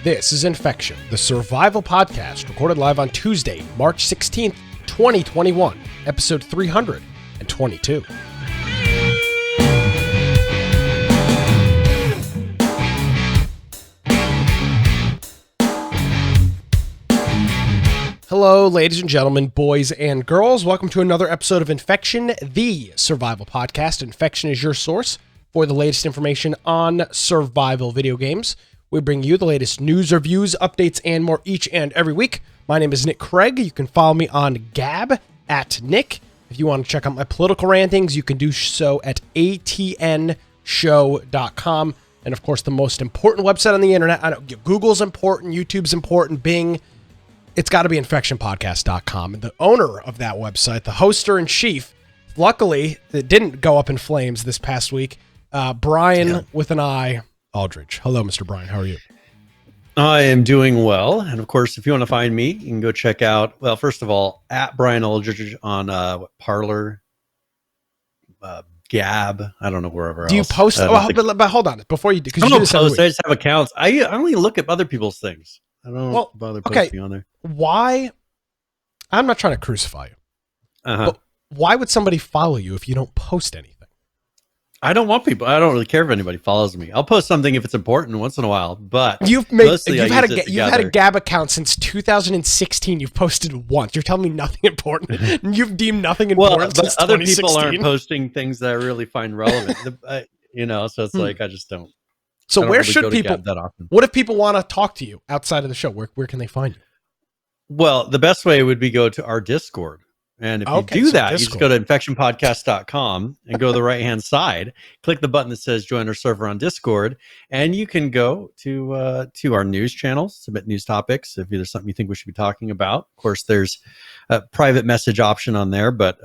This is Infection, the survival podcast, recorded live on Tuesday, March 16th, 2021, episode 322. Hello, ladies and gentlemen, boys and girls. Welcome to another episode of Infection, the survival podcast. Infection is your source for the latest information on survival video games. We bring you the latest news, reviews, updates, and more each and every week. My name is Nick Craig. You can follow me on Gab at Nick. If you want to check out my political rantings, you can do so at atnshow.com. And of course, the most important website on the internet. I know Google's important, YouTube's important, Bing. It's got to be infectionpodcast.com. And the owner of that website, the hoster in chief, luckily, it didn't go up in flames this past week. Brian with an I. Aldridge. Hello, Mr. Brian. How are you? I am doing well. And of course, if you want to find me, you can go check out, well, first of all, at Brian Aldridge on Parlor, Gab. I don't know, wherever do else. You post? But hold on. Before you do, because I you don't do this post. I just have accounts. I only look at other people's things. I don't bother posting on there. Why? I'm not trying to crucify you. But why would somebody follow you if you don't post anything? I don't want people. I don't really care if anybody follows me. I'll post something if it's important once in a while, but you've had a Gab account since 2016. You've posted once. You're telling me nothing important. You've deemed nothing important since other 2016. People aren't posting things that I really find relevant. So it's like I just don't. So where really should people? that often. What if people want to talk to you outside of the show? Where can they find you? Well, the best way would be go to our Discord. And if you do that, you just go to infectionpodcast.com and go to the right-hand side, click the button that says join our server on Discord, and you can go to our news channels, submit news topics if there's something you think we should be talking about. Of course, there's a private message option on there, but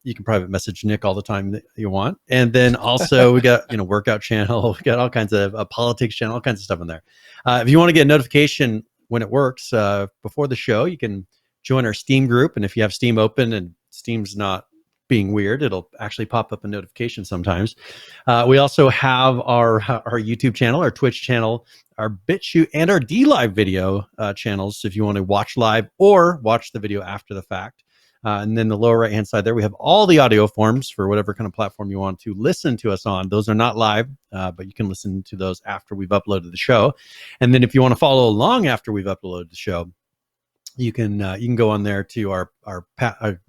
you can private message Nick all the time that you want. And then also we got, workout channel, we got all kinds of politics channel, all kinds of stuff in there. If you want to get a notification when it works before the show, you can join our Steam group, and if you have Steam open and Steam's not being weird, it'll actually pop up a notification sometimes. We also have our YouTube channel, our Twitch channel, our BitChute, and our DLive video channels if you want to watch live or watch the video after the fact. And then the lower right-hand side there, we have all the audio forms for whatever kind of platform you want to listen to us on. Those are not live, but you can listen to those after we've uploaded the show. And then if you want to follow along after we've uploaded the show, you can go on there to our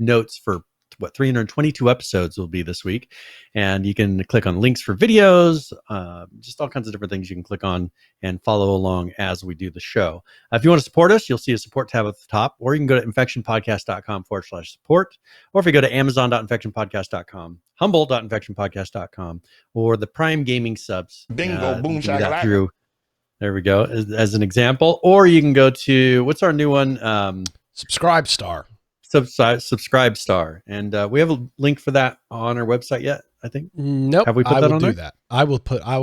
notes for what 322 episodes will be this week, and you can click on links for videos, just all kinds of different things you can click on and follow along as we do the show. If you want to support us, you'll see a support tab at the top, or you can go to infectionpodcast.com/support, or if you go to amazon.infectionpodcast.com, humble.infectionpodcast.com, or the Prime Gaming subs. Bingo, boom, shakalaka. There we go, as an example. Or you can go to, what's our new one? Subscribe Star. Subscribe Star. And we have a link for that on our website yet, I think? Nope. Have we put that on there? That. I will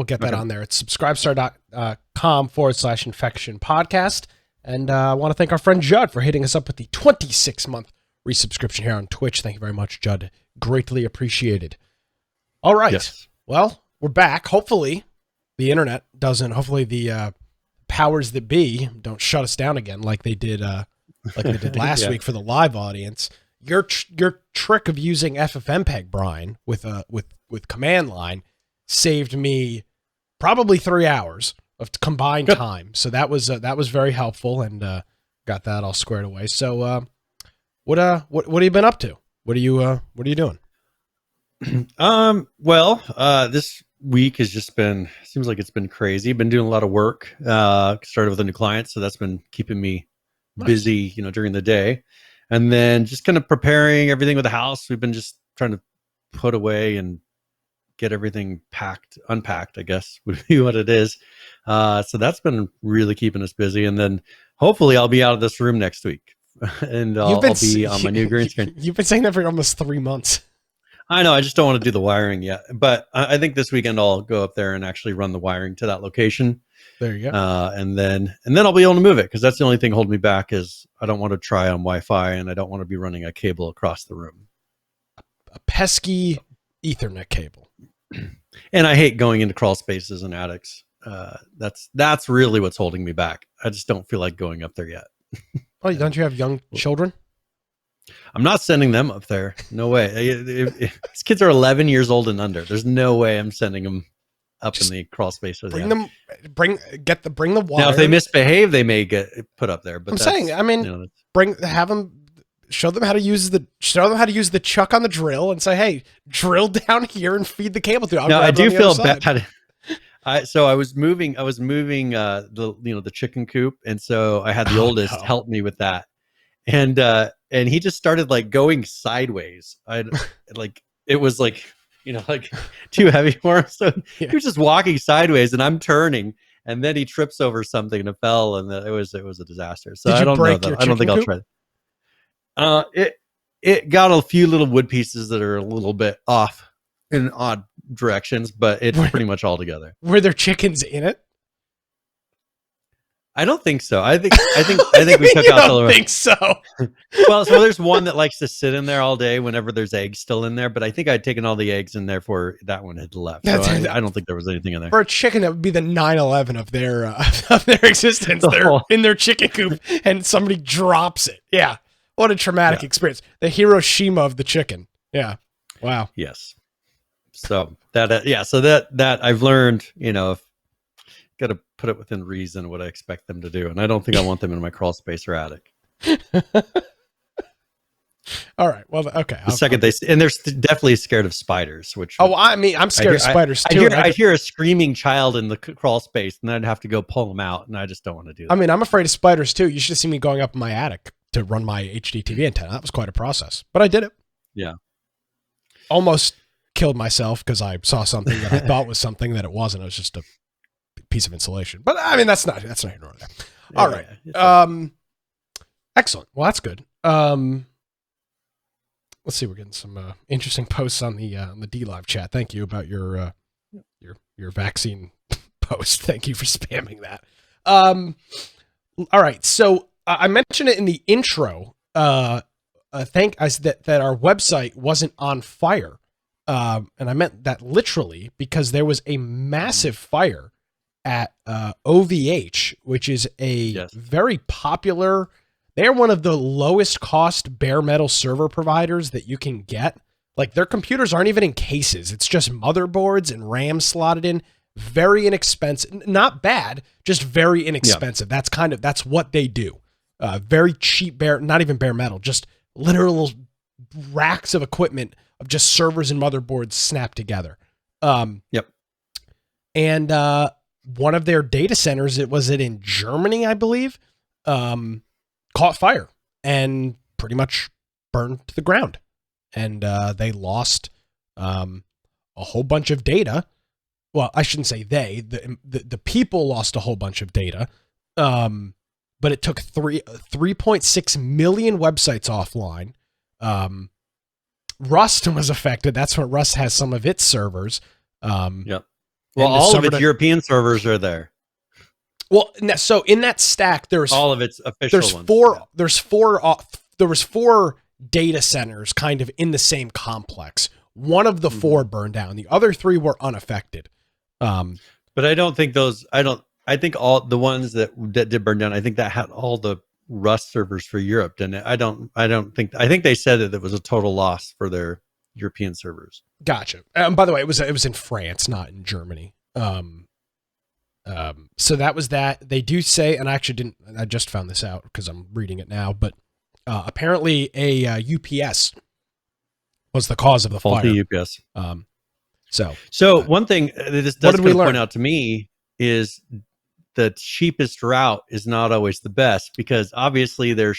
get that on there. It's subscribestar.com/infection podcast. And I want to thank our friend Judd for hitting us up with the 26-month resubscription here on Twitch. Thank you very much, Judd. Greatly appreciated. All right. Yes. Well, we're back. Hopefully the internet doesn't, hopefully the powers that be don't shut us down again like they did last week for the live audience. Your trick of using FFmpeg, Brian, with command line saved me probably 3 hours of combined time. So that was very helpful, and got that all squared away. So what have you been up to? What are you doing? This week has just been, seems like it's been crazy. Been doing a lot of work. Started with a new client, so that's been keeping me busy, during the day. And then just kind of preparing everything with the house. We've been just trying to put away and get everything unpacked, I guess would be what it is. So that's been really keeping us busy. And then hopefully I'll be out of this room next week and I'll be on my new green screen. You've been saying that for almost 3 months. I know. I just don't want to do the wiring yet, but I think this weekend I'll go up there and actually run the wiring to that location. There you go. And then I'll be able to move it, because that's the only thing holding me back is I don't want to try on Wi-Fi, and I don't want to be running a cable across the room. A pesky Ethernet cable. And I hate going into crawl spaces and attics. that's really what's holding me back. I just don't feel like going up there yet. Oh, don't you have young children? I'm not sending them up there. No way. These kids are 11 years old and under. There's no way I'm sending them up in the crawl space. Bring the water. Now, if they misbehave, they may get put up there. But I'm saying, I mean, show them how to use the chuck on the drill and say, hey, drill down here and feed the cable through. No, I do feel bad. I was moving the chicken coop, and so I had the oldest help me with that, and he just started like going sideways. It was like too heavy for him, so he was just walking sideways, and I'm turning, and then he trips over something and it fell, and it was a disaster. So I don't know. I don't think I'll try it. It got a few little wood pieces that are a little bit off in odd directions, but it's pretty much all together. Were there chickens in it? I don't think so. I think we took out the. I think so. Well, so there's one that likes to sit in there all day whenever there's eggs still in there, but I think I'd taken all the eggs and therefore that one had left. So I don't think there was anything in there. For a chicken, that would be the 9/11 of their existence. They're in their chicken coop and somebody drops it. Yeah. What a traumatic experience. The Hiroshima of the chicken. Yeah. Wow. Yes. So that I've learned, got to put it within reason what I expect them to do. And I don't think I want them in my crawl space or attic. All right. Well, okay. They're definitely scared of spiders, which. Oh, I mean, I'm scared of spiders too. I'd hear a screaming child in the crawl space and then I'd have to go pull them out. And I just don't want to do that. I mean, I'm afraid of spiders too. You should have seen me going up in my attic to run my HD TV antenna. That was quite a process, but I did it. Yeah. Almost killed myself because I saw something that I thought was something that it wasn't. It was just a piece of insulation. But I mean, that's not here nor there. All right. Excellent. Well, that's good. Let's see. We're getting some interesting posts on the D-Live chat. Thank you about your vaccine post. Thank you for spamming that. All right. So I mentioned it in the intro. That our website wasn't on fire. And I meant that literally because there was a massive fire at OVH, which is a very popular. They're one of the lowest cost bare metal server providers that you can get. Like their computers aren't even in cases. It's just motherboards and RAM slotted in. Very inexpensive. Not bad, just very inexpensive. Yeah. That's what they do. Very cheap not even bare metal, just literal racks of equipment of just servers and motherboards snapped together. Yep. And one of their data centers, was it in Germany, I believe, caught fire and pretty much burned to the ground. And they lost a whole bunch of data. Well, I shouldn't say the people lost a whole bunch of data. But it took 3.6 million websites offline. Rust was affected. That's what Rust has some of its servers. Yep. Well, all of its European servers are there. Well, so in that stack, there's all of its official ones. There was four data centers kind of in the same complex. One of the four burned down. The other three were unaffected. But I don't think I think all the ones that did burn down, I think that had all the Rust servers for Europe, didn't it? I think they said that it was a total loss for their European servers. Gotcha. By the way, it was in France, not in Germany. So that was that. They do say, and I just found this out because I'm reading it now, but apparently a UPS was the cause of the faulty fire. UPS. So one thing that this does point out to me is the cheapest route is not always the best, because obviously they're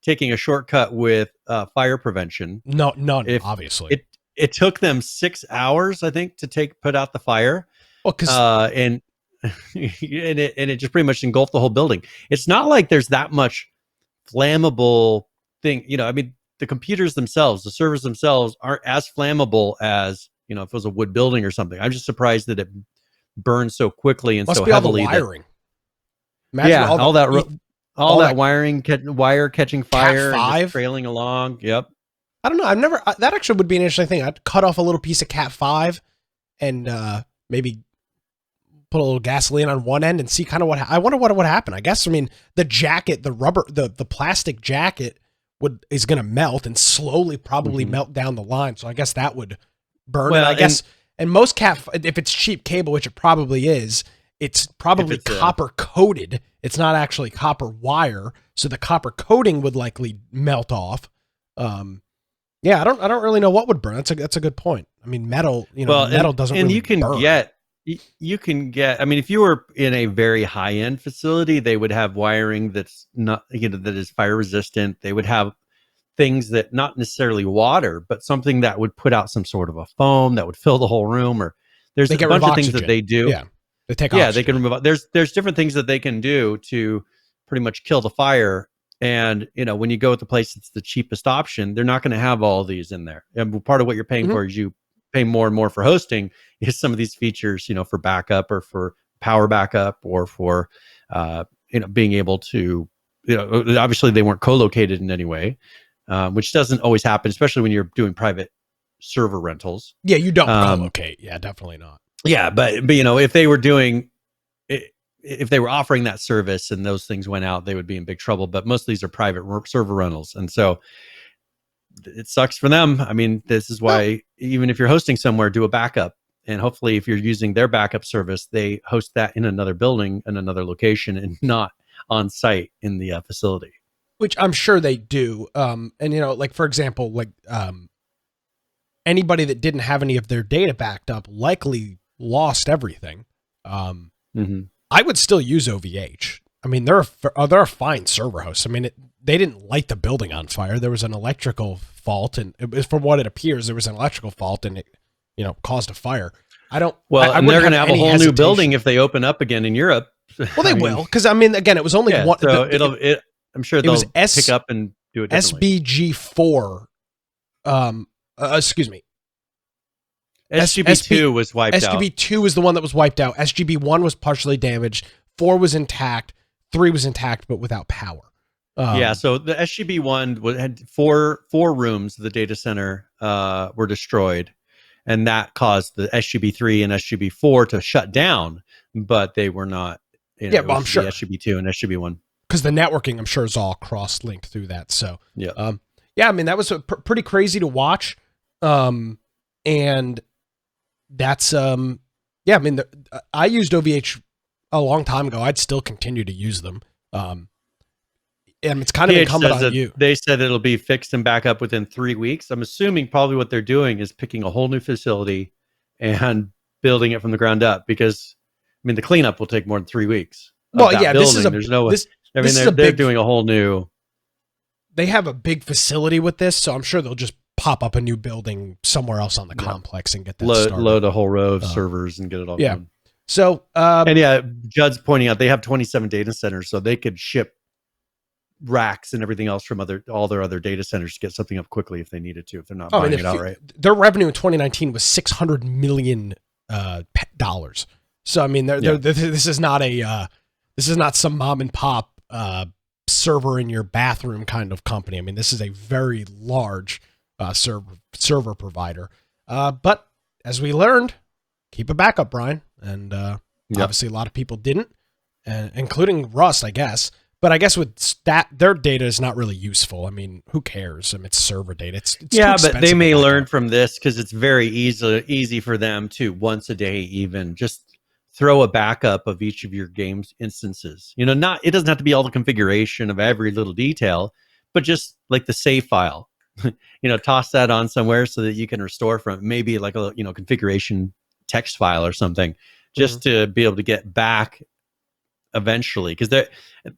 taking a shortcut with fire prevention. Obviously. It took them 6 hours, I think, to put out the fire. Well, and it just pretty much engulfed the whole building. It's not like there's that much flammable thing. I mean, the computers themselves, the servers themselves aren't as flammable as, if it was a wood building or something. I'm just surprised that it burned so quickly and so heavily. All the wiring. All that wiring, wire catching fire, and just trailing along. Yep. I don't know. That actually would be an interesting thing. I'd cut off a little piece of Cat 5 and maybe put a little gasoline on one end and see kind of I wonder what would happen. I guess, I mean, the jacket, the rubber, the plastic jacket is going to melt and slowly probably melt down the line. So I guess that would burn. Well, and I guess, and most if it's cheap cable, which it probably is, it's probably copper coated. It's not actually copper wire. So the copper coating would likely melt off. Yeah, I don't really know what would burn. That's a good point. I mean, metal, metal doesn't really burn. You can get, I mean, if you were in a very high end facility, they would have wiring that's not, that is fire resistant. They would have things that not necessarily water, but something that would put out some sort of a foam that would fill the whole room. Or there's a bunch of things that they do. Yeah, they take oxygen. They can remove. There's different things that they can do to pretty much kill the fire. And when you go with the place that's the cheapest option, they're not going to have all these in there. And part of what you're paying for is you pay more and more for hosting is some of these features, for backup or for power backup or for, being able to, obviously they weren't co-located in any way, which doesn't always happen, especially when you're doing private server rentals. Yeah, you don't co-locate. Yeah, definitely not. Yeah, but if they were doing it, if they were offering that service and those things went out, they would be in big trouble. But most of these are private server rentals. And so it sucks for them. I mean, this is why even if you're hosting somewhere, do a backup. And hopefully if you're using their backup service, they host that in another building, in another location, and not on site in the facility. Which I'm sure they do. And, like, for example, like anybody that didn't have any of their data backed up likely lost everything. I would still use OVH. I mean, they're a fine server host. I mean, they didn't light the building on fire. There was an electrical fault, and from what it appears, there was an electrical fault, and it, caused a fire. And they're going to have a whole new building if they open up again in Europe. Well, they will, because I mean, again, it was only one. So I'm sure they'll pick up and do it differently. SBG4. Excuse me. SGB2 was wiped out. SGB2 was the one that was wiped out. SGB1 was partially damaged. 4 was intact. 3 was intact, but without power. So the SGB1 had four rooms of the data center were destroyed, and that caused the SGB3 and SGB4 to shut down, but they were not. I'm sure. The SGB2 and SGB1. Because the networking, I'm sure, is all cross-linked through that. So, yeah. I mean, that was pretty crazy to watch. And that's, I mean, I used OVH a long time ago. I'd still continue to use them. And it's kind of incumbent on you. They said it'll be fixed and back up within 3 weeks. I'm assuming probably what they're doing is picking a whole new facility and building it from the ground up, because, I mean, the cleanup will take more than 3 weeks. Well, yeah, building. They're doing a whole new. They have a big facility with this, so I'm sure they'll just pop up a new building somewhere else on the complex and get that started. Load a whole row of servers and get it all going. So, Judd's pointing out they have 27 data centers, so they could ship racks and everything else from all their other data centers to get something up quickly if they needed to, if they're not buying it outright. Their revenue in 2019 was $600 million. So, I mean, this is not some mom and pop server in your bathroom kind of company. I mean, this is a very large server provider. But as we learned, keep a backup, Brian. And obviously a lot of people didn't, including Rust, I guess. But I guess with their data is not really useful. I mean, who cares? I mean, it's server data. It's but they may learn from this, because it's very easy for them to once a day even just throw a backup of each of your game's instances. It doesn't have to be all the configuration of every little detail, but just like the save file. Toss that on somewhere so that you can restore from maybe like a configuration text file or something, just to be able to get back eventually. Because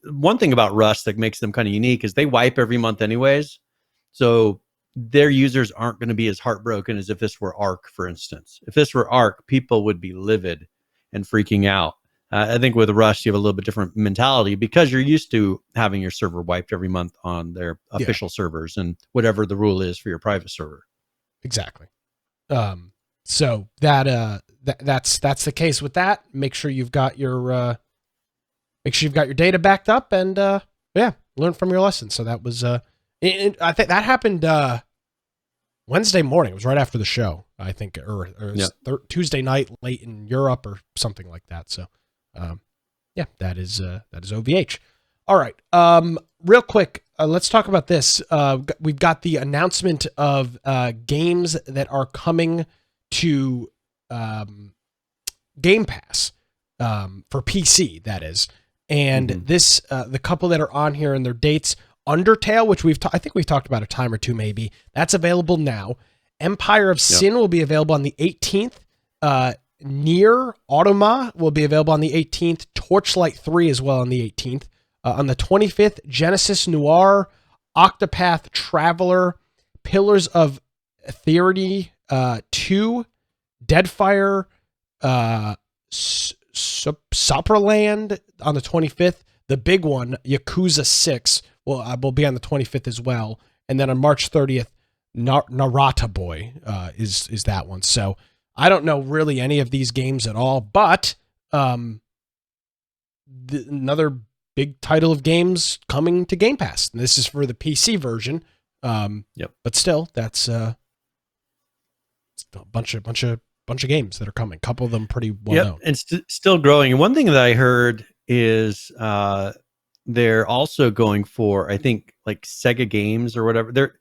one thing about Rust that makes them kind of unique is they wipe every month anyways, so their users aren't going to be as heartbroken as if this were Arc, for instance. If this were Arc, people would be livid and freaking out. I think with Rust, you have a little bit different mentality, because you're used to having your server wiped every month on their official servers and whatever the rule is for your private server. Exactly. So that's the case with that. Make sure you've got your data backed up, and learn from your lesson. So that was I think that happened Wednesday morning. It was right after the show. I think, or Tuesday night late in Europe or something like that. So, yeah, that is OVH. All right. Real quick, let's talk about this. We've got the announcement of games that are coming to Game Pass for PC, that is. And this, the couple that are on here and their dates, Undertale, which I think we've talked about a time or two maybe, that's available now. Empire of Sin will be available on the 18th. Nier Automata will be available on the 18th. Torchlight 3 as well on the 18th. On the 25th, Genesis Noir, Octopath Traveler, Pillars of Eternity 2, Deadfire, Sopraland on the 25th. The big one, Yakuza 6, will be on the 25th as well. And then on March 30th, Narata Boy is that one. So I don't know really any of these games at all, but another big title of games coming to Game Pass. And this is for the PC version. But still, that's a bunch of games that are coming. A couple of them pretty well known. And still growing. And one thing that I heard is they're also going for, I think, like Sega games or whatever.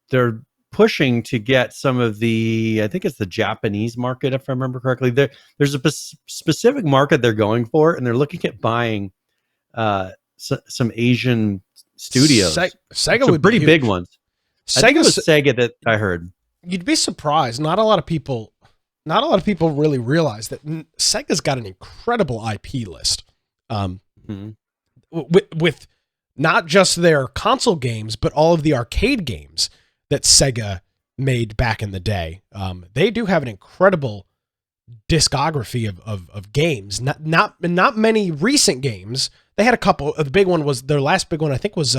They're pushing to get some of the, I think it's the Japanese market, if I remember correctly. There's a specific market they're going for, and they're looking at buying some Asian studios. Sega would pretty be big ones. I think it was Sega that I heard. You'd be surprised. Not a lot of people really realize that Sega's got an incredible IP list. With not just their console games, but all of the arcade games that Sega made back in the day. They do have an incredible discography of games. Not many recent games. They had a couple. The big one was their last big one. I think was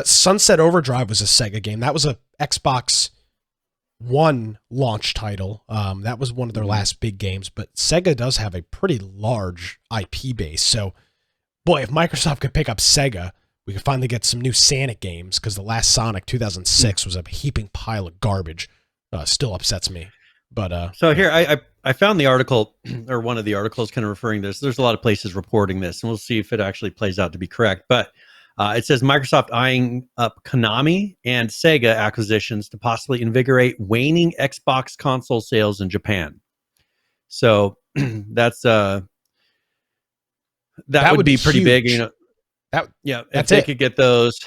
Sunset Overdrive was a Sega game. That was a Xbox One launch title. That was one of their last big games. But Sega does have a pretty large IP base. So, boy, if Microsoft could pick up Sega, we could finally get some new Sonic games, because the last Sonic 2006 was a heaping pile of garbage. Still upsets me. But so here I found the article, or one of the articles kind of referring to this. There's a lot of places reporting this, and we'll see if it actually plays out to be correct. But it says Microsoft eyeing up Konami and Sega acquisitions to possibly invigorate waning Xbox console sales in Japan. So that's that would be pretty big, you know. If they could get those,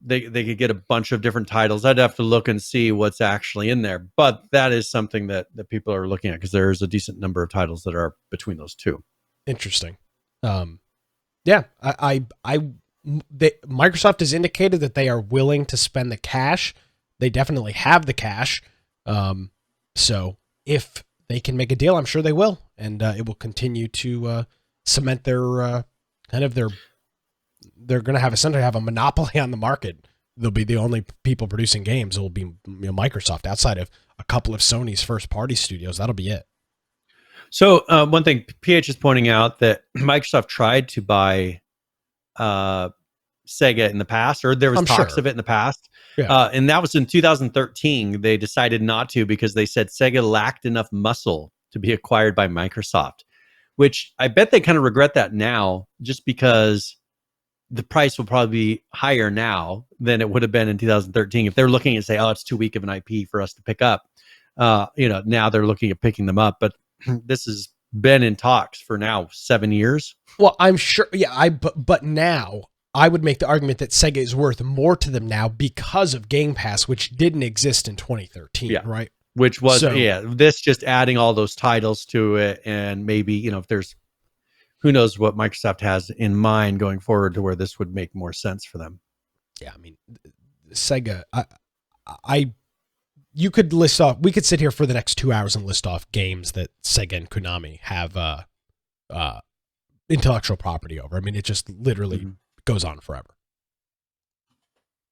they could get a bunch of different titles. I'd have to look and see what's actually in there, but that is something that people are looking at, because there's a decent number of titles that are between those two. Interesting. Microsoft has indicated that they are willing to spend the cash. They definitely have the cash. So if they can make a deal, I'm sure they will, and it will continue to cement their they're going to essentially have a monopoly on the market. They'll be the only people producing games. It will be Microsoft, outside of a couple of Sony's first-party studios. That'll be it. So one thing, PH is pointing out that Microsoft tried to buy Sega in the past, or there was talks of it in the past. Yeah. And that was in 2013. They decided not to, because they said Sega lacked enough muscle to be acquired by Microsoft, which I bet they kind of regret that now, just because the price will probably be higher now than it would have been in 2013. If they're looking and say, oh, it's too weak of an IP for us to pick up, now they're looking at picking them up. But this has been in talks for now 7 years. Well, I'm sure. Yeah, but now I would make the argument that Sega is worth more to them now because of Game Pass, which didn't exist in 2013, right? Which was, this just adding all those titles to it. And maybe, if there's, who knows what Microsoft has in mind going forward to where this would make more sense for them. Yeah, I mean, Sega, you could list off, we could sit here for the next 2 hours and list off games that Sega and Konami have intellectual property over. I mean, it just literally goes on forever.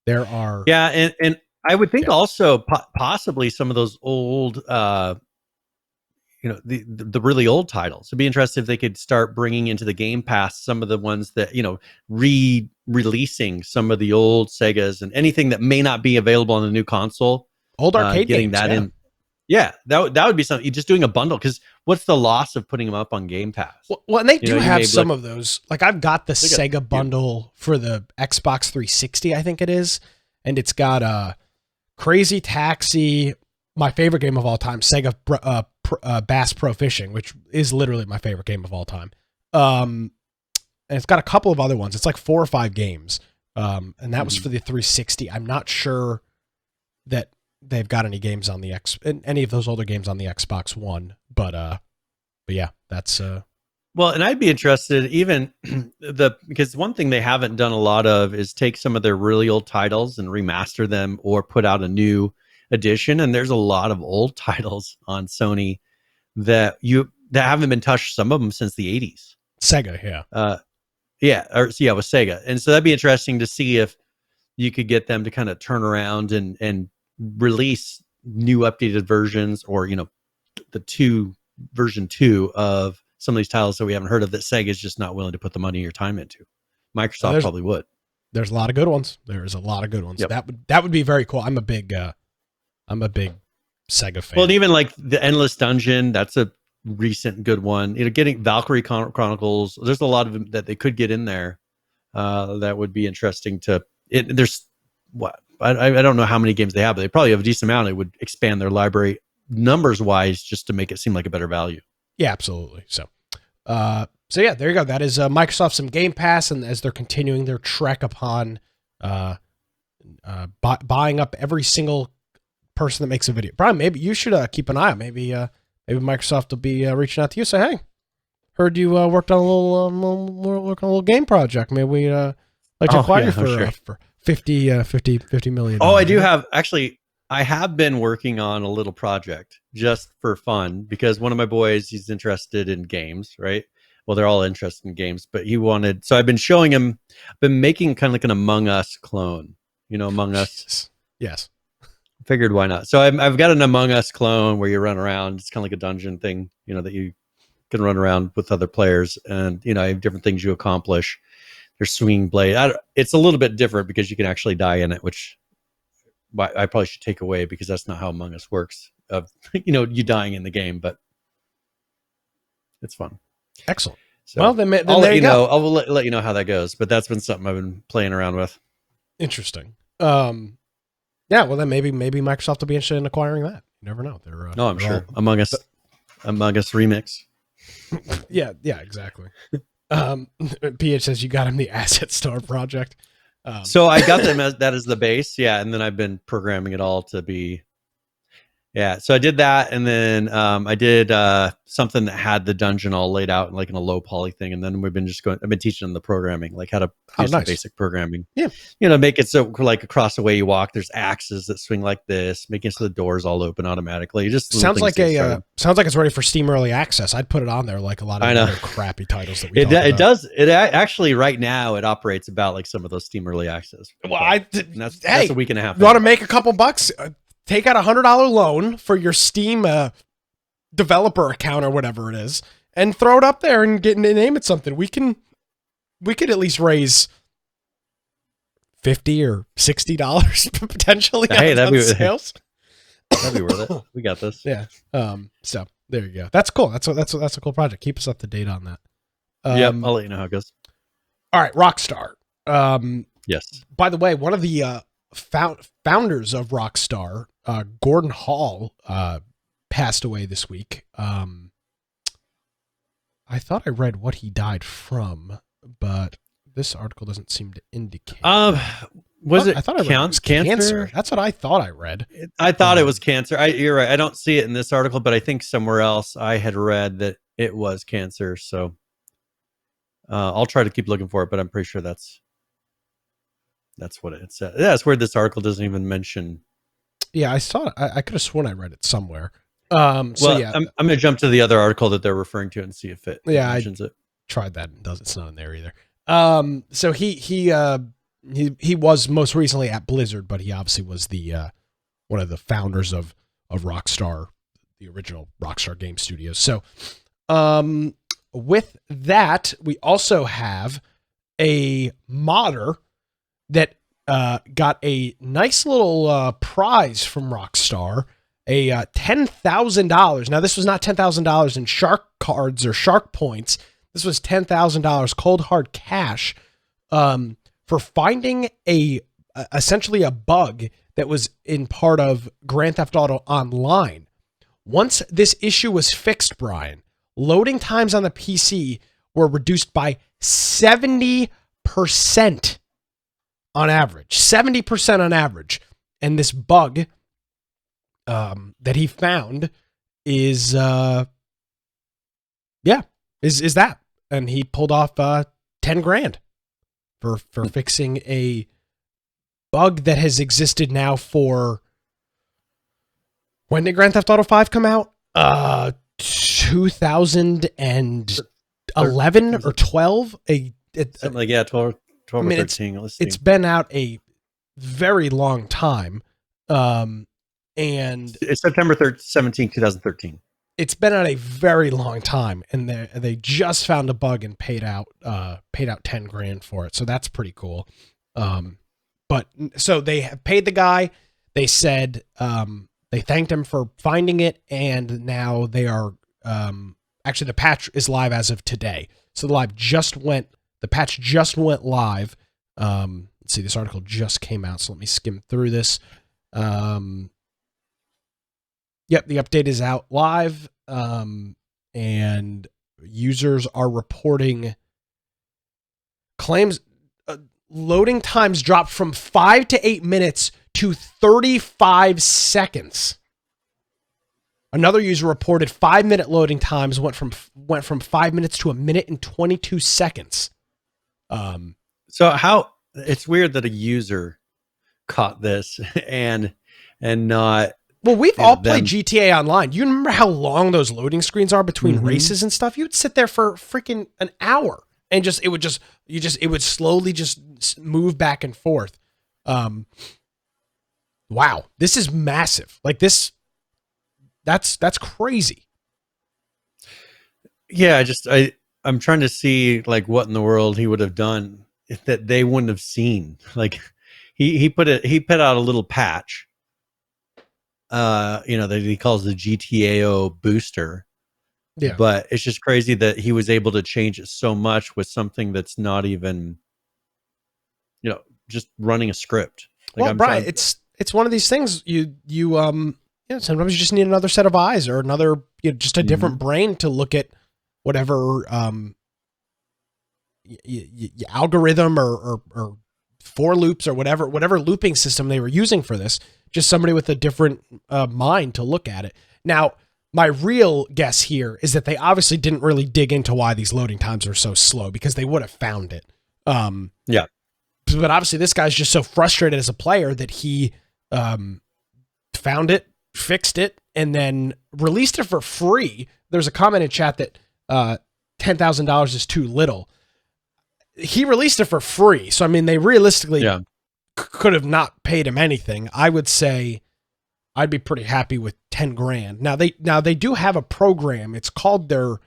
There are... Yeah, and I would think also possibly some of those old... the really old titles. It'd be interesting if they could start bringing into the Game Pass some of the ones that, re-releasing some of the old Segas and anything that may not be available on the new console. Old arcade getting games, that in. Yeah, that would be something. You're just doing a bundle, because what's the loss of putting them up on Game Pass? Well, and they do have some of those. Like I've got the Sega bundle for the Xbox 360, I think it is, and it's got Crazy Taxi, my favorite game of all time, Sega Bass Pro Fishing, which is literally my favorite game of all time. And it's got a couple of other ones. It's like 4 or 5 games, and that was for the 360. I'm not sure that they've got any games on the any of those older games on the Xbox One, but yeah, that's well, and I'd be interested even because one thing they haven't done a lot of is take some of their really old titles and remaster them or put out a new edition. And there's a lot of old titles on Sony that haven't been touched, some of them since the 80s. Sega, yeah. With Sega. And so that'd be interesting to see if you could get them to kind of turn around and release new updated versions, or, version 2 of some of these titles that we haven't heard of that Sega is just not willing to put the money or time into. Microsoft probably would. There's a lot of good ones. There's a lot of good ones. Yep. That would be very cool. I'm a big Sega fan. Well, and even like the Endless Dungeon, that's a recent good one. Getting Valkyrie Chronicles, there's a lot of them that they could get in there. That would be interesting to it. There's I don't know how many games they have, but they probably have a decent amount. It would expand their library numbers wise just to make it seem like a better value. Yeah, absolutely. So yeah, there you go. That is Microsoft some Game Pass, and as they're continuing their trek upon buying up every single person that makes a video. Brian, maybe you should keep an eye out. Maybe Microsoft will be reaching out to you. Say, hey, heard you worked on a little game project. Maybe we like to acquire you for 50 million. Oh, I do have actually. I have been working on a little project just for fun, because one of my boys, he's interested in games, right? Well, they're all interested in games, but so I've been showing him, I've been making kind of like an Among Us clone, Among Us. Yes. Figured why not? So I've got an Among Us clone where you run around. It's kind of like a dungeon thing, that you can run around with other players, and, I have different things you accomplish. There's swinging blade. It's a little bit different because you can actually die in it, which I probably should take away, because that's not how Among Us works. You dying in the game, but it's fun. Excellent. So well, then I'll let you know. I'll let you know how that goes. But that's been something I've been playing around with. Interesting. Yeah. Well, then maybe Microsoft will be interested in acquiring that. You never know. I'm sure. Among Us remix. Yeah. Exactly. PH says you got him the Asset Store project. So I got them that as the base, and then I've been programming it all to be, so I did that, and then I did something that had the dungeon all laid out in a low poly thing, and then I've been teaching them the programming, like how to do some basic programming. Yeah, make it so like across the way you walk, there's axes that swing like this, making so the doors all open automatically. It just sounds like it's ready for Steam Early Access. I'd put it on there like a lot of other crappy titles that we talked about. It does. It actually right now it operates about like some of those Steam Early Access. Well, that's a week and a half. You want to make a couple bucks? Take out $100 loan for your Steam developer account or whatever it is, and throw it up there and name it something. We could at least raise $50 or $60 potentially. Hey, that'd be sales. That'd be worth it. We got this. Yeah. So there you go. That's cool. That's a cool project. Keep us up to date on that. Yep. I'll let you know how it goes. All right. Rockstar. Yes. By the way, one of the founders of Rockstar, Gordon Hall, passed away this week. I thought I read what he died from, but this article doesn't seem to indicate. Was it? I thought it was cancer. That's what I thought I read. I thought it was cancer. You're right. I don't see it in this article, but I think somewhere else I had read that it was cancer. So I'll try to keep looking for it, but I'm pretty sure that's what it said. Yeah, it's weird this article doesn't even mention. Yeah, I saw it. I could have sworn I read it somewhere. I'm going to jump to the other article that they're referring to and see if it mentions it. Tried that and it's not in there either. So he was most recently at Blizzard, but he obviously was the one of the founders of Rockstar, the original Rockstar Game Studios. So with that, we also have a modder that got a nice little prize from Rockstar, $10,000. Now, this was not $10,000 in shark cards or shark points. This was $10,000 cold hard cash for finding essentially a bug that was in part of Grand Theft Auto Online. Once this issue was fixed, Brian, loading times on the PC were reduced by 70% on average. 70% on average. And this bug that he found is that. And he pulled off $10,000 for fixing a bug that has existed now for, when did Grand Theft Auto 5 come out? 2011 or 12? Something like 12 or 13. It's been out a very long time. And it's September 17, 2013. It's been out a very long time, and they just found a bug and paid out $10,000 for it. So that's pretty cool. But so they have paid the guy. They said they thanked him for finding it, and now they are actually, the patch is live as of today. So the patch just went live. Let's see, this article just came out, so let me skim through this. Yep, the update is out live, and users are reporting claims. Loading times dropped from 5 to 8 minutes to 35 seconds. Another user reported 5-minute loading times went from 5 minutes to 1 minute and 22 seconds. So how it's weird that a user caught this and not. Well, we've all played GTA Online. You remember how long those loading screens are between races and stuff? You'd sit there for freaking an hour, and it would slowly just move back and forth. Wow, this is massive. Like this, that's crazy. Yeah, I'm trying to see like what in the world he would have done if that they wouldn't have seen. Like he put out a little patch. That he calls the GTAO booster. Yeah. But it's just crazy that he was able to change it so much with something that's not even, just running a script. Like, Brian, it's one of these things sometimes you just need another set of eyes or another, just a different brain to look at whatever algorithm or for loops or whatever looping system they were using for this. Just somebody with a different mind to look at it. Now, my real guess here is that they obviously didn't really dig into why these loading times are so slow, because they would have found it. Yeah. But obviously this guy's just so frustrated as a player that he found it, fixed it, and then released it for free. There's a comment in chat that $10,000 is too little. He released it for free. So, I mean, they realistically could have not paid him anything. I would say I'd be pretty happy with $10,000. Now they do have a program. It's called the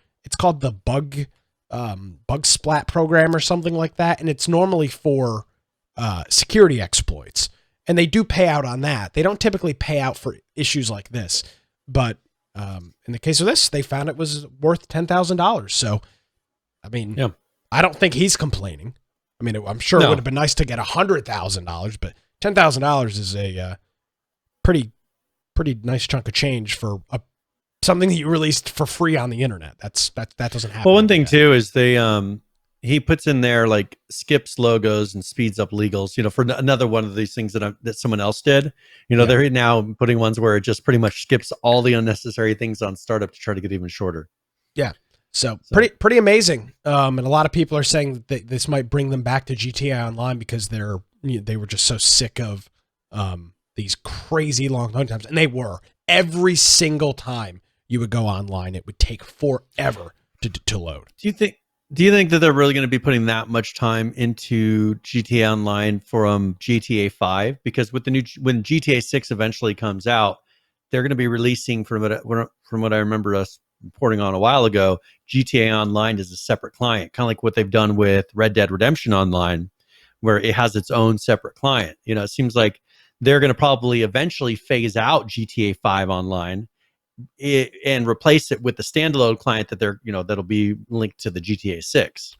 bug splat program or something like that, and it's normally for security exploits. And they do pay out on that. They don't typically pay out for issues like this, but in the case of this, they found it was worth $10,000. So, I mean, I don't think he's complaining. I mean, I'm sure it would have been nice to get $100,000, but $10,000 is a pretty nice chunk of change for something that you released for free on the internet. That doesn't happen. Well, one thing too is he puts in there like skips logos and speeds up legals. For another one of these things that someone else did. They're now putting ones where it just pretty much skips all the unnecessary things on startup to try to get even shorter. Yeah. So pretty amazing. And a lot of people are saying that this might bring them back to GTA Online because they were just so sick of these crazy long load times, and they were. Every single time you would go online, it would take forever to load. Do you think that they're really going to be putting that much time into GTA Online from GTA 5? Because when GTA 6 eventually comes out, they're going to be releasing, from what I remember us reporting on a while ago, GTA Online is a separate client, kind of like what they've done with Red Dead Redemption Online, where it has its own separate client. It seems like they're going to probably eventually phase out GTA 5 online and replace it with the standalone client that that'll be linked to the GTA 6.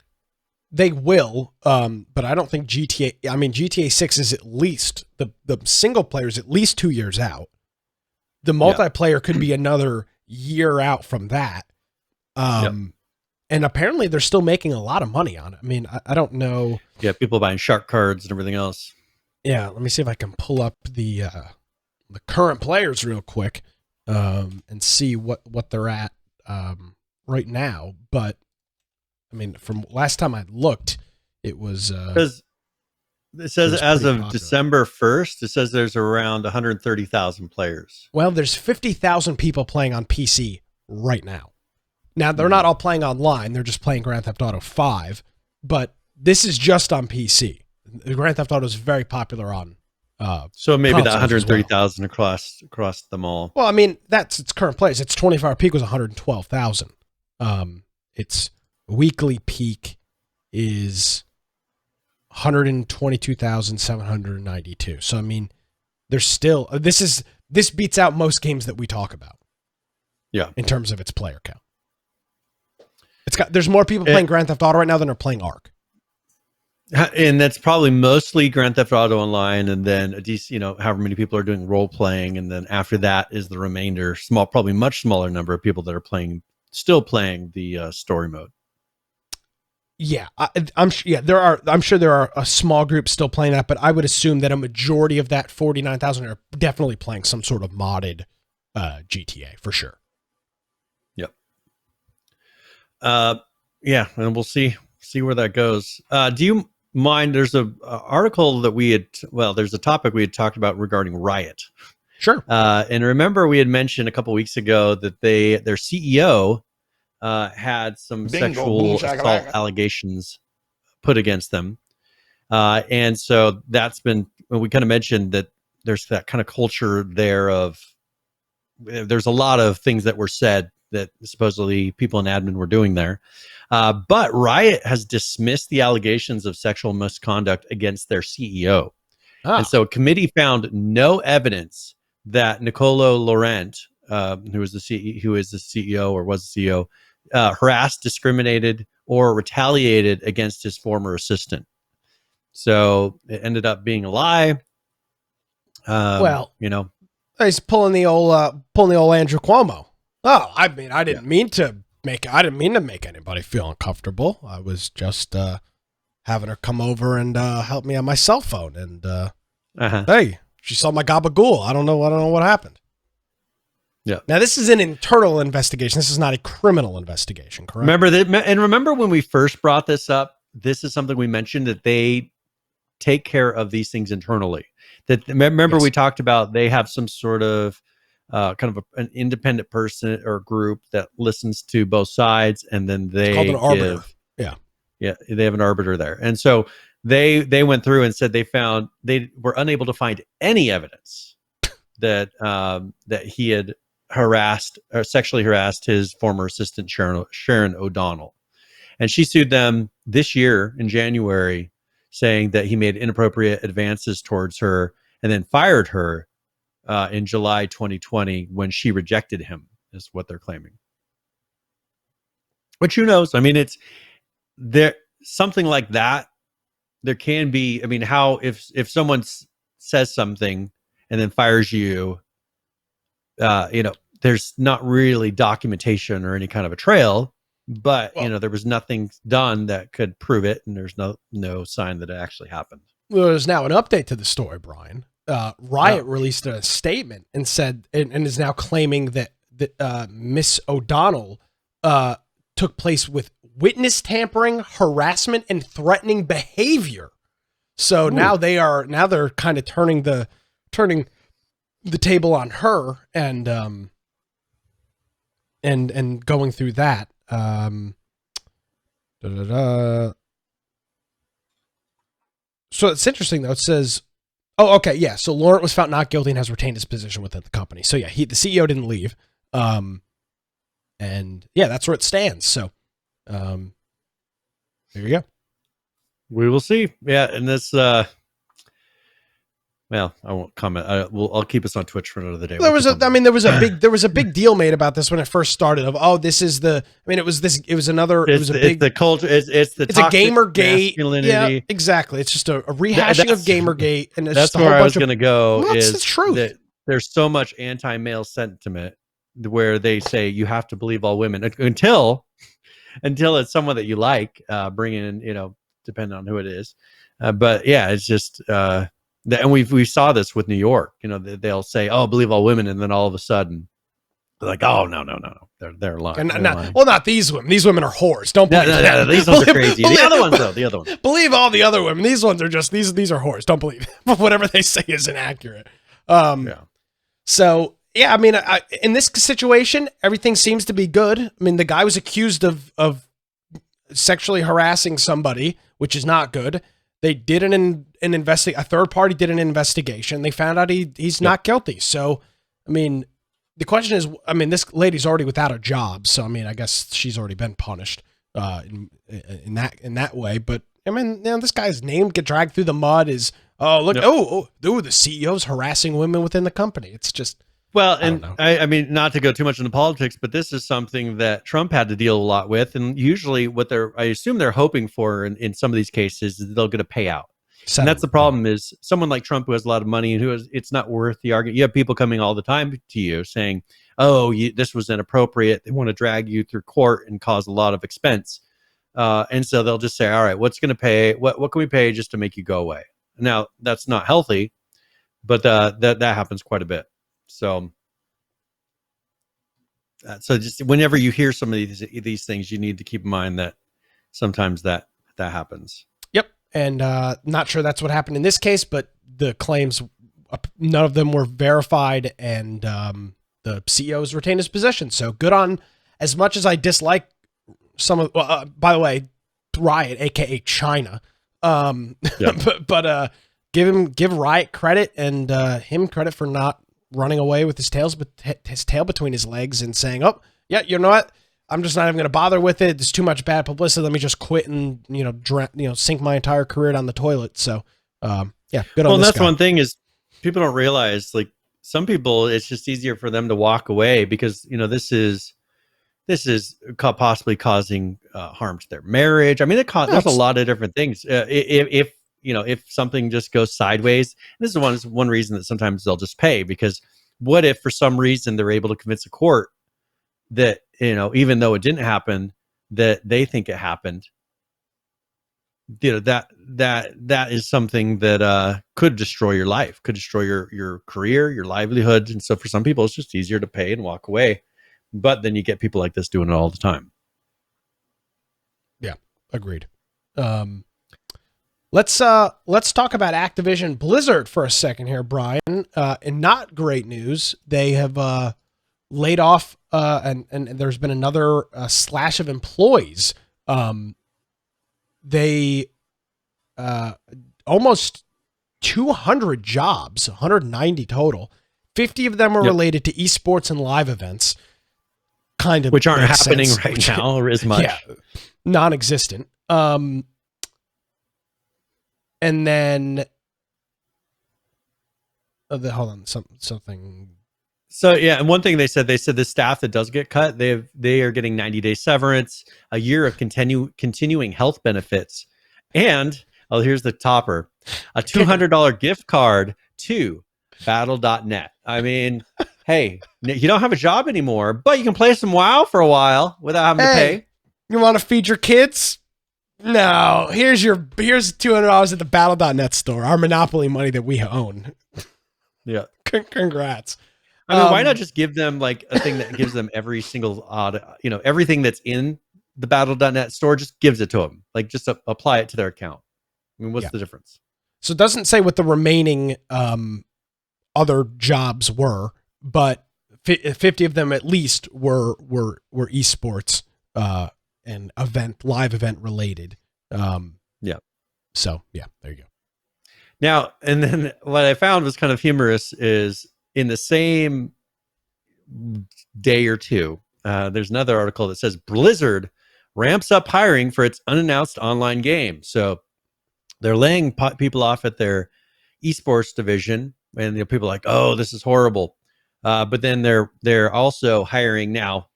They will, but I don't think GTA 6 is at least, the single player is at least 2 years out. The multiplayer could be another year out from that. And apparently they're still making a lot of money on it. I mean, I don't know. Yeah, people buying shark cards and everything else. Yeah, let me see if I can pull up the current players real quick and see what they're at right now. But I mean, from last time I looked, it was because it says as of popular. December 1st, it says there's around 130,000 players. Well, there's 50,000 people playing on PC right now. Now, they're not all playing online. They're just playing Grand Theft Auto 5, but this is just on PC. Grand Theft Auto is very popular on so maybe that 130,000 across them all. Well, I mean, that's its current place. Its 24-hour peak was 112,000. Its weekly peak is 122,792. So, I mean, there's still... This beats out most games that we talk about. Yeah. In terms of its player count. There's more people playing Grand Theft Auto right now than are playing Ark. And that's probably mostly Grand Theft Auto Online, and then however many people are doing role playing, and then after that is the remainder, probably much smaller number of people that are still playing the story mode. Yeah, I'm sure there are a small group still playing that, but I would assume that a majority of that 49,000 are definitely playing some sort of modded GTA for sure. Yep. Yeah, and we'll see where that goes. Do you mind? There's a article that there's a topic we had talked about regarding Riot. Sure. And remember, we had mentioned a couple weeks ago that their CEO had some sexual assault allegations put against them, and so we kind of mentioned that there's that kind of culture there of there's a lot of things that were said that supposedly people in admin were doing there. But Riot has dismissed the allegations of sexual misconduct against their CEO. And so a committee found no evidence that Nicolo Laurent, who is the CEO or was the CEO, harassed, discriminated, or retaliated against his former assistant. So it ended up being a lie. He's pulling the old Andrew Cuomo. Oh, I mean, I didn't mean to make anybody feel uncomfortable. I was just having her come over and help me on my cell phone. And hey, she saw my gabagool. I don't know what happened. Yeah. Now this is an internal investigation. This is not a criminal investigation, correct? Remember when we first brought this up? This is something we mentioned, that they take care of these things internally. We talked about they have some sort of kind of an independent person or group that listens to both sides, and then they called an arbiter. Yeah, they have an arbiter there, and so they went through and said they were unable to find any evidence that he had harassed or sexually harassed his former assistant Sharon O'Donnell, and she sued them this year in January, saying that he made inappropriate advances towards her and then fired her in July 2020 when she rejected him, is what they're claiming. Which, who knows? I mean, it's there, something like that. There can be, I mean, how if someone says something and then fires you, there's not really documentation or any kind of a trail, but there was nothing done that could prove it, and there's no sign that it actually happened. Well, there's now an update to the story, Brian. Riot released a statement and said, and is now claiming that Miss O'Donnell took place with witness tampering, harassment, and threatening behavior. So now they're kind of turning the table on her and going through that. So it's interesting though. It says, oh, okay, yeah. So Laurent was found not guilty and has retained his position within the company. So yeah, the CEO didn't leave. And yeah, that's where it stands. So, there you go. We will see. Yeah. And this, Well, I won't comment. I'll keep us on Twitch for another day. There was a big deal made about this when it first started. Of the culture. It's a Gamergate. Yeah, exactly. It's just a rehashing of Gamergate, and that's where I was going to go. Well, is the truth. That there's so much anti-male sentiment where they say you have to believe all women until it's someone that you like, bringing in, depending on who it is. But yeah, it's just. And we saw this with New York. They'll say, "Oh, believe all women," and then all of a sudden, they're like, "Oh, no, they're lying." Well, not these women. These women are whores. Don't believe them. These ones are crazy. The other ones, though, the other ones. Believe all the other women. These ones are just these are whores. Don't believe whatever they say is inaccurate. So yeah, I mean, in this situation, everything seems to be good. I mean, the guy was accused of sexually harassing somebody, which is not good. They did a third party did an investigation. They found out he's not guilty. So, I mean, the question is, this lady's already without a job. So, I mean, I guess she's already been punished in that way. But I mean, this guy's name get dragged through the mud is, the CEO's harassing women within the company. It's just. Well, and I mean, not to go too much into politics, but this is something that Trump had to deal a lot with. And usually I assume they're hoping for in some of these cases is they'll get a payout. And that's the problem is someone like Trump who has a lot of money and it's not worth the argument. You have people coming all the time to you saying, this was inappropriate. They want to drag you through court and cause a lot of expense. And so they'll just say, all right, what's going to pay? What can we pay just to make you go away? Now, that's not healthy, but that happens quite a bit. So just whenever you hear some of these things, you need to keep in mind that sometimes that happens. Yep. And not sure that's what happened in this case, but the claims, none of them were verified, and the CEO's retained his position. So good on, as much as I dislike some of, by the way, Riot, aka China. But give Riot credit and him credit for not running away with his tail between his legs and saying, "Oh, yeah, you know what? I'm just not even going to bother with it. There's too much bad publicity. Let me just quit and sink my entire career down the toilet." So, good on this guy. Well, that's one thing is people don't realize, like, some people, it's just easier for them to walk away because this is possibly causing harm to their marriage. I mean, there's a lot of different things. If something just goes sideways, this is one reason that sometimes they'll just pay, because what if for some reason they're able to convince a court that, even though it didn't happen, that they think it happened, that is something that could destroy your life, could destroy your career, your livelihood. And so for some people, it's just easier to pay and walk away. But then you get people like this doing it all the time. Yeah, agreed. Let's talk about Activision-Blizzard for a second here, Brian. And not great news. They have laid off, and there's been another slash of employees. They almost 200 jobs, 190 total. 50 of them are related to esports and live events. Kind of, which aren't happening right now or as much. Yeah, non-existent. And then, hold on, something. So yeah, and one thing they said the staff that does get cut, they are getting 90-day severance, a year of continuing health benefits, and here's the topper, a $200 gift card to Battle.net. I mean, hey, you don't have a job anymore, but you can play some WoW for a while without having to pay. You want to feed your kids? No, here's $200 at the Battle.net store, our monopoly money that we own. Yeah. Congrats. I mean, why not just give them like a thing that gives them every single everything that's in the Battle.net store, just gives it to them. Like, just apply it to their account. I mean, what's the difference? So it doesn't say what the remaining other jobs were, but 50 of them at least were esports and live event related. So yeah, there you go. Now, and then what I found was kind of humorous is in the same day or two, there's another article that says Blizzard ramps up hiring for its unannounced online game. So they're laying people off at their esports division, and people are like, oh, this is horrible. But then they're also hiring now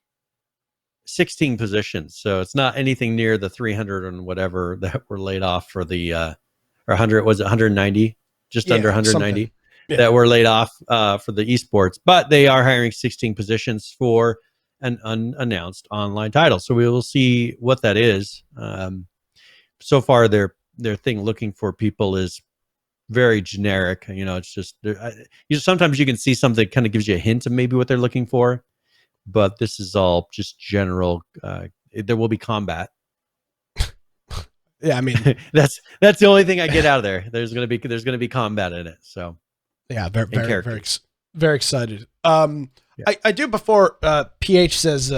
16 positions. So it's not anything near the 300 and whatever that were laid off for the, or 100, was it 190? Just under 190 that were laid off for the esports. But they are hiring 16 positions for an unannounced online title. So we will see what that is. So far, their thing looking for people is very generic. It's just sometimes you can see something that kind of gives you a hint of maybe what they're looking for, but this is all just general. There will be combat. Yeah, I mean that's the only thing I get out of there. There's gonna be combat in it. So yeah, very excited. I do before PH says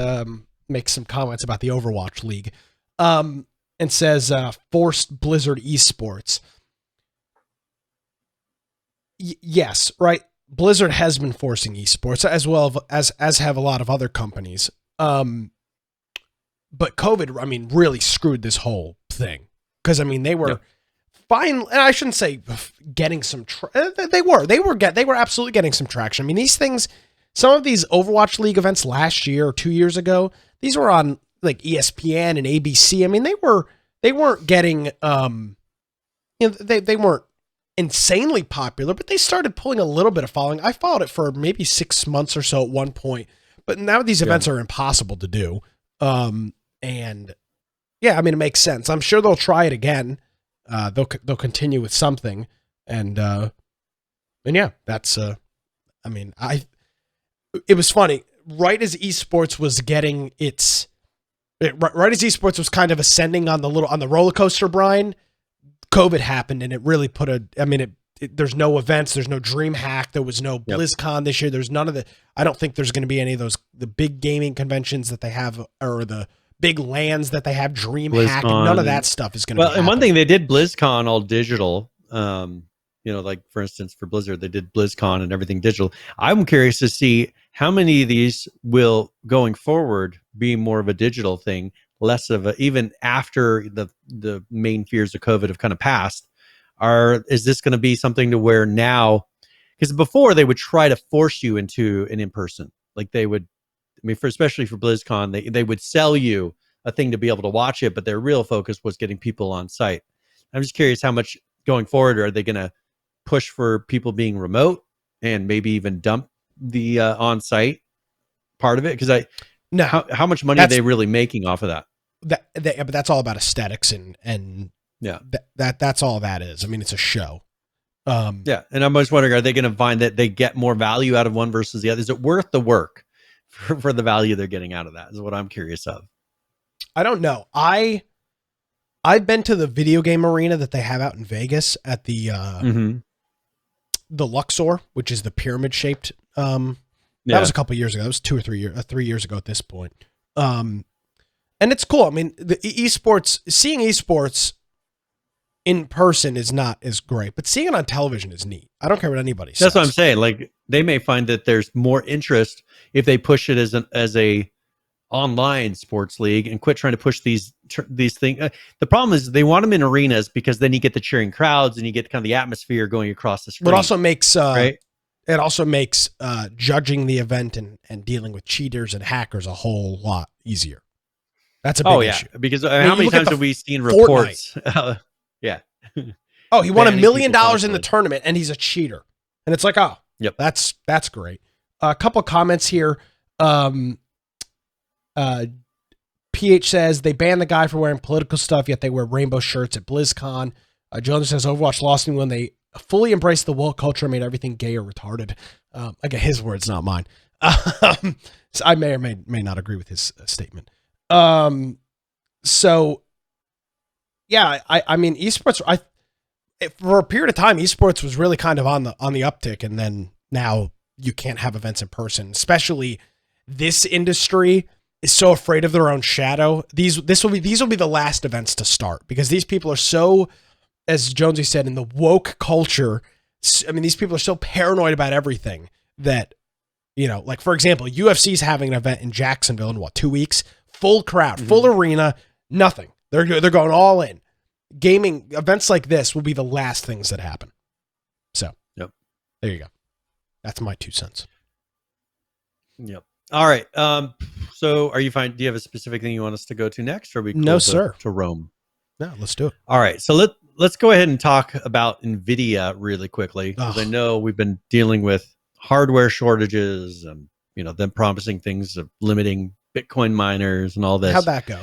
makes some comments about the Overwatch League, and says forced Blizzard esports. Yes, right. Blizzard has been forcing esports as well as have a lot of other companies. But COVID, I mean, really screwed this whole thing because they were fine. And I shouldn't say getting some. They were absolutely getting some traction. I mean, these things, some of these Overwatch League events last year or 2 years ago, these were on like ESPN and ABC. I mean, they weren't getting they weren't insanely popular, but they started pulling a little bit of following. I followed it for maybe 6 months or so at one point, but now these events are impossible to do. And yeah, I mean, it makes sense. I'm sure they'll try it again. They'll continue with something. And yeah, that's, it was funny. Right as esports was getting right as esports was kind of ascending on the roller coaster, Brian, COVID happened, and it really there's no events, there's no DreamHack, there was no BlizzCon this year, there's none of I don't think there's going to be any of the big gaming conventions that they have, or the big LANs that they have, DreamHack, and none of that stuff is going to be happening. And one thing, they did BlizzCon all digital, like for instance, for Blizzard, they did BlizzCon and everything digital. I'm curious to see how many of these will, going forward, be more of a digital thing, less of even after the main fears of COVID have kind of passed. Is this going to be something to where now, because before they would try to force you into an in-person, like they would, especially for BlizzCon, they would sell you a thing to be able to watch it, but their real focus was getting people on site. I'm just curious how much going forward are they going to push for people being remote and maybe even dump the on-site part of it? Because how much money are they really making off of that? But that's all about aesthetics and that's all that is. I mean, it's a show. And I'm just wondering, are they going to find that they get more value out of one versus the other? Is it worth the work for the value they're getting out of that? Is what I'm curious of. I don't know. I've been to the video game arena that they have out in Vegas at the Luxor, which is the pyramid shaped. That was a couple years ago. That was 2 or 3 years, 3 years ago at this point. And it's cool. I mean, the seeing esports in person is not as great, but seeing it on television is neat. I don't care what anybody says. That's what I'm saying. Like, they may find that there's more interest if they push it as a online sports league and quit trying to push these things. The problem is they want them in arenas because then you get the cheering crowds and you get kind of the atmosphere going across the screen. But also makes right? It also makes judging the event and dealing with cheaters and hackers a whole lot easier. That's a big issue. Because how many times have we seen reports? Oh, he won $1 million in the tournament and he's a cheater. And it's like, oh, yep, that's great. A couple of comments here. PH says they banned the guy for wearing political stuff, yet they wear rainbow shirts at BlizzCon. Jones says Overwatch lost me when they fully embraced the woke culture and made everything gay or retarded. I get his words, not mine. So I may or may not agree with his statement. So yeah, I mean, esports, for a period of time, esports was really kind of on the uptick, and then now you can't have events in person, especially this industry is so afraid of their own shadow. These will be the last events to start because these people are so, as Jonesy said, in the woke culture. I mean, these people are so paranoid about everything that, like for example, UFC's having an event in Jacksonville in 2 weeks, full crowd, full arena, nothing. They're going all in. Gaming events like this will be the last things that happen. So, there you go. That's my 2 cents. Yep. All right. So are you fine? Do you have a specific thing you want us to go to next, or are we No, sir. To Rome? No, let's do it. All right. So let's go ahead and talk about Nvidia really quickly, because I know we've been dealing with hardware shortages and them promising things of limiting Bitcoin miners and all this. How'd that go?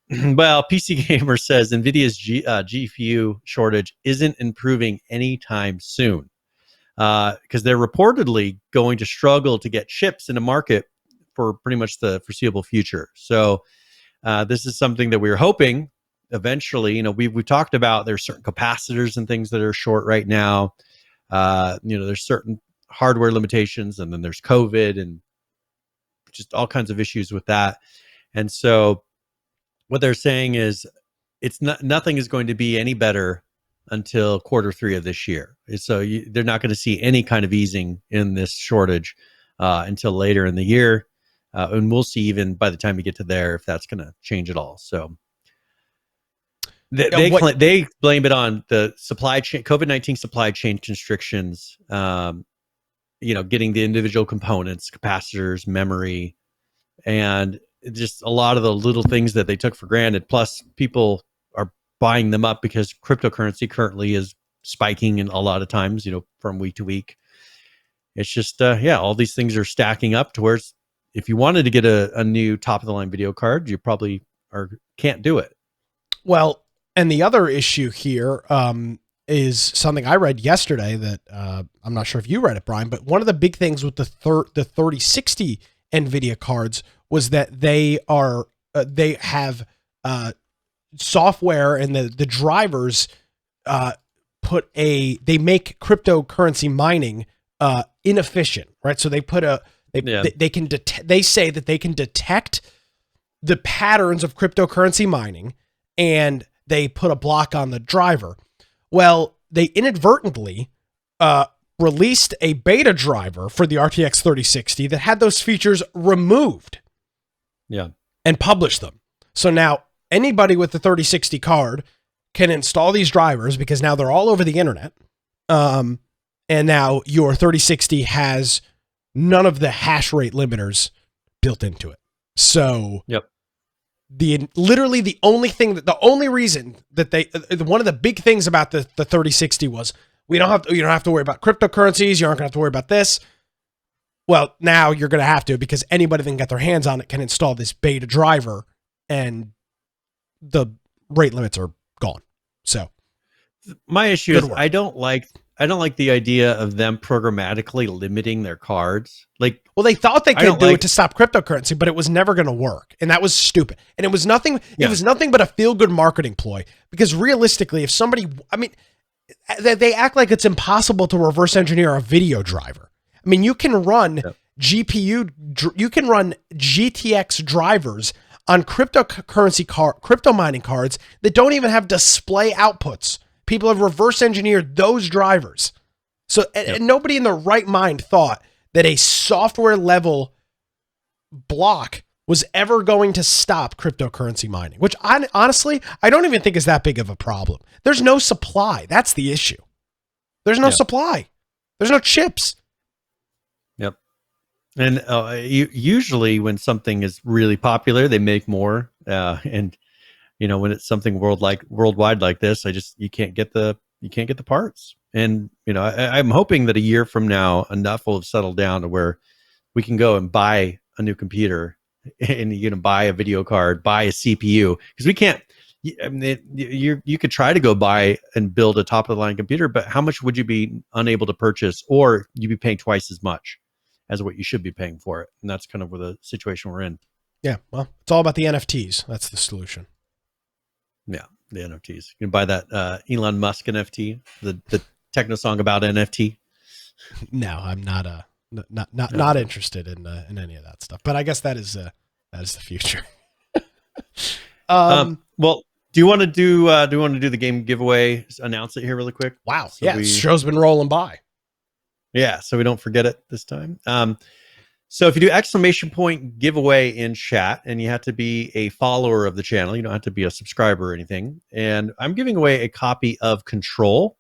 Well, PC Gamer says Nvidia's GPU shortage isn't improving anytime soon, because they're reportedly going to struggle to get chips in the market for pretty much the foreseeable future. So this is something that we were hoping eventually. We've talked about there's certain capacitors and things that are short right now. There's certain hardware limitations, and then there's COVID and just all kinds of issues with that. And so what they're saying is nothing is going to be any better until Q3 of this year. So they're not going to see any kind of easing in this shortage until later in the year. And we'll see even by the time we get to there if that's going to change at all. So they blame it on the supply chain, COVID-19 supply chain constrictions, getting the individual components, capacitors, memory, and just a lot of the little things that they took for granted. Plus, people are buying them up because cryptocurrency currently is spiking, and a lot of times, from week to week. It's just, all these things are stacking up to where if you wanted to get a new top of the line video card, you probably can't do it. Well, and the other issue here is something I read yesterday that I'm not sure if you read it, Brian, but one of the big things with the 3060 Nvidia cards was that they have software, and the drivers they make cryptocurrency mining inefficient, right? So they put they say that they can detect the patterns of cryptocurrency mining, and they put a block on the driver. Well, they inadvertently released a beta driver for the RTX 3060 that had those features removed. Yeah. And published them. So now anybody with the 3060 card can install these drivers, because now they're all over the internet. And now your 3060 has none of the hash rate limiters built into it. So the only reason that one of the big things about the 3060 was you don't have to worry about cryptocurrencies. You aren't going to have to worry about this. Well, now you're going to have to, because anybody that can get their hands on it can install this beta driver, and the rate limits are gone. So my issue is I don't like the idea of them programmatically limiting their cards. Well, they thought they could do it to stop cryptocurrency, but it was never going to work, and that was stupid. And it was nothing. Yeah. It was nothing but a feel-good marketing ploy. Because realistically, if somebody, they act like it's impossible to reverse engineer a video driver. I mean, you can run you can run GTX drivers on crypto mining cards that don't even have display outputs. People have reverse engineered those drivers. So and nobody in their right mind thought that a software level block was ever going to stop cryptocurrency mining, which honestly, I don't even think is that big of a problem. There's no supply. That's the issue. There's no supply. There's no chips. Yep. And usually when something is really popular, they make more. And when it's something worldwide like this, you can't get the parts. And I'm hoping that a year from now, enough will have settled down to where we can go and buy a new computer, and you can buy a video card, buy a CPU, because we can't. You could try to go buy and build a top of the line computer, but how much would you be unable to purchase, or you'd be paying twice as much as what you should be paying for it? And that's kind of where the situation we're in. Yeah, well, it's all about the NFTs. That's the solution. Yeah, the NFTs. You can buy that Elon Musk NFT, the techno song about NFT. No, I'm not interested in any of that stuff. But I guess that is the future. Well, do you want to do the game giveaway? Announce it here really quick. Wow. So the show's been rolling by. Yeah, so we don't forget it this time. So if you do ! giveaway in chat, and you have to be a follower of the channel, you don't have to be a subscriber or anything. And I'm giving away a copy of Control,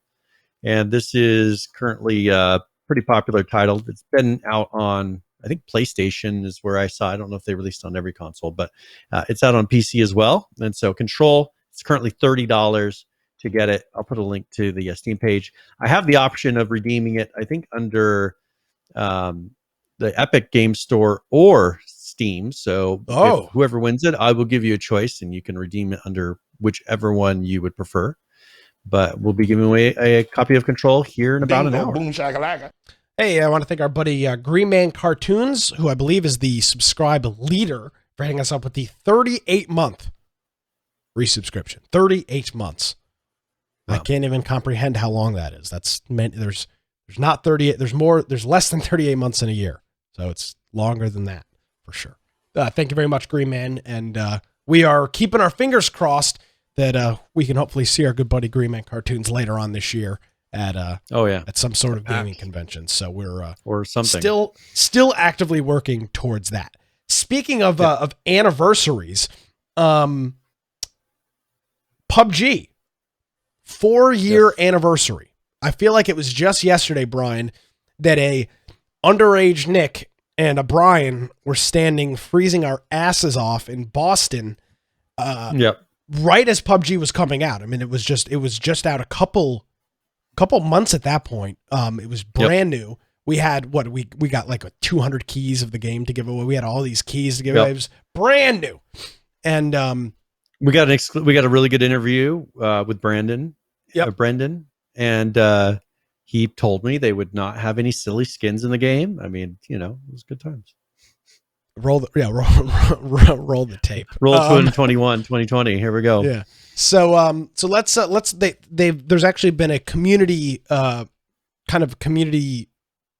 And this is currently a pretty popular title. It's been out on, I think, PlayStation is where I saw. I don't know if they released on every console, but it's out on PC as well. And so Control, it's currently $30 to get it. I'll put a link to the Steam page. I have the option of redeeming it, I think, under the Epic Game Store or Steam. So if whoever wins it, I will give you a choice, and you can redeem it under whichever one you would prefer. But we'll be giving away a copy of Control here in about an hour. Boom, shakalaka. Hey, I want to thank our buddy Green Man Cartoons, who I believe is the subscribe leader, for hitting us up with the 38-month resubscription. 38 months. Wow. I can't even comprehend how long that is. That's meant there's not 38. There's less than 38 months in a year. So it's longer than that for sure. Thank you very much, Green Man. And we are keeping our fingers crossed that we can hopefully see our good buddy Green Man Cartoons later on this year at at some sort of gaming convention. So we're or something still actively working towards that. Speaking of anniversaries, PUBG 4-year anniversary. I feel like it was just yesterday, Brian, that a underage Nick and a Brian were standing freezing our asses off in Boston. Right as PUBG was coming out. I mean, it was just out a couple months at that point. It was brand new. We had we got like 200 keys of the game to give away. We had all these keys to give away. It was brand new. And we got a really good interview with Brendan, and he told me they would not have any silly skins in the game. I mean, it was good times. Roll the tape. Roll 2020. Here we go. Yeah. So let's there's actually been a community community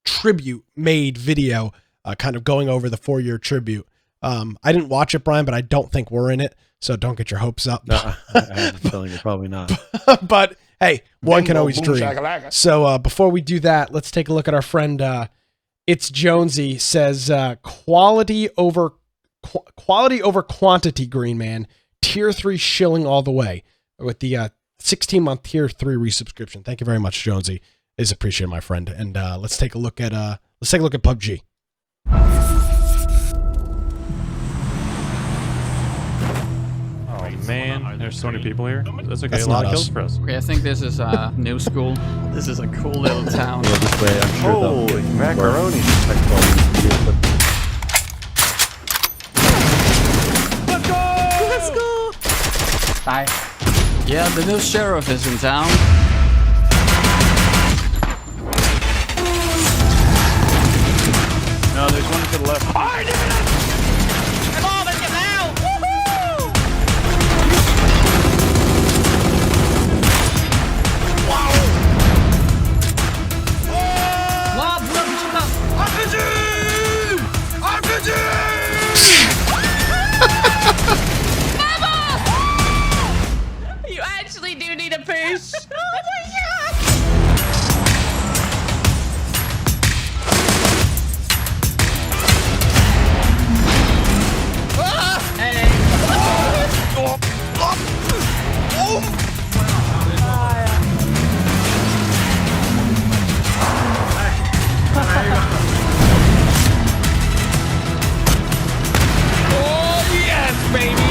tribute made video kind of going over the 4-year tribute. I didn't watch it, Brian, but I don't think we're in it, so don't get your hopes up. No, I have a feeling you're probably not. But hey, one can always dream. So before we do that, let's take a look at our friend It's Jonesy says quality over quantity, Green Man. Tier 3 shilling all the way with the 16-month Tier 3 resubscription. Thank you very much, Jonesy. Is appreciated, my friend. And let's take a look at PUBG. Oh man, there's so many people here. That's okay. That's a lot of kills for us. Okay, I think this is new school. This is a cool little town. Well, this way, I'm sure holy macaroni! Let's go! Let's go! Bye. Yeah, the new sheriff is in town. No, there's one to the left. I did it! Come on, let's get out! Woohoo! Wow! Wow, RPG! RPG! Mama! You actually do need a push. Oh my god! Oh yes, baby!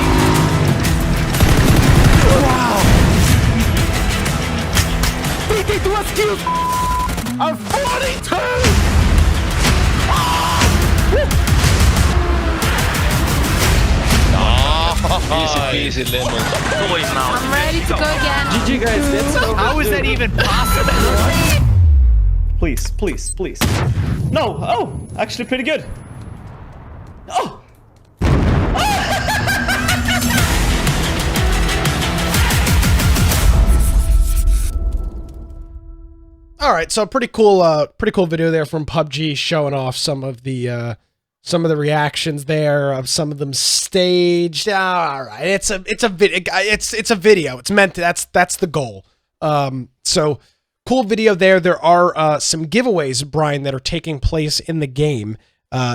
Wow! 52 kills! I'm 42! Easy peasy lemon. I'm ready to go again. GG guys, that's so How is that even possible? Please, please, please. No, oh, actually pretty good. Oh! All right, so pretty cool video there from PUBG showing off some of the reactions there, of some of them staged. All right, it's a video. It's meant to, that's the goal. So cool video there. There are some giveaways, Brian, that are taking place in the game.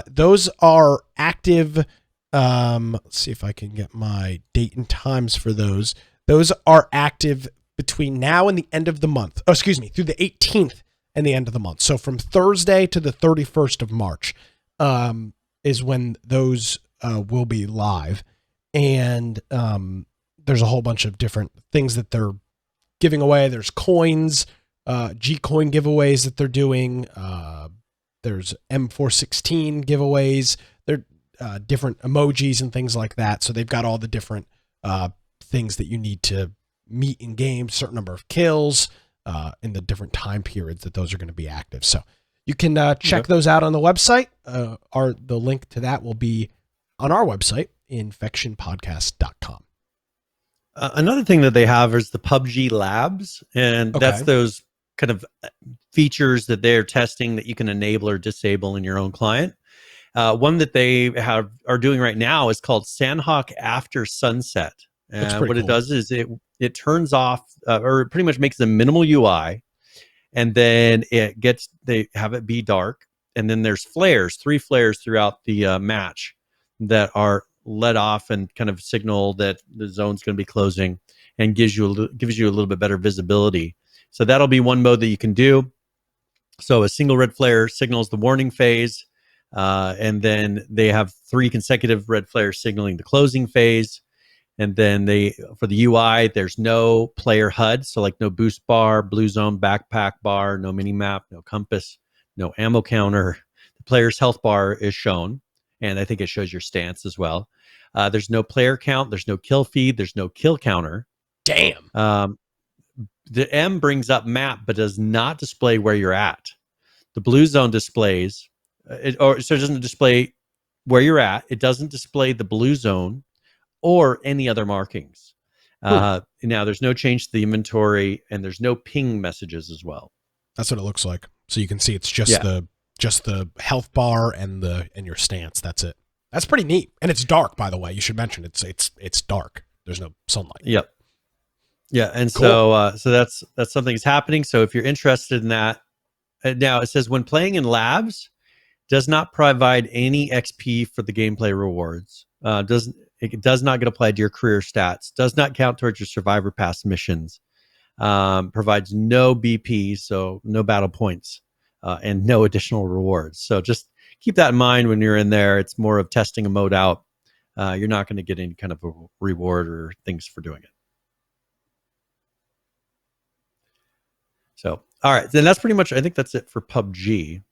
Those are active. Let's see if I can get my date and times for those. Those are active between now and the end of the month. Oh, excuse me, through the 18th and the end of the month. So from Thursday to the 31st of March is when those will be live. And there's a whole bunch of different things that they're giving away. There's coins, G-Coin giveaways that they're doing. There's M416 giveaways. They're different emojis and things like that. So they've got all the different things that you need to meet in game, certain number of kills in the different time periods that those are going to be active. So you can check those out on the website. The link to that will be on our website, infectionpodcast.com. Another thing that they have is the PUBG Labs, and that's those kind of features that they're testing that you can enable or disable in your own client. One that they are doing right now is called Sandhawk After Sunset. And what it does is it turns off or it pretty much makes a minimal UI, and then they have it be dark, and then there's flares, 3 flares throughout the match that are let off and kind of signal that the zone's going to be closing, and gives you a little bit better visibility. So that'll be one mode that you can do. So a single red flare signals the warning phase, and then they have 3 consecutive red flares signaling the closing phase. And then for the UI, there's no player HUD, so like no boost bar, blue zone, backpack bar, no mini map, no compass, no ammo counter. The player's health bar is shown, and I think it shows your stance as well. There's no player count, there's no kill feed, there's no kill counter. Damn. The M brings up map, but does not display where you're at. The blue zone displays, so it doesn't display where you're at. It doesn't display the blue zone or any other markings. Now, there's no change to the inventory, and there's no ping messages as well. That's what it looks like. So you can see it's just the health bar and your stance. That's it. That's pretty neat, and it's dark. By the way, you should mention it's dark. There's no sunlight. Yep. Yeah, and cool. So that's something that's happening. So if you're interested in that, now it says when playing in labs, does not provide any XP for the gameplay rewards. It does not get applied to your career stats. Does not count towards your Survivor Pass missions. Provides no BP, so no battle points, and no additional rewards. So just keep that in mind when you're in there. It's more of testing a mode out. You're not going to get any kind of a reward or things for doing it. So, all right, then that's pretty much, I think that's it for PUBG.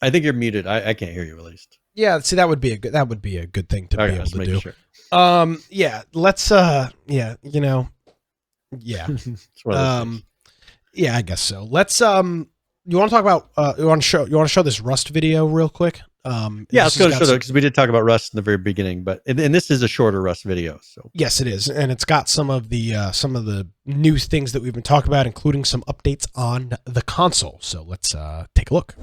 I think you're muted. I can't hear you at least. Yeah, see, that would be a good thing to be able to do. Sure. Yeah, let's yeah, you know. Yeah. Yeah, I guess so. Let's you want to talk about you want to show this Rust video real quick? Yeah, let's go to show that, because we did talk about Rust in the very beginning, but and this is a shorter Rust video. So yes, it is, and it's got some of the new things that we've been talking about, including some updates on the console. So let's take a look.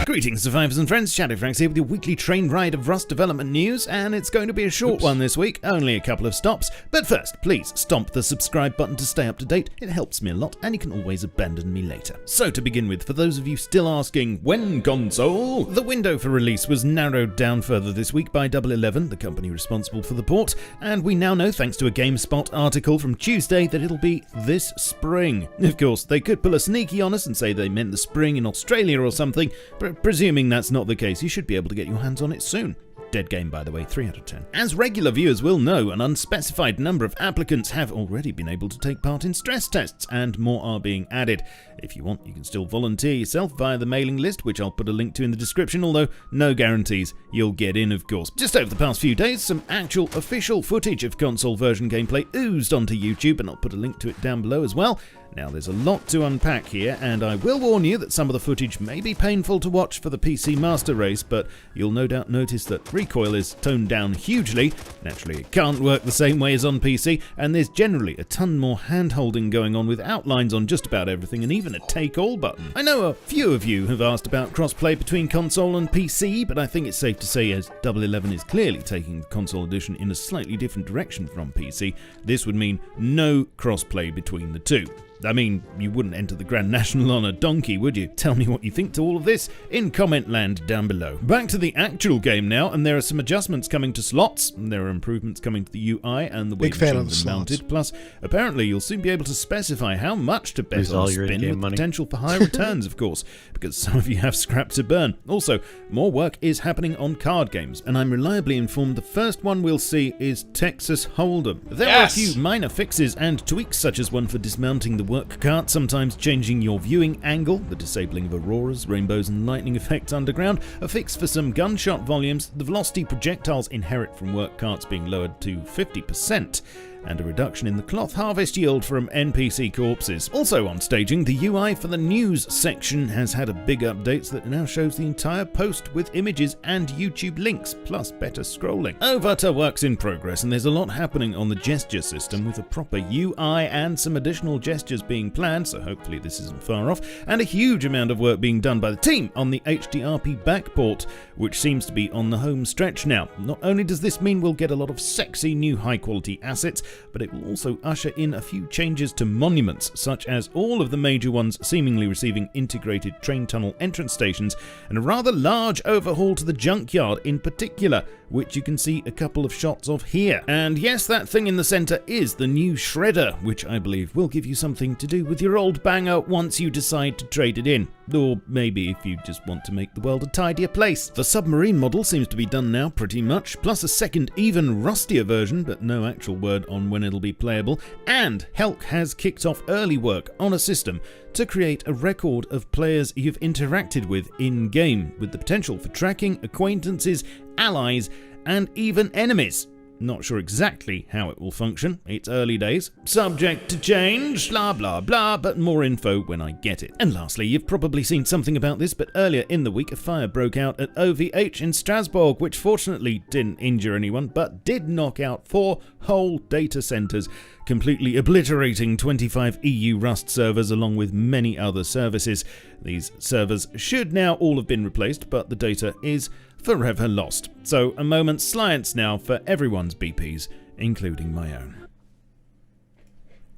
Greetings, survivors and friends. Shadow Franks here with your weekly train ride of Rust development news, and it's going to be a short one this week, only a couple of stops. But first, please stomp the subscribe button to stay up to date. It helps me a lot, and you can always abandon me later. So to begin with, for those of you still asking, when console? The window for release was narrowed down further this week by Double 11, the company responsible for the port, and we now know, thanks to a GameSpot article from Tuesday, that it'll be this spring. Of course, they could pull a sneaky on us and say they meant the spring in Australia or something, but presuming that's not the case, you should be able to get your hands on it soon. Dead game, by the way, 3 out of 10. As regular viewers will know, an unspecified number of applicants have already been able to take part in stress tests, and more are being added. If you want, you can still volunteer yourself via the mailing list, which I'll put a link to in the description, although no guarantees you'll get in, of course. Just over the past few days, some actual official footage of console version gameplay oozed onto YouTube, and I'll put a link to it down below as well. Now, there's a lot to unpack here, and I will warn you that some of the footage may be painful to watch for the PC Master Race, but you'll no doubt notice that recoil is toned down hugely. Naturally, it can't work the same way as on PC, and there's generally a ton more hand-holding going on with outlines on just about everything, and even a take-all button. I know a few of you have asked about crossplay between console and PC, but I think it's safe to say, as Double 11 is clearly taking the console edition in a slightly different direction from PC, this would mean no crossplay between the two. I mean, you wouldn't enter the Grand National on a donkey, would you? Tell me what you think to all of this in comment land down below. Back to the actual game now, and there are some adjustments coming to slots. There are improvements coming to the UI and the way machines are mounted. Plus, apparently you'll soon be able to specify how much to bet on a spin, with the potential for high returns, of course, because some of you have scrap to burn. Also, more work is happening on card games, and I'm reliably informed the first one we'll see is Texas Hold'em. There are a few minor fixes and tweaks, such as one for dismounting the work cart, sometimes changing your viewing angle, the disabling of auroras, rainbows and lightning effects underground, a fix for some gunshot volumes, the velocity projectiles inherit from work carts being lowered to 50%, and a reduction in the cloth harvest yield from NPC corpses. Also on staging, the UI for the news section has had a big update that now shows the entire post with images and YouTube links, plus better scrolling. Over to works in progress, and there's a lot happening on the gesture system with a proper UI and some additional gestures being planned, so hopefully this isn't far off, and a huge amount of work being done by the team on the HDRP backport, which seems to be on the home stretch now. Not only does this mean we'll get a lot of sexy new high quality assets, but it will also usher in a few changes to monuments, such as all of the major ones seemingly receiving integrated train tunnel entrance stations, and a rather large overhaul to the junkyard in particular, which you can see a couple of shots of here. And yes, that thing in the centre is the new shredder, which I believe will give you something to do with your old banger once you decide to trade it in. Or maybe if you just want to make the world a tidier place. The submarine model seems to be done now pretty much, plus a second, even rustier version, but no actual word on when it'll be playable. And Helk has kicked off early work on a system to create a record of players you've interacted with in-game, with the potential for tracking acquaintances, allies, and even enemies. Not sure exactly how it will function. It's early days. Subject to change, blah blah blah, but more info when I get it. And lastly, you've probably seen something about this, but earlier in the week a fire broke out at OVH in Strasbourg, which fortunately didn't injure anyone, but did knock out 4 whole data centers, completely obliterating 25 EU Rust servers along with many other services. These servers should now all have been replaced, but the data is forever lost. So a moment's silence now for everyone's BPs, including my own.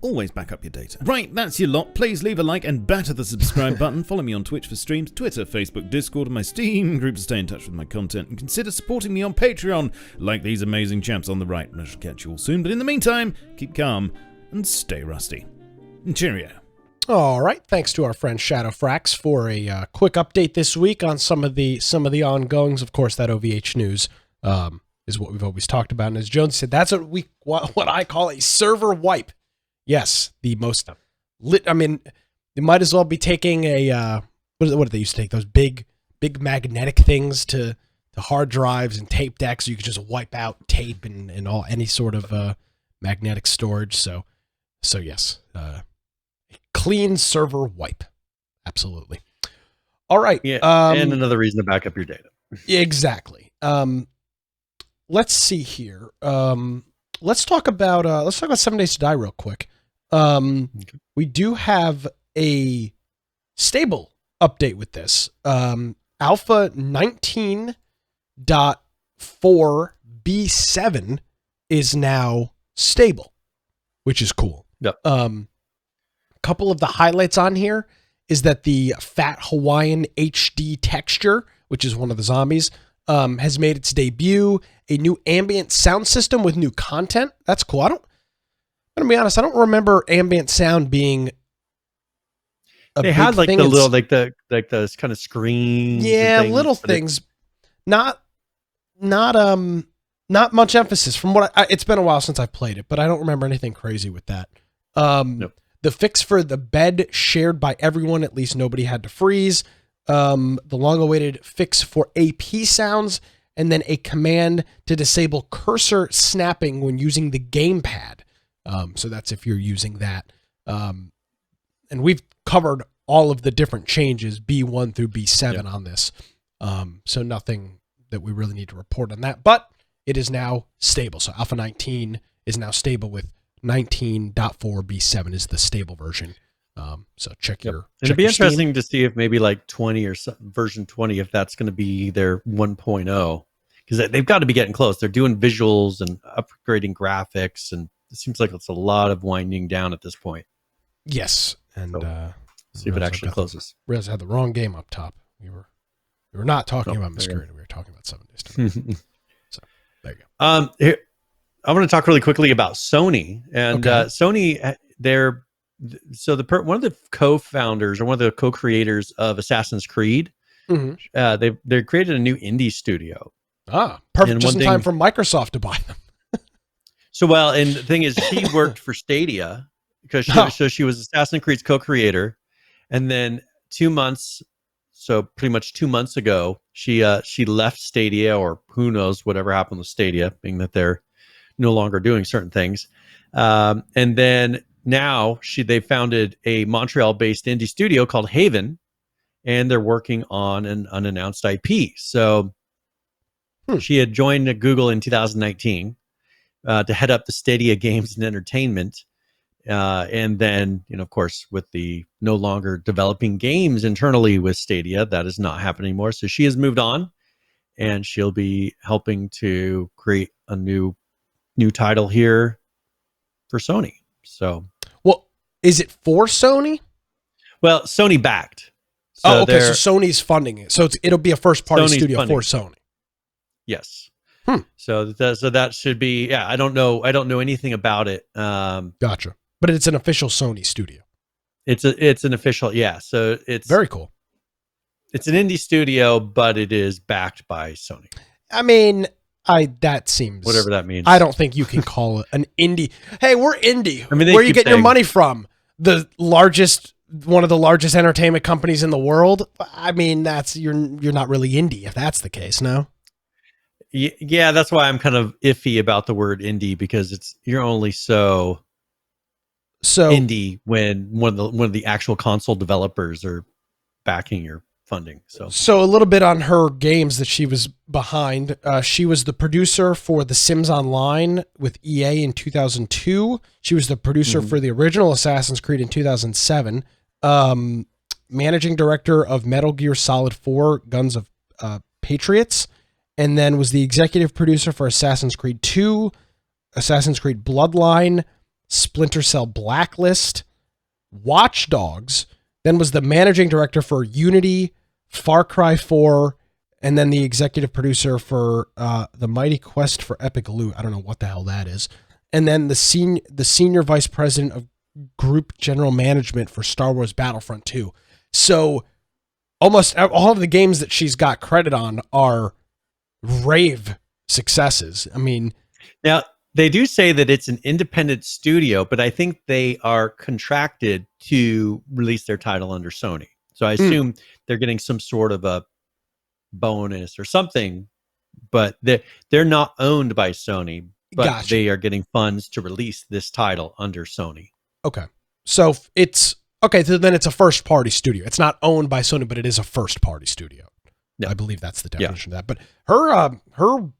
Always back up your data. Right, that's your lot. Please leave a like and batter the subscribe button. Follow me on Twitch for streams, Twitter, Facebook, Discord, and my Steam group to stay in touch with my content. And consider supporting me on Patreon, like these amazing chaps on the right. I shall catch you all soon, but in the meantime, keep calm and stay rusty. Cheerio. All right, thanks to our friend Shadowfrax for a quick update this week on some of the ongoings. Of course, that OVH news is what we've always talked about, and as Jones said, that's what I call a server wipe. Yes, the most lit. I mean, they might as well be taking a what did they used to take, those big magnetic things to hard drives and tape decks, so you could just wipe out tape and any sort of magnetic storage. So yes. Clean server wipe. Absolutely. All right. Yeah, and another reason to back up your data. Exactly. Let's see here. Let's talk about 7 Days to Die real quick. Okay. We do have a stable update with this. Alpha 19.4 B7 is now stable, which is cool. Yep. Couple of the highlights on here is that the Fat Hawaiian HD texture, which is one of the zombies, has made its debut. A new ambient sound system with new content. That's cool. I'm gonna be honest, I don't remember ambient sound being a they big had like thing. the little the kind of screens. Yeah, little things. Not much emphasis from what it's been a while since I've played it, but I don't remember anything crazy with that. Nope. The fix for the bed shared by everyone, at least nobody had to freeze. The long-awaited fix for AP sounds, and then a command to disable cursor snapping when using the gamepad. So that's if you're using that. And we've covered all of the different changes, B1 through B7 on this. So nothing that we really need to report on that, but it is now stable. So Alpha 19 is now stable with 19.4 B7 is the stable version. So check your. It'd be interesting to see if maybe like 20 or version 20, if that's going to be their 1.0, because they've got to be getting close. They're doing visuals and upgrading graphics, and it seems like it's a lot of winding down at this point. Yes, and see if it actually closes. Realized I had the wrong game up top. We were not talking about Miscreated. We were talking about 7 Days to Die. So there you go. Here, I want to talk really quickly about Sony and Sony. One of the co-founders or one of the co-creators of Assassin's Creed, they created a new indie studio. Perfect, just in time for Microsoft to buy them. And the thing is, she worked for Stadia because she was Assassin's Creed's co-creator, and then 2 months, so pretty much 2 months ago, she left Stadia, or who knows whatever happened with Stadia, being that they're no longer doing certain things, and then now they founded a Montreal-based indie studio called Haven, and they're working on an unannounced IP. So she had joined Google in 2019 to head up the Stadia Games and Entertainment. And then, of course, with the no longer developing games internally with Stadia, that is not happening anymore. So she has moved on, and she'll be helping to create a new title here for Sony. So, well, is it for Sony? Well, Sony backed. So So Sony's funding it. So it'll be a first-party studio for Sony. Yes. So that should be. Yeah, I don't know anything about it. Gotcha. But it's an official Sony studio. It's an official. Yeah. So it's very cool. It's an indie studio, but it is backed by Sony. I mean, that seems whatever that means. I don't think you can call it an indie. Hey, we're indie. I mean, where are you getting your money from? One of the largest entertainment companies in the world. I mean, you're not really indie if that's the case. No. Yeah, that's why I'm kind of iffy about the word indie, because you're only so indie when one of the actual console developers are backing your funding. So a little bit on her games that she was behind. She was the producer for The Sims Online with EA in 2002. She was the producer for the original Assassin's Creed in 2007. Managing director of Metal Gear Solid 4: Guns of Patriots, and then was the executive producer for Assassin's Creed 2, Assassin's Creed Bloodline, Splinter Cell Blacklist, Watch Dogs, then was the managing director for Unity, Far Cry 4, and then the executive producer for The Mighty Quest for Epic Loot. I don't know what the hell that is. And then the senior vice president of Group General Management for Star Wars Battlefront 2. So almost all of the games that she's got credit on are rave successes. I mean, now they do say that it's an independent studio, but I think they are contracted to release their title under Sony. So I assume they're getting some sort of a bonus or something, but they're not owned by Sony, but they are getting funds to release this title under Sony. Okay. So so then it's a first party studio. It's not owned by Sony, but it is a first party studio. I believe that's the definition of that. But her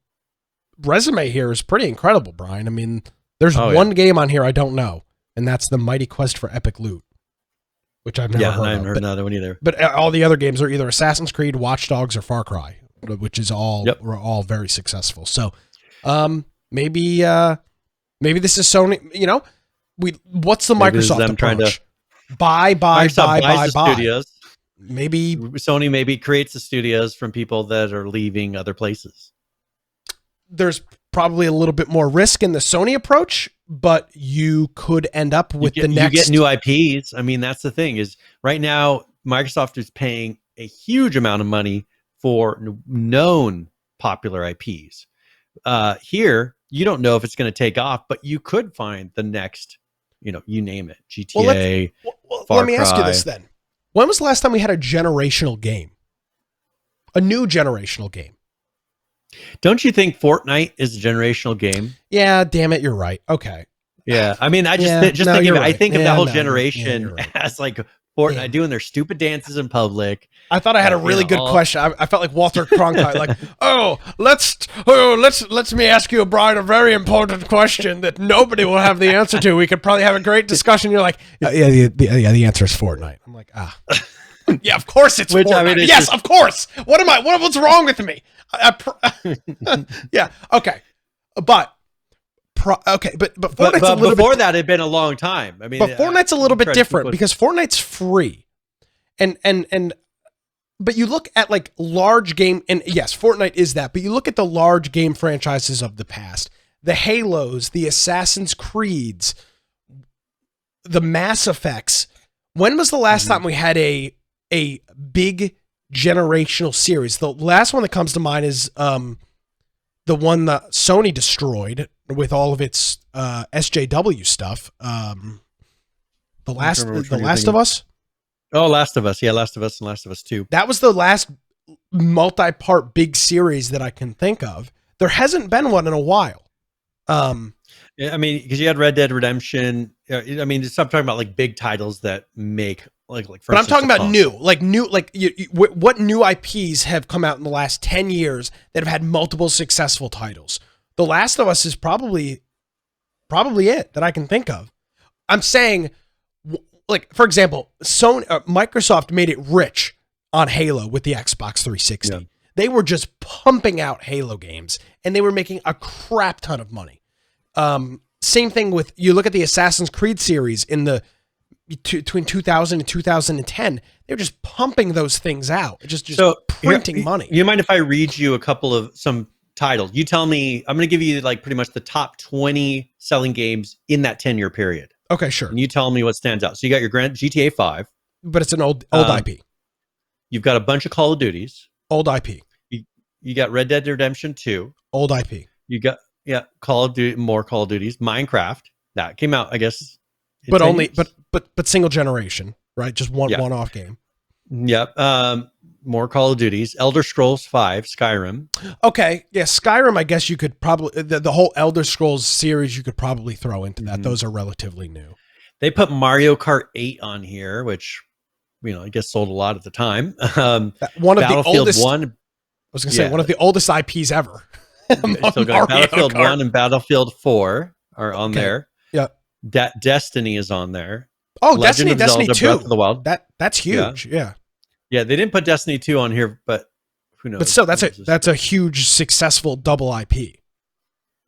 resume here is pretty incredible, Brian. I mean, there's one game on here I don't know, and that's The Mighty Quest for Epic Loot, which I've never heard of. I haven't heard another one either. But all the other games are either Assassin's Creed, Watch Dogs, or Far Cry, which is were all very successful. So maybe this is Sony. You know, what's the Microsoft approach? Buy studios. Maybe Sony creates the studios from people that are leaving other places. There's probably a little bit more risk in the Sony approach, but you could end up with you get new IPs. I mean, that's the thing is right now Microsoft is paying a huge amount of money for known popular IPs. Here, you don't know if it's going to take off, but you could find the next, you name it, GTA. Let me ask you this then. When was the last time we had a generational game? A new generational game? Don't you think Fortnite is a generational game? Yeah, damn it, you're right. Okay. Yeah, I mean, I think of the whole generation as like Fortnite doing their stupid dances in public. I thought I had a really good question. I felt like Walter Cronkite, like, let me ask you, Brian, a very important question that nobody will have the answer to. We could probably have a great discussion. You're like, the answer is Fortnite. I'm like, yeah, of course it's Fortnite. I mean, yes, of course. What's wrong with me? Yeah, okay. But okay, but Fortnite's a little before bit, that, it'd been a long time. I mean, but Fortnite's a little bit different because Fortnite's free, and but you look at like large game, and yes, Fortnite is that. But you look at the large game franchises of the past, the Halos, the Assassin's Creeds, the Mass Effects. When was the last time we had a big generational series? The last one that comes to mind is the one that Sony destroyed with all of its SJW stuff. The Last of Us. Oh, Last of Us. Yeah, Last of Us and Last of Us 2. That was the last multi-part big series that I can think of. There hasn't been one in a while. Yeah, I mean, because you had Red Dead Redemption. I mean, stop talking about like big titles that make like. For but I'm talking about new, what new IPs have come out in the last 10 years that have had multiple successful titles. The Last of Us is probably it that I can think of. I'm saying, like, for example, Microsoft made it rich on Halo with the Xbox 360. Yeah. They were just pumping out Halo games, and they were making a crap ton of money. Same thing with, you look at the Assassin's Creed series in the between 2000 and 2010, they're just pumping those things out, just printing money. You mind if I read you a couple of some titles? You tell me. I'm going to give you like pretty much the top 20 selling games in that 10-year period. Okay, sure. And you tell me what stands out. So you got your GTA 5, but it's an old IP. You've got a bunch of Call of Duties, old IP. You got Red Dead Redemption 2, old IP. You got Call of Duty, more Call of Duties, Minecraft that came out, I guess, but only but single generation, right? Just one-off game. Yep. More Call of Duties, Elder Scrolls 5, Skyrim. Okay, yeah, Skyrim. I guess you could probably the whole Elder Scrolls series you could probably throw into that. Those are relatively new. They put Mario Kart 8 on here, which I guess sold a lot at the time. One of the oldest. 1. I was gonna say one of the oldest IPs ever. So Battlefield 1 and Battlefield 4 are on there. Yeah. Destiny is on there. Oh, Destiny 2. Breath of the Wild. That's huge. Yeah. Yeah, they didn't put Destiny 2 on here, but who knows? But still, that's a huge successful double IP.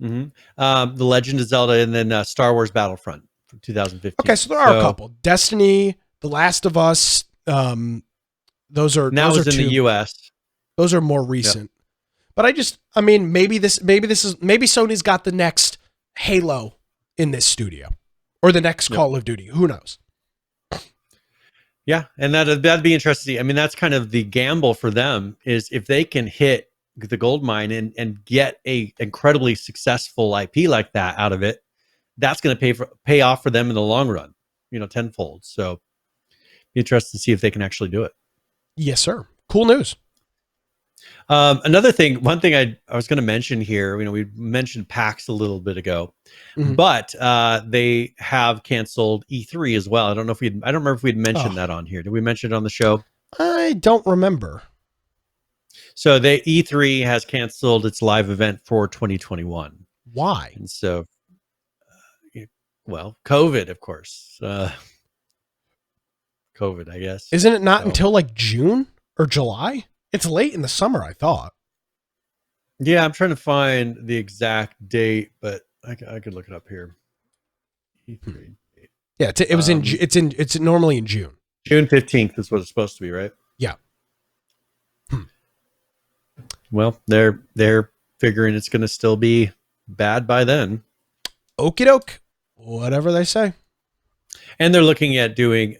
Mm-hmm. The Legend of Zelda, and then Star Wars Battlefront from 2015. Okay, so there are a couple. Destiny, The Last of Us. Those are now those is are in the US. Those are more recent. Yep. But maybe Sony's got the next Halo in this studio, or the next Call of Duty. Who knows? Yeah, and that'd be interesting. I mean, that's kind of the gamble for them, is if they can hit the gold mine and get a incredibly successful IP like that out of it, that's going to pay off for them in the long run, tenfold. So, be interested to see if they can actually do it. Yes, sir. Cool news. One thing I was going to mention here, we mentioned PAX a little bit ago, but they have canceled E3 as well. I don't remember if we'd mentioned that on here. Did we mention it on the show? I don't remember. So the E3 has canceled its live event for 2021. Why? And so, COVID, of course. COVID, I guess. Isn't it not until like June or July? It's late in the summer, I thought. Yeah, I'm trying to find the exact date, but I could look it up here. E3. Yeah, it's normally in June. June 15th is what it's supposed to be, right? Yeah. Well, they're figuring it's going to still be bad by then. Okie doke. Whatever they say. And they're looking at doing.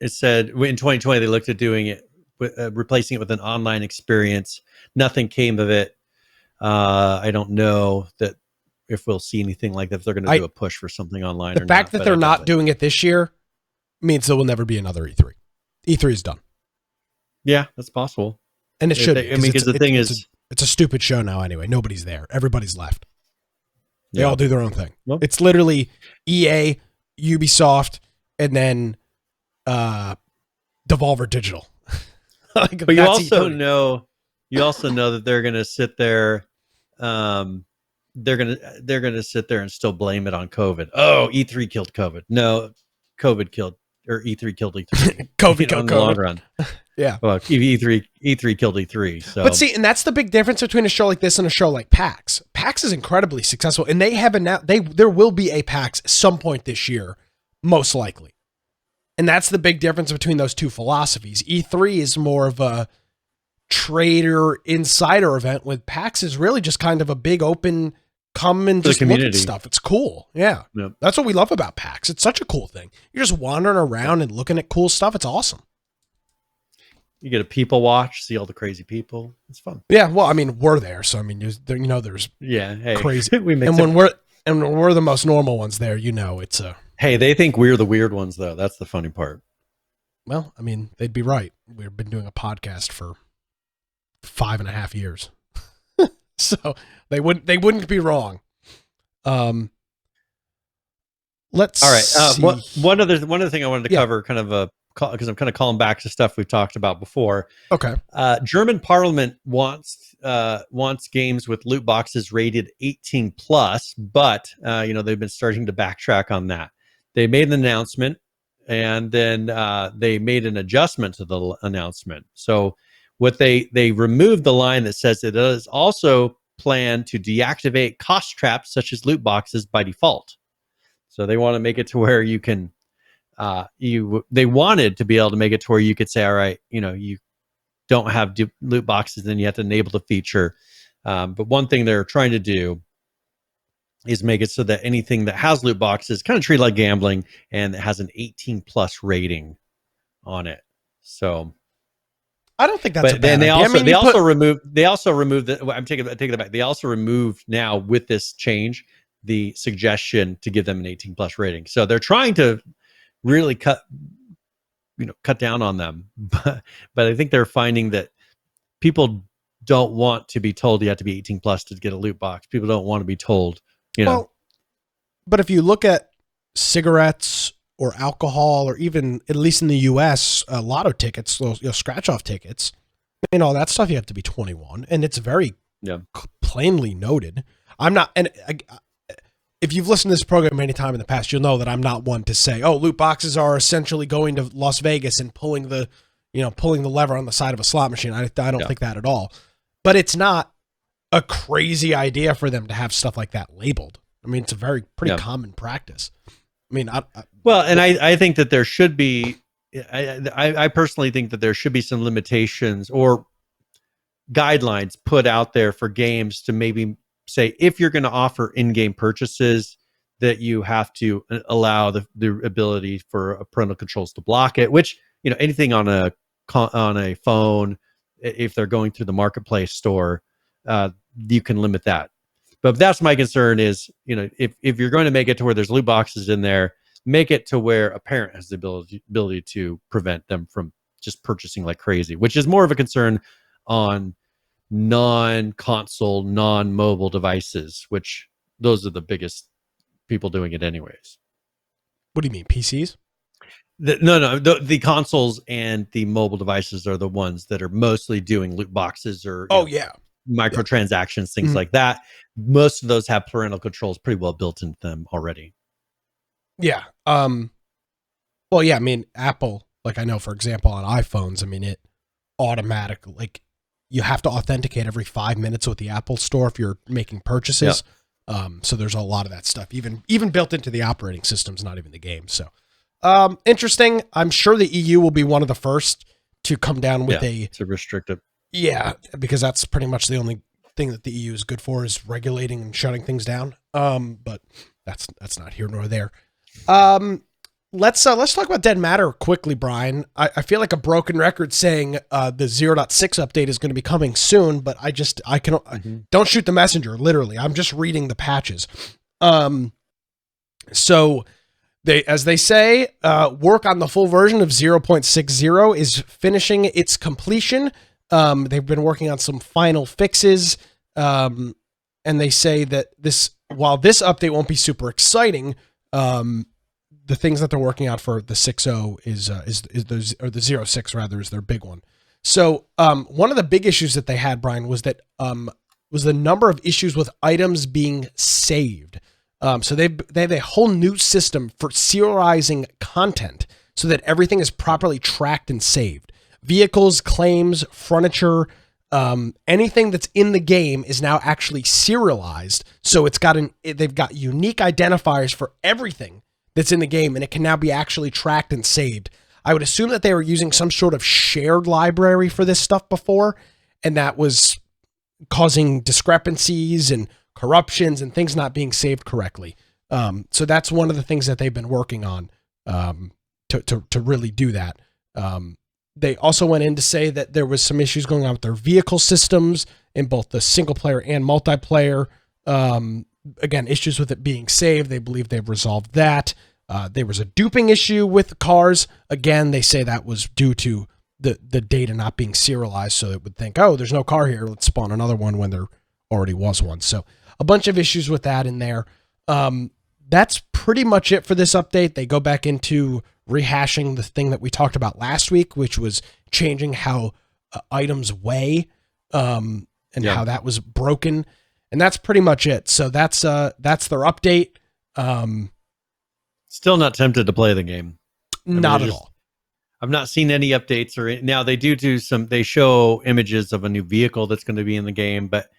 It said in 2020 they looked at doing it. Replacing it with an online experience. Nothing came of it. I don't know that if we'll see anything like that, if they're going to do a push for something online. The fact that they're not doing it this year means there will never be another E3. E3 is done. Yeah, that's possible. And it should be. Because the thing is, it's a stupid show now anyway. Nobody's there. Everybody's left. They all do their own thing. Well, it's literally EA, Ubisoft, and then Devolver Digital. But you also know that they're going to sit there. They're going to sit there and still blame it on COVID. Oh, E3 killed COVID. No, COVID killed or E3 killed E3. COVID in the long run. Yeah. Well, E3 killed E3. So. But see, and that's the big difference between a show like this and a show like PAX. PAX is incredibly successful, and they have there will be a PAX at some point this year, most likely. And that's the big difference between those two philosophies. E3 is more of a trader insider event, with PAX is really just kind of a big open, come and just look at stuff. It's cool. Yeah. Yep. That's what we love about PAX. It's such a cool thing. You're just wandering around and looking at cool stuff. It's awesome. You get a people watch, see all the crazy people. It's fun. Yeah, well, I mean, we're there, so I mean, there's crazy. When we're the most normal ones there, it's a. Hey, they think we're the weird ones, though. That's the funny part. Well, I mean, they'd be right. We've been doing a podcast for 5.5 years, so they wouldn't be wrong. Let's. All right. See. One other thing I wanted to cover, kind of because I'm kind of calling back to stuff we've talked about before. Okay. German Parliament wants games with loot boxes rated 18 plus, but they've been starting to backtrack on that. They made an announcement, and then they made an adjustment to the announcement. So what they removed the line that says it is also planned to deactivate cost traps such as loot boxes by default. So they want to make it to where you can. They wanted to be able to make it to where you could say, all right, you don't have loot boxes, then you have to enable the feature. But one thing they're trying to do is make it so that anything that has loot boxes kind of treated like gambling, and it has an 18 plus rating on it. So I don't think that's. But then they also removed. I'm taking it back. They also removed now with this change the suggestion to give them an 18 plus rating. So they're trying to really cut down on them, but I think they're finding that people don't want to be told you have to be 18 plus to get a loot box. People don't want to be told, Well, but if you look at cigarettes or alcohol, or even, at least in the US, lotto tickets, scratch off tickets, all that stuff, you have to be 21, and it's very plainly noted. I'm not, and if you've listened to this program any time in the past, you'll know that I'm not one to say, oh, loot boxes are essentially going to Las Vegas and pulling the lever on the side of a slot machine. I don't think that at all. But it's not a crazy idea for them to have stuff like that labeled. I mean, it's a pretty common practice. I mean, I think that there should be, I personally think that there should be some limitations or guidelines put out there for games to maybe say, if you're going to offer in-game purchases, that you have to allow the ability for parental controls to block it, which, anything on a phone, if they're going through the marketplace store, you can limit that. But that's my concern is, if you're going to make it to where there's loot boxes in there, make it to where a parent has the ability to prevent them from just purchasing like crazy, which is more of a concern on non-console, non-mobile devices, which those are the biggest people doing it anyways. What do you mean, PCs? The consoles and the mobile devices are the ones that are mostly doing loot boxes or microtransactions, things like that. Most of those have parental controls pretty well built into them already. Yeah. Well, yeah, I mean, Apple, like I know, for example, on iPhones, I mean, it automatically, like, you have to authenticate every 5 minutes with the Apple Store if you're making purchases. So there's a lot of that stuff, even built into the operating systems, not even the game. So interesting. I'm sure the EU will be one of the first to come down with to restrict it. Yeah, because that's pretty much the only thing that the EU is good for, is regulating and shutting things down. But that's not here nor there. Let's talk about Dead Matter quickly, Brian. I feel like a broken record saying the 0.6 update is going to be coming soon, but don't shoot the messenger. Literally, I'm just reading the patches. So as they say, work on the full version of 0.60 is finishing its completion. They've been working on some final fixes, and they say that while this update won't be super exciting, the things that they're working out for the 6.0 is the 0.6 rather, is their big one. So one of the big issues that they had, Brian, was that was the number of issues with items being saved. So they have a whole new system for serializing content. so that everything is properly tracked and saved. Vehicles, claims, furniture, anything that's in the game is now actually serialized. So they've got unique identifiers for everything that's in the game, and it can now be actually tracked and saved. I would assume that they were using some sort of shared library for this stuff before, and that was causing discrepancies and corruptions and things not being saved correctly. So that's one of the things that they've been working on to really do that. They also went in to say that there was some issues going on with their vehicle systems in both the single player and multiplayer. Again, issues with it being saved. They believe they've resolved that. There was a duping issue with cars. Again, they say that was due to the data not being serialized, so it would think, oh, there's no car here, let's spawn another one when there already was one. So a bunch of issues with that in there. That's pretty much it for this update. They go back into rehashing the thing that we talked about last week, which was changing how items weigh and how that was broken. And that's pretty much it. So that's their update. Still not tempted to play the game. Not at all. I've not seen any updates now they do they show images of a new vehicle that's going to be in the game, but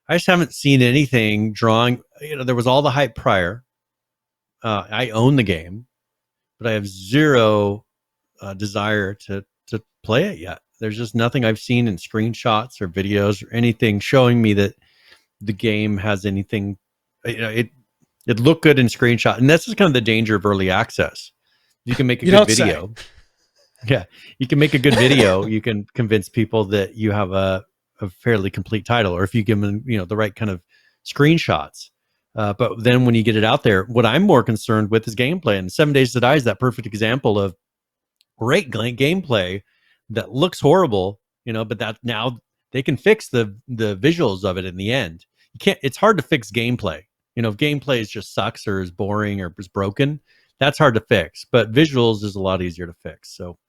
I just haven't seen anything drawing, there was all the hype prior. I own the game, but I have zero desire to play it yet. There's just nothing I've seen in screenshots or videos or anything showing me that the game has anything. It looked good in screenshot, and this is kind of the danger of early access. You can make a good video. Yeah, you can make a good video. You can convince people that you have a fairly complete title, or if you give them, the right kind of screenshots. But then when you get it out there, what I'm more concerned with is gameplay. And 7 Days to Die is that perfect example of great gameplay that looks horrible, but that now they can fix the visuals of it in the end. It's hard to fix gameplay. If gameplay just sucks or is boring or is broken, that's hard to fix. But visuals is a lot easier to fix. So,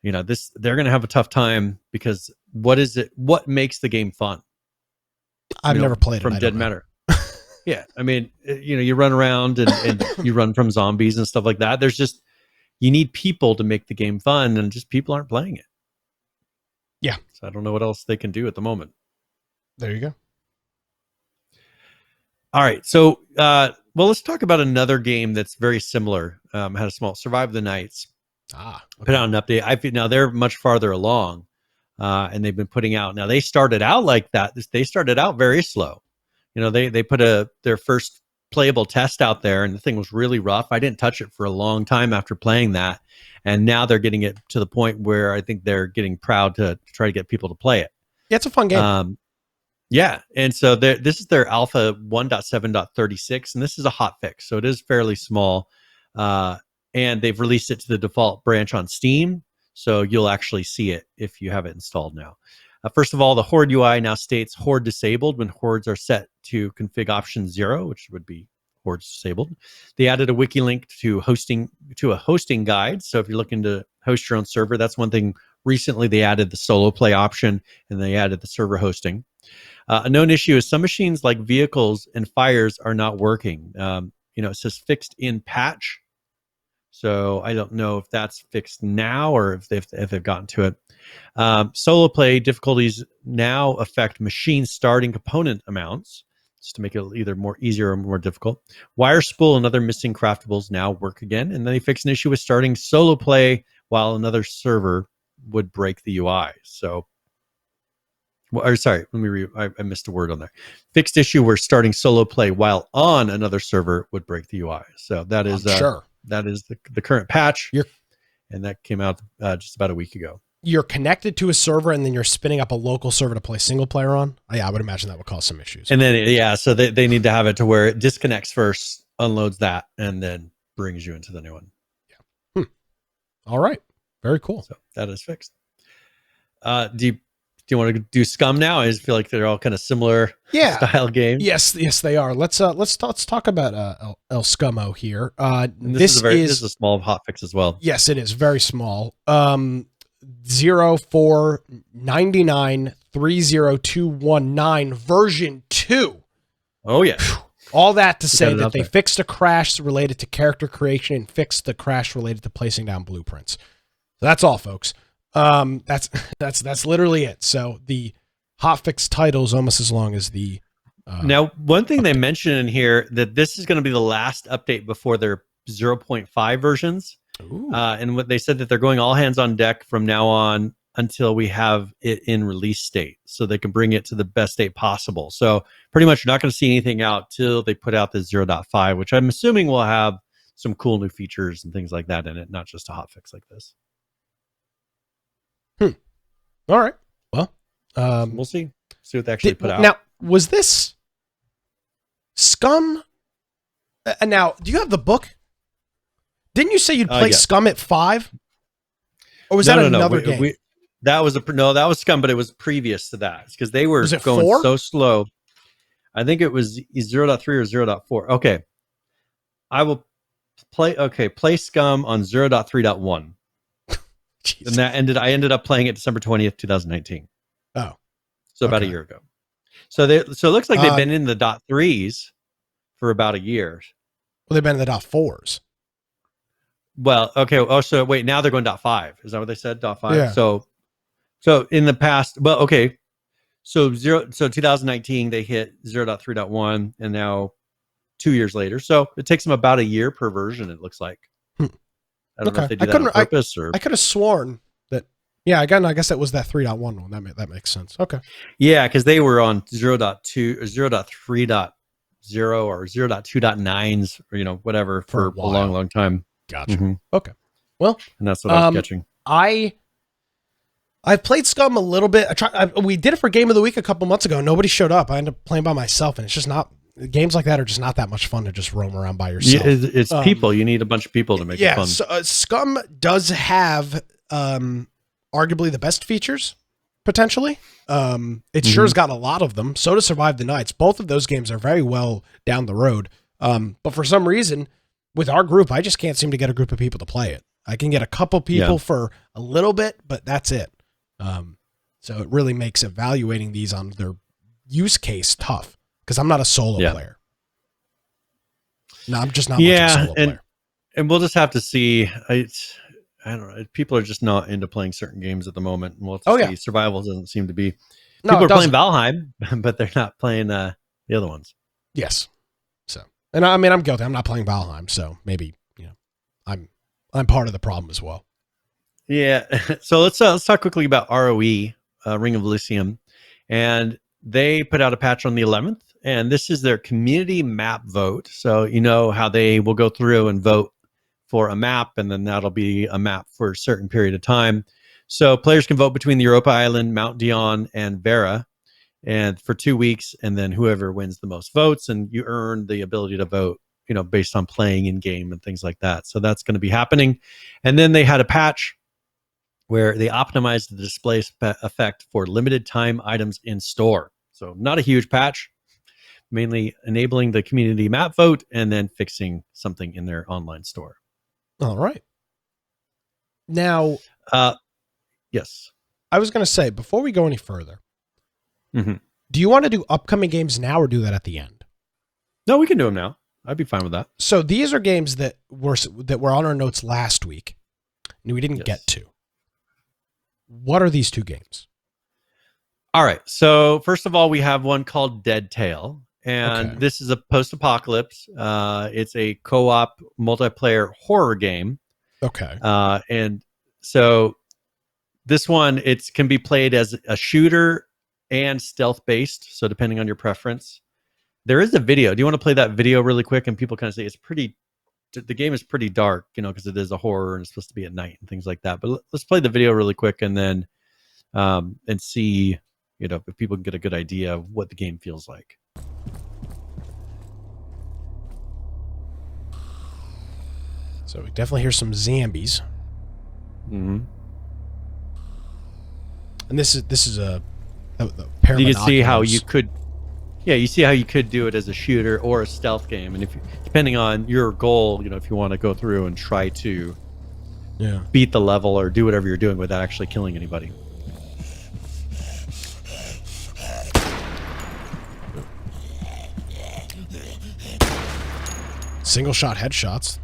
they're going to have a tough time because what makes the game fun? I've never played from Dead Matter. Yeah. I mean, you run around and you run from zombies and stuff like that. You need people to make the game fun, and just people aren't playing it. Yeah. So I don't know what else they can do at the moment. There you go. All right. So, let's talk about another game that's very similar. Had a small Survive the Nights. Okay. Put out an update. Now they're much farther along, and they've been putting out. Now they started out like that. They started out very slow. They put their first playable test out there, and the thing was really rough. I didn't touch it for a long time after playing that, and now they're getting it to the point where I think they're getting proud to try to get people to play it. Yeah, it's a fun game. Yeah, and so this is their alpha 1.7.36, and this is a hot fix, so it is fairly small. And they've released it to the default branch on Steam, so you'll actually see it if you have it installed now. First of all, the Horde UI now states Horde disabled when hordes are set to config option 0, which would be hordes disabled. They added a wiki link to a hosting guide. So if you're looking to host your own server, that's one thing. Recently, they added the solo play option, and they added the server hosting. A known issue is some machines like vehicles and fires are not working. It says fixed in patch. So I don't know if that's fixed now or if they've gotten to it. Solo play difficulties now affect machine starting component amounts, just to make it either more easier or more difficult. Wire spool and other missing craftables now work again. And then they fixed an issue with starting solo play while another server would break the UI. So, sorry, I missed a word on there. Fixed issue where starting solo play while on another server would break the UI. So that is sure. That is the current patch, and that came out just about a week ago. You're connected to a server, and then you're spinning up a local server to play single player on. Yeah, I would imagine that would cause some issues. And then, so they need to have it to where it disconnects first, unloads that, and then brings you into the new one. Yeah. All right. Very cool. So that is fixed. Do you want to do SCUM now? I just feel like they're all kind of similar style games. Yes, they are. Let's talk about El Scummo here. This is a small hotfix as well. Yes, it is very small. 0499302219 version 2. Oh yeah. All that to say that they fixed a crash related to character creation and fixed the crash related to placing down blueprints. So that's all, folks. That's literally it. So the hotfix title is almost as long as the. Now, one thing they mentioned in here that this is going to be the last update before their 0.5 versions. And what they said that they're going all hands on deck from now on until we have it in release state, so they can bring it to the best state possible. So pretty much you're not going to see anything out till they put out the 0.5, which I'm assuming will have some cool new features and things like that in it, not just a hotfix like this. All right. Well, we'll see what they actually put out. Now, was this SCUM? Now, do you have the book? Didn't you say you'd play SCUM at 5? Or was that another game? That was that was SCUM, but it was previous to that because they were going 4? so slow. I think it was 0.3 or 0.4. Okay. I will play SCUM on 0.3.1. And I ended up playing it December 20th, 2019. Oh. So about a year ago. So it looks like they've been in the .3s for about a year. Well, they've been in the .4s. Well, okay. Oh, so wait, now they're going .5. Is that what they said? .5. Yeah. So in the past, well, okay. So 2019 they hit 0.3.1, and now 2 years later. So it takes them about a year per version. It looks like. I don't know if they do that on purpose or. I could have sworn that. Yeah, again, I guess that was that 3.1 one. That makes sense. Okay. Yeah, because they were on 0.2 or 0.3.0 or 0.2.9s or whatever for a long time. Gotcha. Mm-hmm. Okay. Well, and that's what I was catching. I've played SCUM a little bit. We did it for Game of the Week a couple months ago. Nobody showed up. I ended up playing by myself, and it's just not. Games like that are just not that much fun to just roam around by yourself. Yeah, it's people. You need a bunch of people to make it fun. So, SCUM does have arguably the best features, potentially. It sure has got a lot of them. So does Survive the Nights. Both of those games are very well down the road. But for some reason, with our group, I just can't seem to get a group of people to play it. I can get a couple people for a little bit, but that's it. So it really makes evaluating these on their use case tough because I'm not a solo player. No, I'm just not much of a solo player. And we'll just have to see. I don't know. People are just not into playing certain games at the moment. And we'll have to see. Survival doesn't seem to be. People are playing Valheim, but they're not playing the other ones. Yes. So, and I mean, I'm guilty. I'm not playing Valheim, so maybe I'm part of the problem as well. Yeah. So let's talk quickly about ROE, Ring of Elysium, and they put out a patch on the 11th, and this is their community map vote. So you know how they will go through and vote for a map, and then that'll be a map for a certain period of time. So players can vote between the Europa Island, Mount Dion, and Vera, and for 2 weeks, and then whoever wins the most votes, and you earn the ability to vote, based on playing in game and things like that. So that's going to be happening. And then they had a patch where they optimized the display effect for limited time items in store. So not a huge patch, mainly enabling the community map vote and then fixing something in their online store. All right. Now, yes. I was going to say, before we go any further, do you want to do upcoming games now or do that at the end? No, we can do them now. I'd be fine with that. So these are games that were on our notes last week and we didn't get to. What are these two games? All right. So first of all, we have one called Deadtale, and this is a post-apocalypse. It's a co-op multiplayer horror game. Okay. And so this one, it can be played as a shooter and stealth-based. So depending on your preference. There is a video. Do you want to play that video really quick? And people kind of say the game is pretty dark, because it is a horror and it's supposed to be at night and things like that. But let's play the video really quick and then and see, if people can get a good idea of what the game feels like. So we definitely hear some zombies. Mm-hmm. And this is a pair of you can see how you could. Yeah, you see how you could do it as a shooter or a stealth game, and if depending on your goal, if you want to go through and try to beat the level or do whatever you're doing without actually killing anybody. Single shot headshots.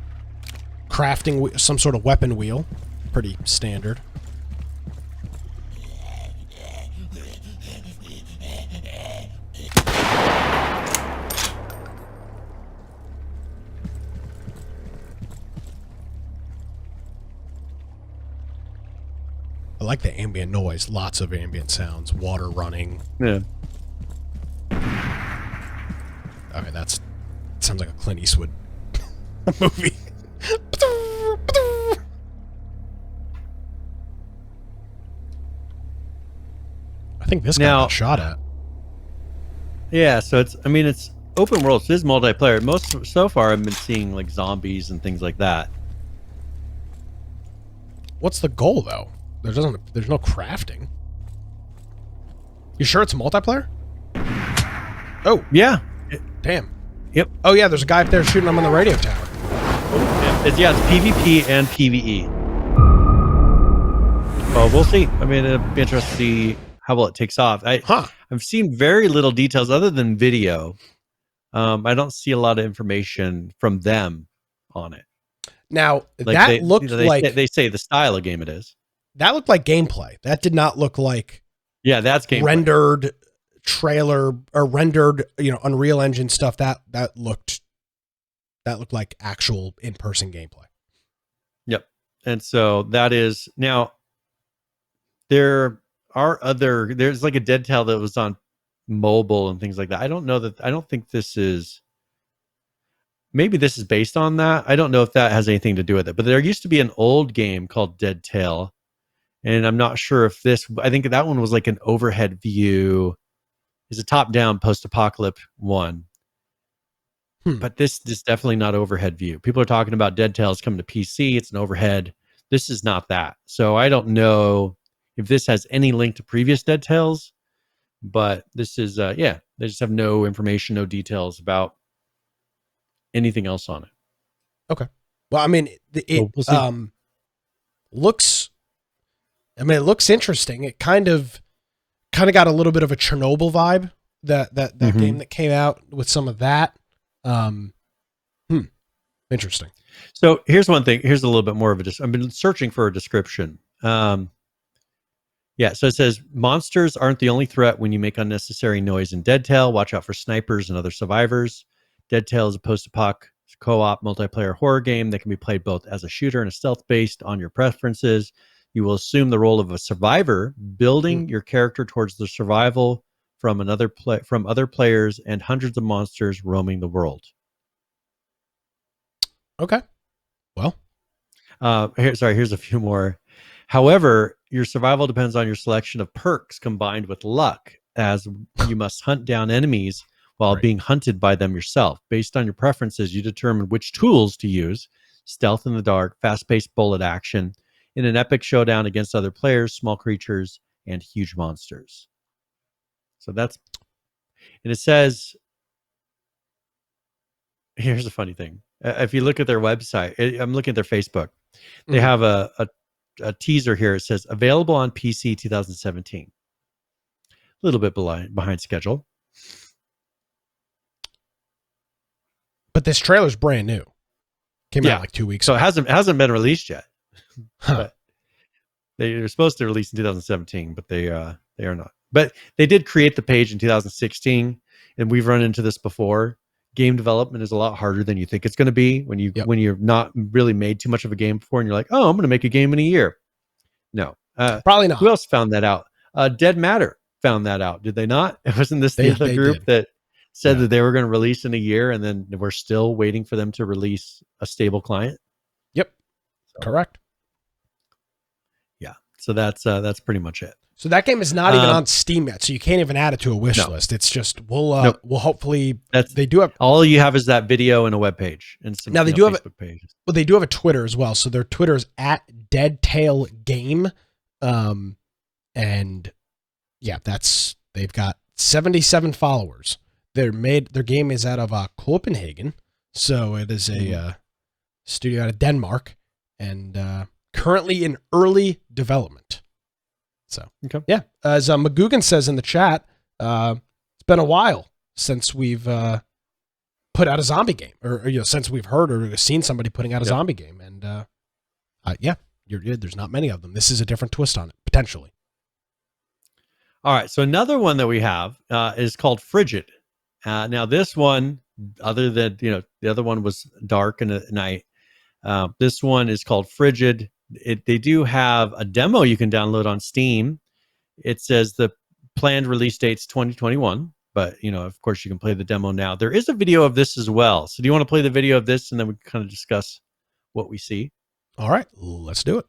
Crafting some sort of weapon wheel. Pretty standard. I like the ambient noise. Lots of ambient sounds. Water running. Yeah. Okay, sounds like a Clint Eastwood movie. I think this guy got shot at. Yeah, so it's open world. So it is multiplayer. So far I've been seeing like zombies and things like that. What's the goal though? There's no crafting. You sure it's multiplayer? Oh. Yeah. Damn. Yep. Oh yeah, there's a guy up there shooting him on the radio tower. It's PvP and PvE. Well, we'll see. I mean, it'll be interesting to see how well it takes off. I've seen very little details other than video. I don't see a lot of information from them on it. Now, like they say the style of game it is. That looked like gameplay. That did not look like that's gameplay. Rendered trailer or rendered, Unreal Engine stuff. That looked like actual in-person gameplay. Yep. And so that is now there's like a Deadtale that was on mobile and things like that. I don't think this is, maybe this is based on that. I don't know if that has anything to do with it, but there used to be an old game called Deadtale. And I'm not sure if I think that one was like an overhead view. It's a top-down post-apocalypse one. But this is definitely not overhead view. People are talking about Deadtale's coming to PC. It's an overhead. This is not that. So I don't know if this has any link to previous Deadtales, but this is, they just have no information, no details about anything else on it. Okay. Well, I mean, it looks interesting. It kind of got a little bit of a Chernobyl vibe, that game that came out with some of that. Interesting. So here's one thing. Here's a little bit more of I've been searching for a description. So it says, monsters aren't the only threat when you make unnecessary noise in Deadtale. Watch out for snipers and other survivors. Deadtale is a post-apoc co-op multiplayer horror game that can be played both as a shooter and a stealth based on your preferences. You will assume the role of a survivor, building your character towards the survival from from other players and hundreds of monsters roaming the world. Okay. Well, here's a few more. However, your survival depends on your selection of perks combined with luck, as you must hunt down enemies while being hunted by them yourself. Based on your preferences, you determine which tools to use: stealth in the dark, fast-paced bullet action, in an epic showdown against other players, small creatures, and huge monsters. So and it says, here's a funny thing. If you look at their website, I'm looking at their Facebook. They have a teaser here. It says, available on PC 2017. A little bit behind schedule. But this trailer's brand new. Came out like 2 weeks ago. So it hasn't been released yet. But they're supposed to release in 2017, but they are not. But they did create the page in 2016, and we've run into this before. Game development is a lot harder than you think it's going to be when you're not really made too much of a game before, and you're like, oh, I'm going to make a game in a year. No, probably not. Who else found that out? Dead Matter found that out, did they not? Wasn't this the other group that said that they were going to release in a year, and then we're still waiting for them to release a stable client? Yep, correct. Yeah, so that's pretty much it. So that game is not even on Steam yet, so you can't even add it to a wish list. It's just we'll hopefully they do have all you have is that video and a web page and some now they do Facebook have pages. Well, they do have a Twitter as well. So their Twitter is @Deadtale Game, and yeah, they've got 77 followers. Their game is out of Copenhagen, so it is a studio out of Denmark, and currently in early development. So, yeah, as Magoogan says in the chat, it's been a while since we've put out a zombie game, or since we've heard or seen somebody putting out a zombie game, and there's not many of them. This is a different twist on it, potentially. All right, so another one that we have is called Frigid. Now this one, other than the other one was dark and at night. This one is called Frigid. They do have a demo you can download on Steam. It says the planned release date's 2021, but of course you can play the demo now. There is a video of this as well. So do you want to play the video of this and then we can kind of discuss what we see? All right, let's do it.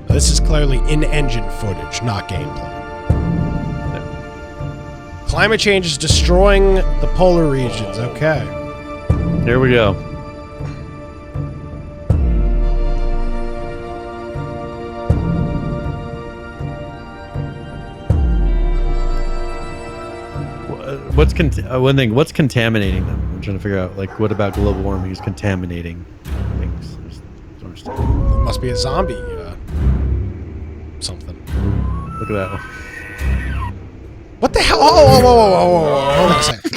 This is clearly in-engine footage, not gameplay. Climate change is destroying the polar regions. Okay. Here we go. What's contaminating them? I'm trying to figure out, what about global warming is contaminating things? I don't understand. It must be a zombie something. Look at that one. What the hell? Whoa. Hold on a second.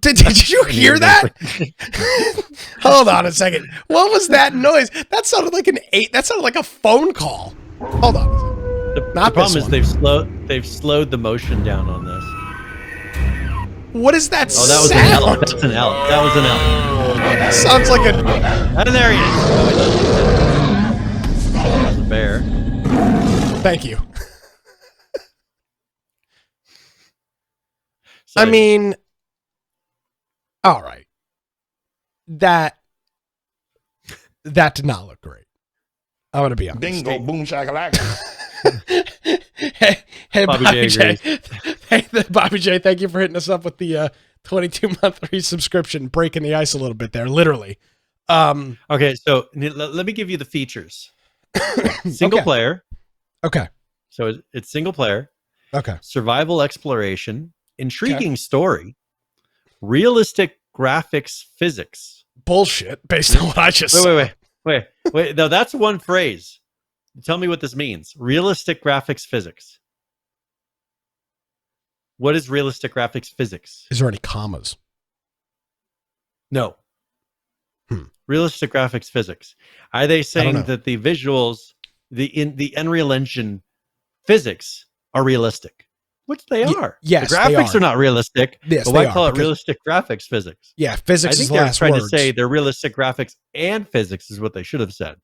Did you hear that? Hold on a second. What was that noise? That sounded like that sounded like a phone call. Hold on. The problem is they've slowed the motion down on this. What is that sound? That was an L. That's an L. That was an L. That sounds like a... And there he is. That's a bear. Thank you. I mean, all right. That did not look great. I'm going to be honest. Bingo, boom, shakalaka. Hey, Bobby J. Hey, Bobby J, thank you for hitting us up with the 22-month resubscription, breaking the ice a little bit there, literally. Okay, so let me give you the features. Single player. Okay. So it's single player. Okay. Survival exploration, intriguing story, realistic graphics physics. Bullshit, based on what I just said. Wait. No, that's one phrase. Tell me what this means. Realistic graphics physics. What is realistic graphics physics? Is there any commas? No. Realistic graphics physics. Are they saying that the visuals, the Unreal Engine physics are realistic? Which they are. Yes, the graphics are not realistic. Yes, but why call it realistic graphics physics? Yeah, physics is the last they're trying words. to say they're realistic graphics and physics is what they should have said.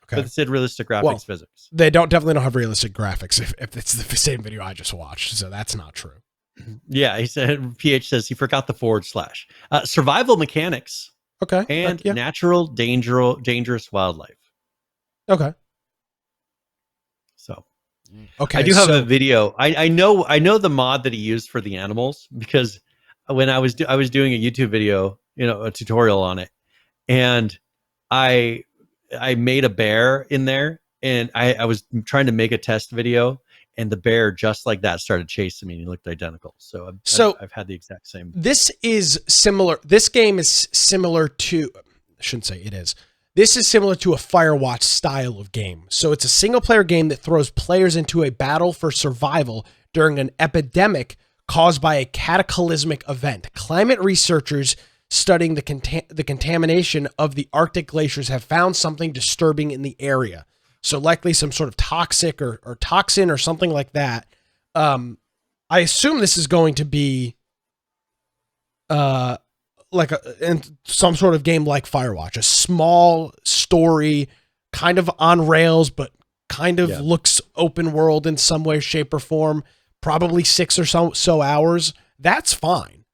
Okay. But they said realistic graphics physics. They definitely don't have realistic graphics if it's the same video I just watched. So that's not true. Yeah, he said, PH says he forgot the / survival mechanics. Okay. And natural, dangerous wildlife. Okay. So, okay, I do have a video. I know the mod that he used for the animals because when I was doing a YouTube video, a tutorial on it, and I made a bear in there, and I was trying to make a test video, and the bear just like that started chasing me, and he looked identical. So I've had the exact same. This is similar. This game is similar to. I shouldn't say it is. This is similar to a Firewatch style of game. So it's a single-player game that throws players into a battle for survival during an epidemic caused by a cataclysmic event. Climate researchers studying the contamination of the Arctic glaciers have found something disturbing in the area. So likely some sort of toxic or toxin or something like that. I assume this is going to be in some sort of game like Firewatch, a small story, kind of on rails, but kind of looks open world in some way, shape, or form. Probably 6 or so hours. That's fine.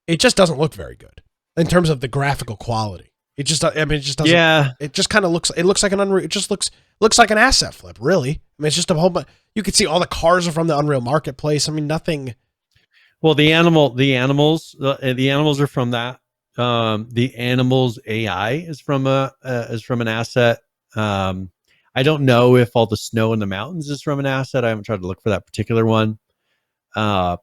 It just doesn't look very good in terms of the graphical quality. It just doesn't. Yeah. It just kind of looks. It looks like an Unreal. It just looks like an asset flip. Really. I mean, it's just a whole bunch. You can see all the cars are from the Unreal Marketplace. I mean, nothing. Well, the animals are from that. The animals AI is from an asset. I don't know if all the snow in the mountains is from an asset. I haven't tried to look for that particular one. So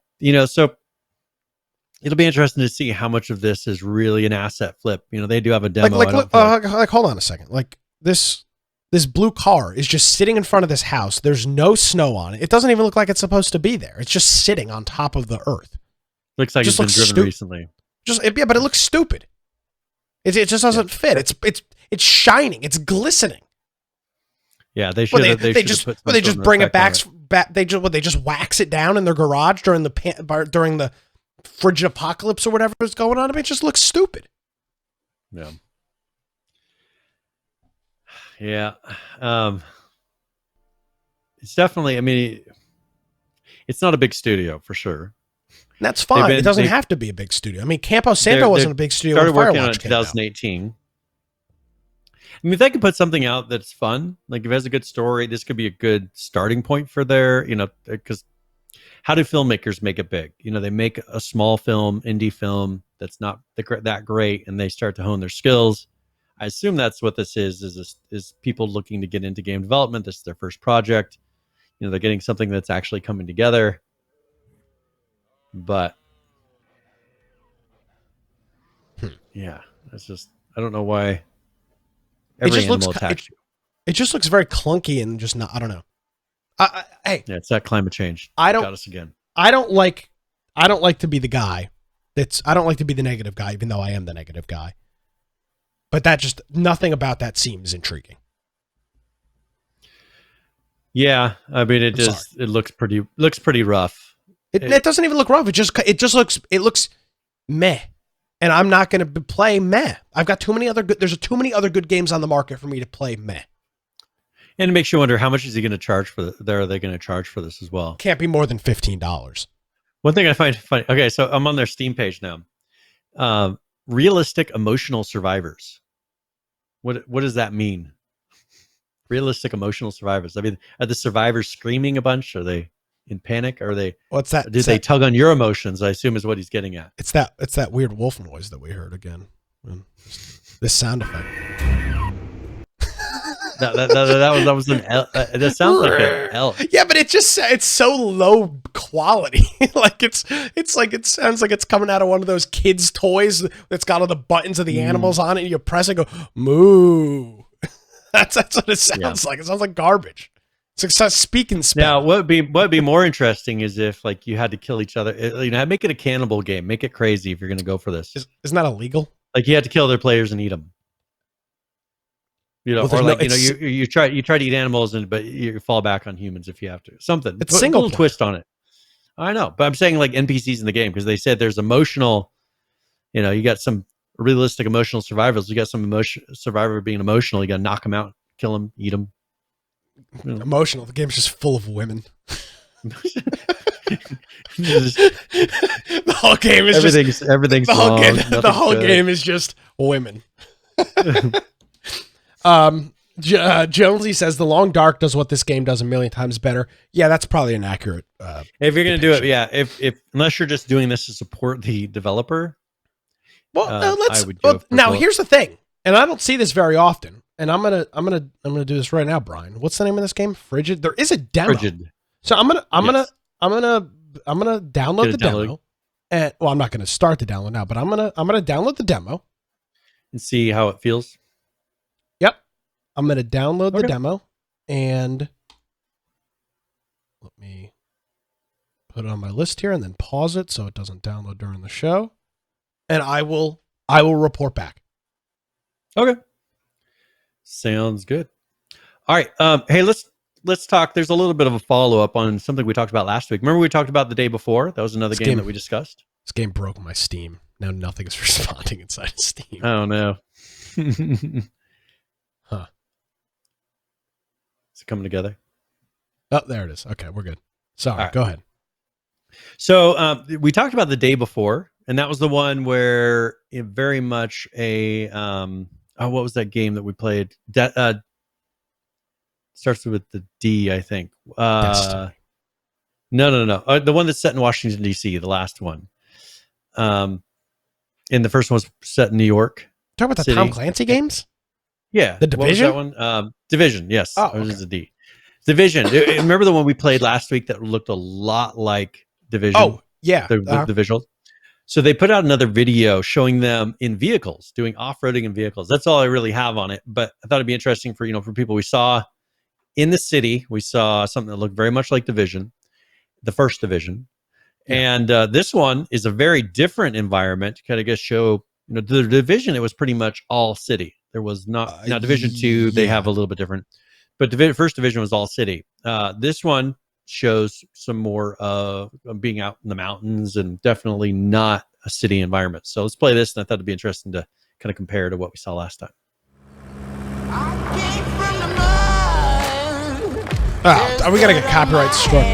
it'll be interesting to see how much of this is really an asset flip. They do have a demo. Like hold on a second. Like this blue car is just sitting in front of this house. There's no snow on it. It doesn't even look like it's supposed to be there. It's just sitting on top of the earth. Looks like it's been driven recently. But it looks stupid. It just doesn't fit. It's shining. It's glistening. Yeah, they should. They just bring it back. They just wax it down in their garage during the frigid apocalypse or whatever is going on. I mean, it just looks stupid. Yeah. Yeah. It's definitely. I mean, it's not a big studio for sure. That's fine. It doesn't have to be a big studio. I mean, Campo Santo wasn't a big studio. Started working on it in 2018. I mean, if they could put something out that's fun, like if it has a good story, this could be a good starting point for their, because how do filmmakers make it big? They make a small film, indie film that's not that great, and they start to hone their skills. I assume that's what this is people looking to get into game development. This is their first project. They're getting something that's actually coming together. But yeah, it's just, I don't know why every animal attacks you. It just looks very clunky and just not, I don't know. Hey, yeah, it's that climate change. Got us again. I don't like to be the guy I don't like to be the negative guy, even though I am the negative guy. But nothing about that seems intriguing. Yeah, I mean, it looks pretty rough. It doesn't even look rough. It looks meh. And I'm not going to play meh. I've got there's too many other good games on the market for me to play meh. And it makes you wonder, how much is he going to charge for are they going to charge for this as well? Can't be more than $15. One thing I find funny. Okay, so I'm on their Steam page now. Realistic emotional survivors. What does that mean? Realistic emotional survivors. I mean, are the survivors screaming a bunch? Are they in panic? Are they? What's that? Did they tug on your emotions? I assume is what he's getting at. It's that weird wolf noise that we heard again. This sound effect. that was an L. That sounds like an L. Yeah, but it's so low quality. Like it sounds like it's coming out of one of those kids' toys that's got all the buttons of the animals on it, and you press it, and go moo. That's what it sounds like. It sounds like garbage. It's a speak and spell. Now, what would be more interesting is if like you had to kill each other. Make it a cannibal game. Make it crazy if you're going to go for this. Isn't that illegal? Like you had to kill their players and eat them. You try to eat animals but you fall back on humans if you have to. Something. It's a single twist on it. I know, but I'm saying like NPCs in the game because they said there's emotional. You got some realistic emotional survivors. You got some survivor being emotional. You got to knock them out, kill them, eat them. Emotional. The game's just full of women. The whole game is everything's the whole wrong. The whole game is just women. Jonesy says the Long Dark does what this game does a million times better. Yeah, that's probably an accurate. If you're going to do it, yeah. If unless you're just doing this to support the developer. Well, here's the thing, and I don't see this very often. And I'm gonna do this right now, Brian. What's the name of this game? Frigid. There is a demo. Frigid. So I'm gonna download the demo. And I'm not gonna start the download now, but I'm gonna download the demo and see how it feels. Yep. I'm gonna download the demo and let me put it on my list here and then pause it so it doesn't download during the show. And I will report back. Okay. Sounds good. All right. Hey, let's talk. There's a little bit of a follow-up on something we talked about last week. Remember we talked about the day before? That was another game that we discussed. This game broke my Steam. Now nothing is responding inside of Steam. Oh, no. Huh. Is it coming together? Oh, there it is. Okay, we're good. Sorry, right. Go ahead. So we talked about the day before, and that was the one where it very much what was that game that we played? Starts with the D, I think. No. The one that's set in Washington, D.C., the last one. And the first one was set in New York. Talk about the Tom Clancy games? Yeah. The Division? What was that one? Division, yes. Oh, okay. This is a D. Division. Remember the one we played last week that looked a lot like Division? Oh, yeah. The visuals. So they put out another video showing them in vehicles, doing off-roading in vehicles. That's all I really have on it. But I thought it'd be interesting for people. We saw in the city, we saw something that looked very much like Division, the first Division. Yeah. And this one is a very different environment to kind of just show, the Division, it was pretty much all city. There was not, now Division 2, they have a little bit different. But first Division was all city. This one shows some more being out in the mountains and definitely not a city environment. So let's play this, and I thought it'd be interesting to kind of compare to what we saw last time. Are we gonna get copyright struck?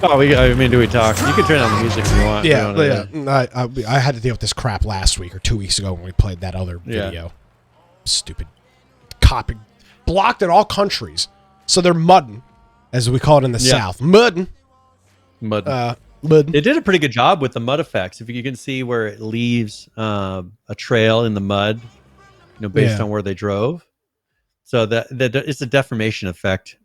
Oh, do we talk? You can turn on the music if you want. Yeah. I had to deal with this crap last week or 2 weeks ago when we played that other video. Yeah. Stupid copy. Blocked in all countries. So they're mudding, as we call it in the South. Mudding. Mudding. Mudding. It did a pretty good job with the mud effects. If you can see where it leaves a trail in the mud, based on where they drove. So that it's a deformation effect,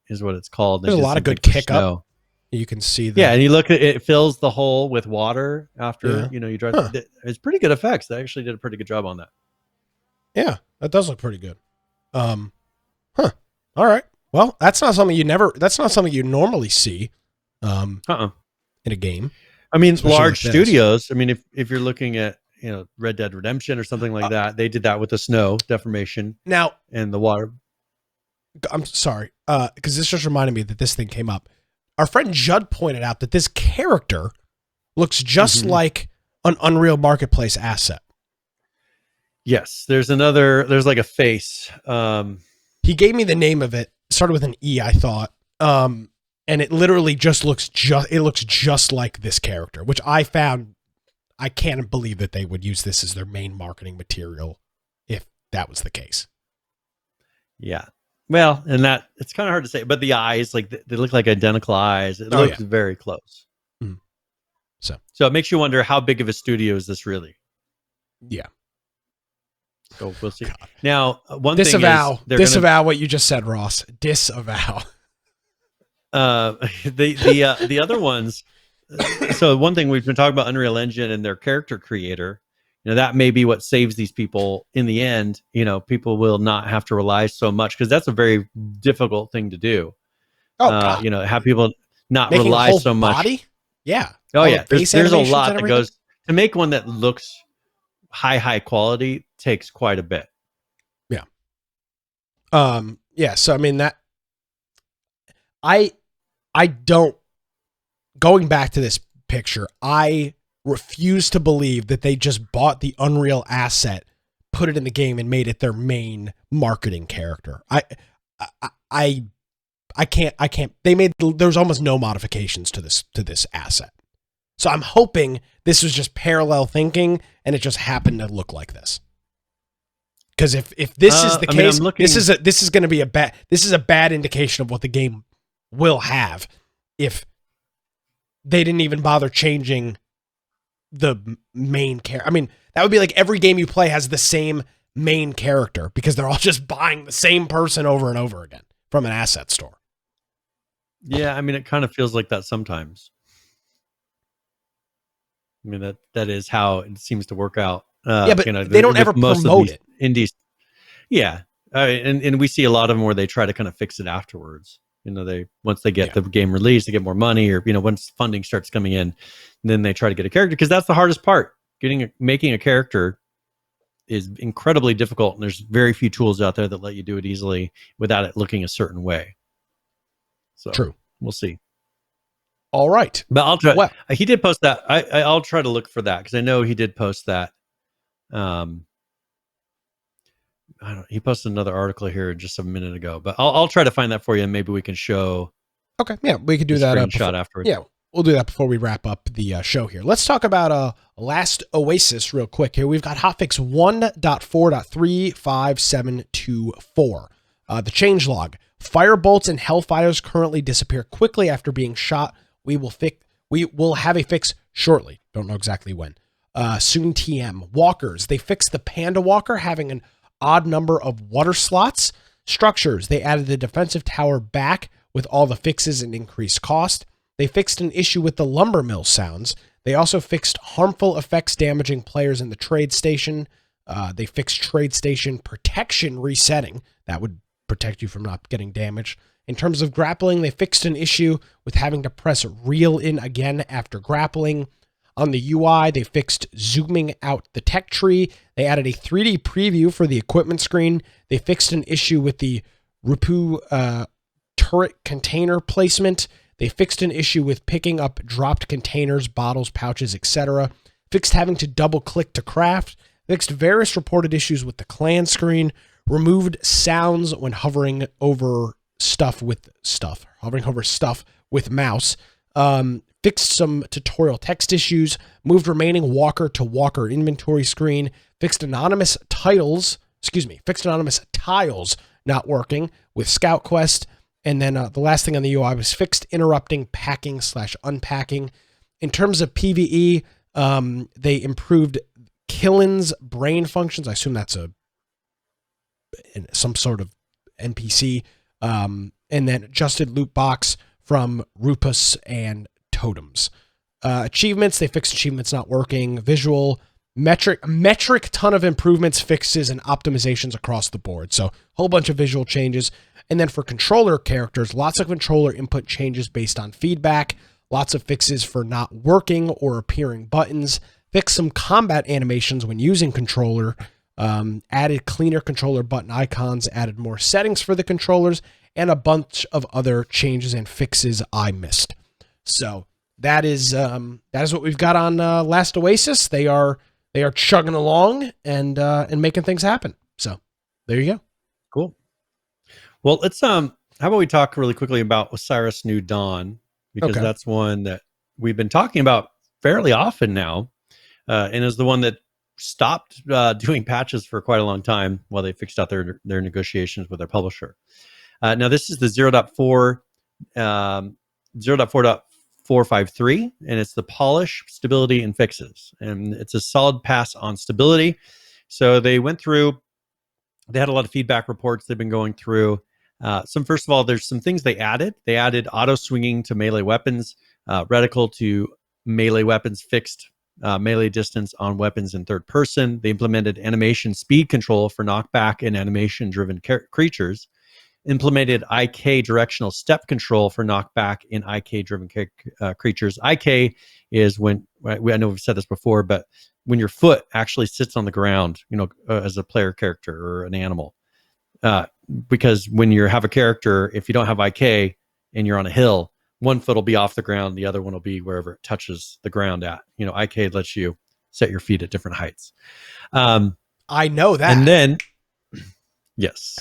is what it's called. There's a lot of good kick up. You can see that. Yeah, and you look at it, fills the hole with water after you drive. Huh. It's pretty good effects. They actually did a pretty good job on that. Yeah, that does look pretty good. All right. Well, that's not something you normally see in a game. I mean, large studios. I mean, if you're looking at Red Dead Redemption or something like that, they did that with the snow deformation now and the water. I'm sorry, because this just reminded me that this thing came up. Our friend Judd pointed out that this character looks just like an Unreal Marketplace asset. Yes, there's like a face. He gave me the name of it. Started with an E, I thought. And it literally just looks just like this character, which I found. I can't believe that they would use this as their main marketing material if that was the case. Yeah. Well, and that it's kind of hard to say, but the eyes, like they look like identical eyes. It looks very close. Mm. So it makes you wonder, how big of a studio is this really? Yeah. So we'll see. God. Now, disavow what you just said, Ross. Disavow. The other ones. So one thing we've been talking about, Unreal Engine and their character creator. That may be what saves these people in the end. People will not have to rely so much, because that's a very difficult thing to do. Have people not rely so much. Body? Yeah. Oh, yeah. There's a lot that goes to make one that looks high quality. Takes quite a bit. Yeah. Yeah. So I mean that. I don't. Going back to this picture, I refuse to believe that they just bought the Unreal asset, put it in the game, and made it their main marketing character. I can't. There's almost no modifications to this asset. So I'm hoping this was just parallel thinking, and it just happened to look like this. Because if this is the case, this is going to be a bad indication of what the game will have if they didn't even bother changing the main character. I mean, that would be like every game you play has the same main character, because they're all just buying the same person over and over again from an asset store. Yeah, I mean, it kind of feels like that sometimes. I mean, that is how it seems to work out. But they don't ever promote it. Indies. Yeah. And we see a lot of them where they try to kind of fix it afterwards. Once they get the game released, they get more money, or once funding starts coming in, then they try to get a character, because that's the hardest part. Making a character is incredibly difficult, and there's very few tools out there that let you do it easily without it looking a certain way. So true. We'll see. All right, but I'll try. Well, he did post that. I'll try to look for that, because I know he did post that. He posted another article here just a minute ago, but I'll try to find that for you, and maybe we can show. Okay, yeah, we could do that screenshot afterwards. Yeah, we'll do that before we wrap up the show here. Let's talk about last Oasis real quick here. We've got hotfix 1.4.35724. The changelog: firebolts and hellfires currently disappear quickly after being shot. We will have a fix shortly. Don't know exactly when. Soon TM. Walkers: they fixed the panda walker having an odd number of water slots. Structures, they added the defensive tower back with all the fixes and increased cost. They fixed an issue with the lumber mill sounds. They also fixed harmful effects damaging players in the trade station. They fixed trade station protection resetting. That would protect you from not getting damaged. In terms of grappling, they fixed an issue with having to press reel in again after grappling. On the UI, they fixed zooming out the tech tree. They added a 3D preview for the equipment screen. They fixed an issue with the Rupu turret container placement. They fixed an issue with picking up dropped containers, bottles, pouches, etc. Fixed having to double click to craft. Fixed various reported issues with the clan screen. Removed sounds when hovering over stuff with mouse. Fixed some tutorial text issues, moved remaining walker to walker inventory screen, fixed anonymous tiles not working with Scout Quest, and then the last thing on the UI was fixed interrupting packing/unpacking. In terms of PvE, they improved Killen's brain functions. I assume that's some sort of NPC, and then adjusted loot box from Rupus and totems. Achievements, they fixed achievements not working. Visual, metric ton of improvements, fixes, and optimizations across the board. So a whole bunch of visual changes. And then for controller characters, lots of controller input changes based on feedback, lots of fixes for not working or appearing buttons, fixed some combat animations when using controller, added cleaner controller button icons, added more settings for the controllers, and a bunch of other changes and fixes I missed. So that is what we've got on Last Oasis. They are chugging along and making things happen. So there you go. Cool. Well, let's how about we talk really quickly about Osiris New Dawn, because that's one that we've been talking about fairly often now, and is the one that stopped doing patches for quite a long time while they fixed out their negotiations with their publisher. Now this is the 0.4.453, and it's the polish, stability, and fixes. And it's a solid pass on stability. So they went through, they had a lot of feedback reports they've been going through. First of all, there's some things they added. They added auto swinging to melee weapons, reticle to melee weapons, fixed melee distance on weapons in third person. They implemented animation speed control for knockback and animation-driven creatures. Implemented IK directional step control for knockback in IK-driven creatures. IK is when, I know we've said this before, but when your foot actually sits on the ground, as a player character or an animal. Because when you have a character, if you don't have IK and you're on a hill, one foot will be off the ground, the other one will be wherever it touches the ground at. IK lets you set your feet at different heights. I know that. And then, yes,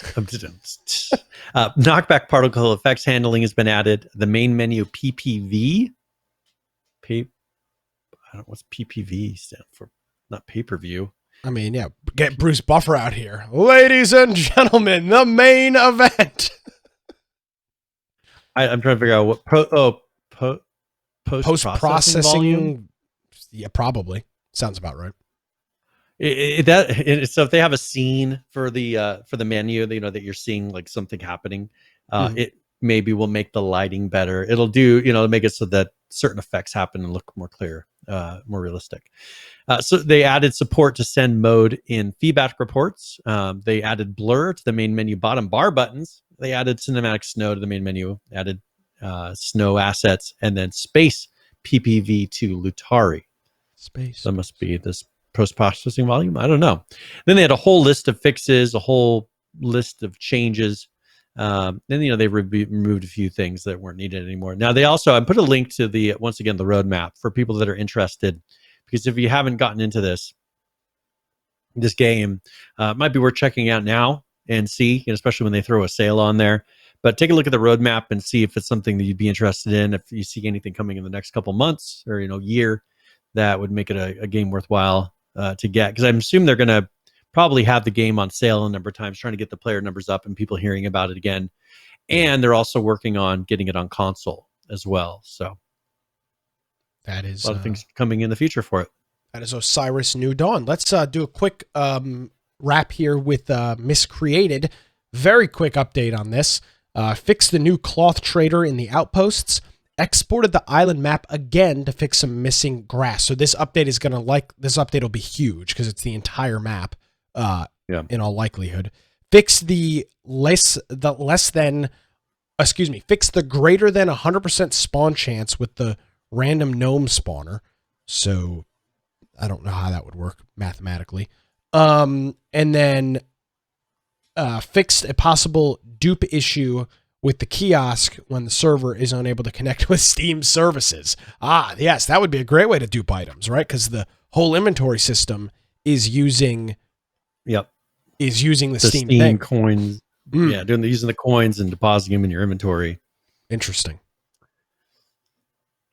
knockback particle effects handling has been added. The main menu PPV, I don't know what's PPV stand for. Not pay-per-view. I mean, yeah, get Bruce Buffer out here. Ladies and gentlemen, the main event. I'm trying to figure out what post-processing volume? Yeah, probably. Sounds about right. So if they have a scene for the menu, that you're seeing like something happening, it maybe will make the lighting better. It'll do, make it so that certain effects happen and look more clear, more realistic. So they added support to send mode in feedback reports. They added blur to the main menu bottom bar buttons. They added cinematic snow to the main menu, added snow assets, and then space PPV to Lutari. Space. That must be this post-processing volume. I don't know. Then they had a whole list of fixes, a whole list of changes. Then, they removed a few things that weren't needed anymore. Now, I put a link to once again, the roadmap for people that are interested, because if you haven't gotten into this game, it might be worth checking out now and see, especially when they throw a sale on there. But take a look at the roadmap and see if it's something that you'd be interested in. If you see anything coming in the next couple months or, year, that would make it a game worthwhile to get. Because I'm assuming they're going to probably have the game on sale a number of times, trying to get the player numbers up and people hearing about it again. And they're also working on getting it on console as well. So that is a lot of things coming in the future for it. That is Osiris New Dawn. Let's do a quick wrap here with Miscreated. Very quick update on this. Fixed the new cloth trader in the outposts. Exported the island map again to fix some missing grass. So this update is going to this update will be huge because it's the entire map in all likelihood. Fixed fixed the greater than 100% spawn chance with the random gnome spawner. So I don't know how that would work mathematically. And then fixed a possible dupe issue with the kiosk when the server is unable to connect with Steam services. Yes, that would be a great way to dupe items, right? Because the whole inventory system is using the Steam thing. Coins. Yeah, using the coins and depositing them in your inventory. Interesting.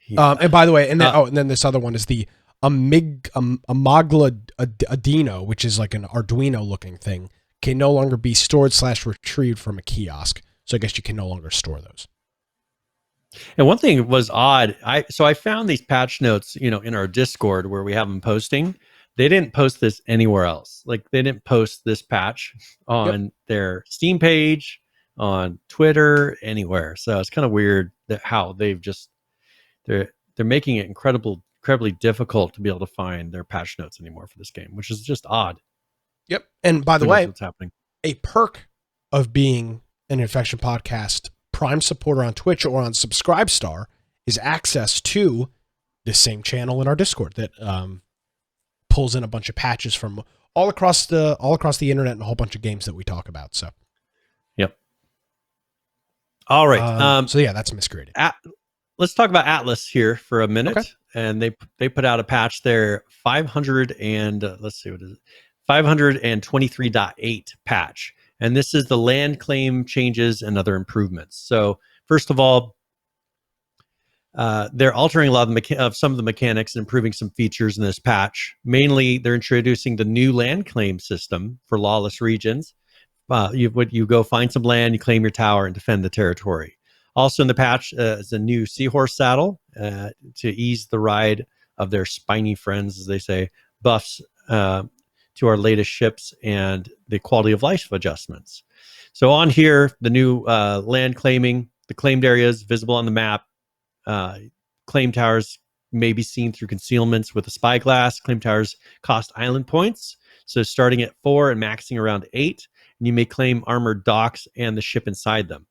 Yeah. And by the way, and then this other one is the Amagla Adino, which is like an Arduino looking thing, can no longer be stored / retrieved from a kiosk. So I guess you can no longer store those. And one thing was odd. I found these patch notes, in our Discord where we have them posting. They didn't post this anywhere else. Like they didn't post this patch on their Steam page, on Twitter, anywhere. So it's kind of weird that how they've they're making it incredibly difficult to be able to find their patch notes anymore for this game, which is just odd. Yep. And by the way, what's happening? A perk of being an Infection Podcast Prime supporter on Twitch or on Subscribestar is access to the same channel in our Discord that pulls in a bunch of patches from all across the internet and a whole bunch of games that we talk about. So, yep. All right. So yeah, that's Miscreated. Let's talk about Atlas here for a minute. Okay. And they put out a patch there, 523.8 patch. And this is the land claim changes and other improvements. So first of all, they're altering a lot of some of the mechanics and improving some features in this patch. Mainly, they're introducing the new land claim system for lawless regions. You go find some land, you claim your tower, and defend the territory. Also in the patch is a new seahorse saddle to ease the ride of their spiny friends, as they say, buffs to our latest ships and the quality of life adjustments. So on here, the new land claiming, the claimed areas visible on the map. Claim towers may be seen through concealments with a spyglass. Claim towers cost island points. So starting at 4 and maxing around 8, and you may claim armored docks and the ship inside them.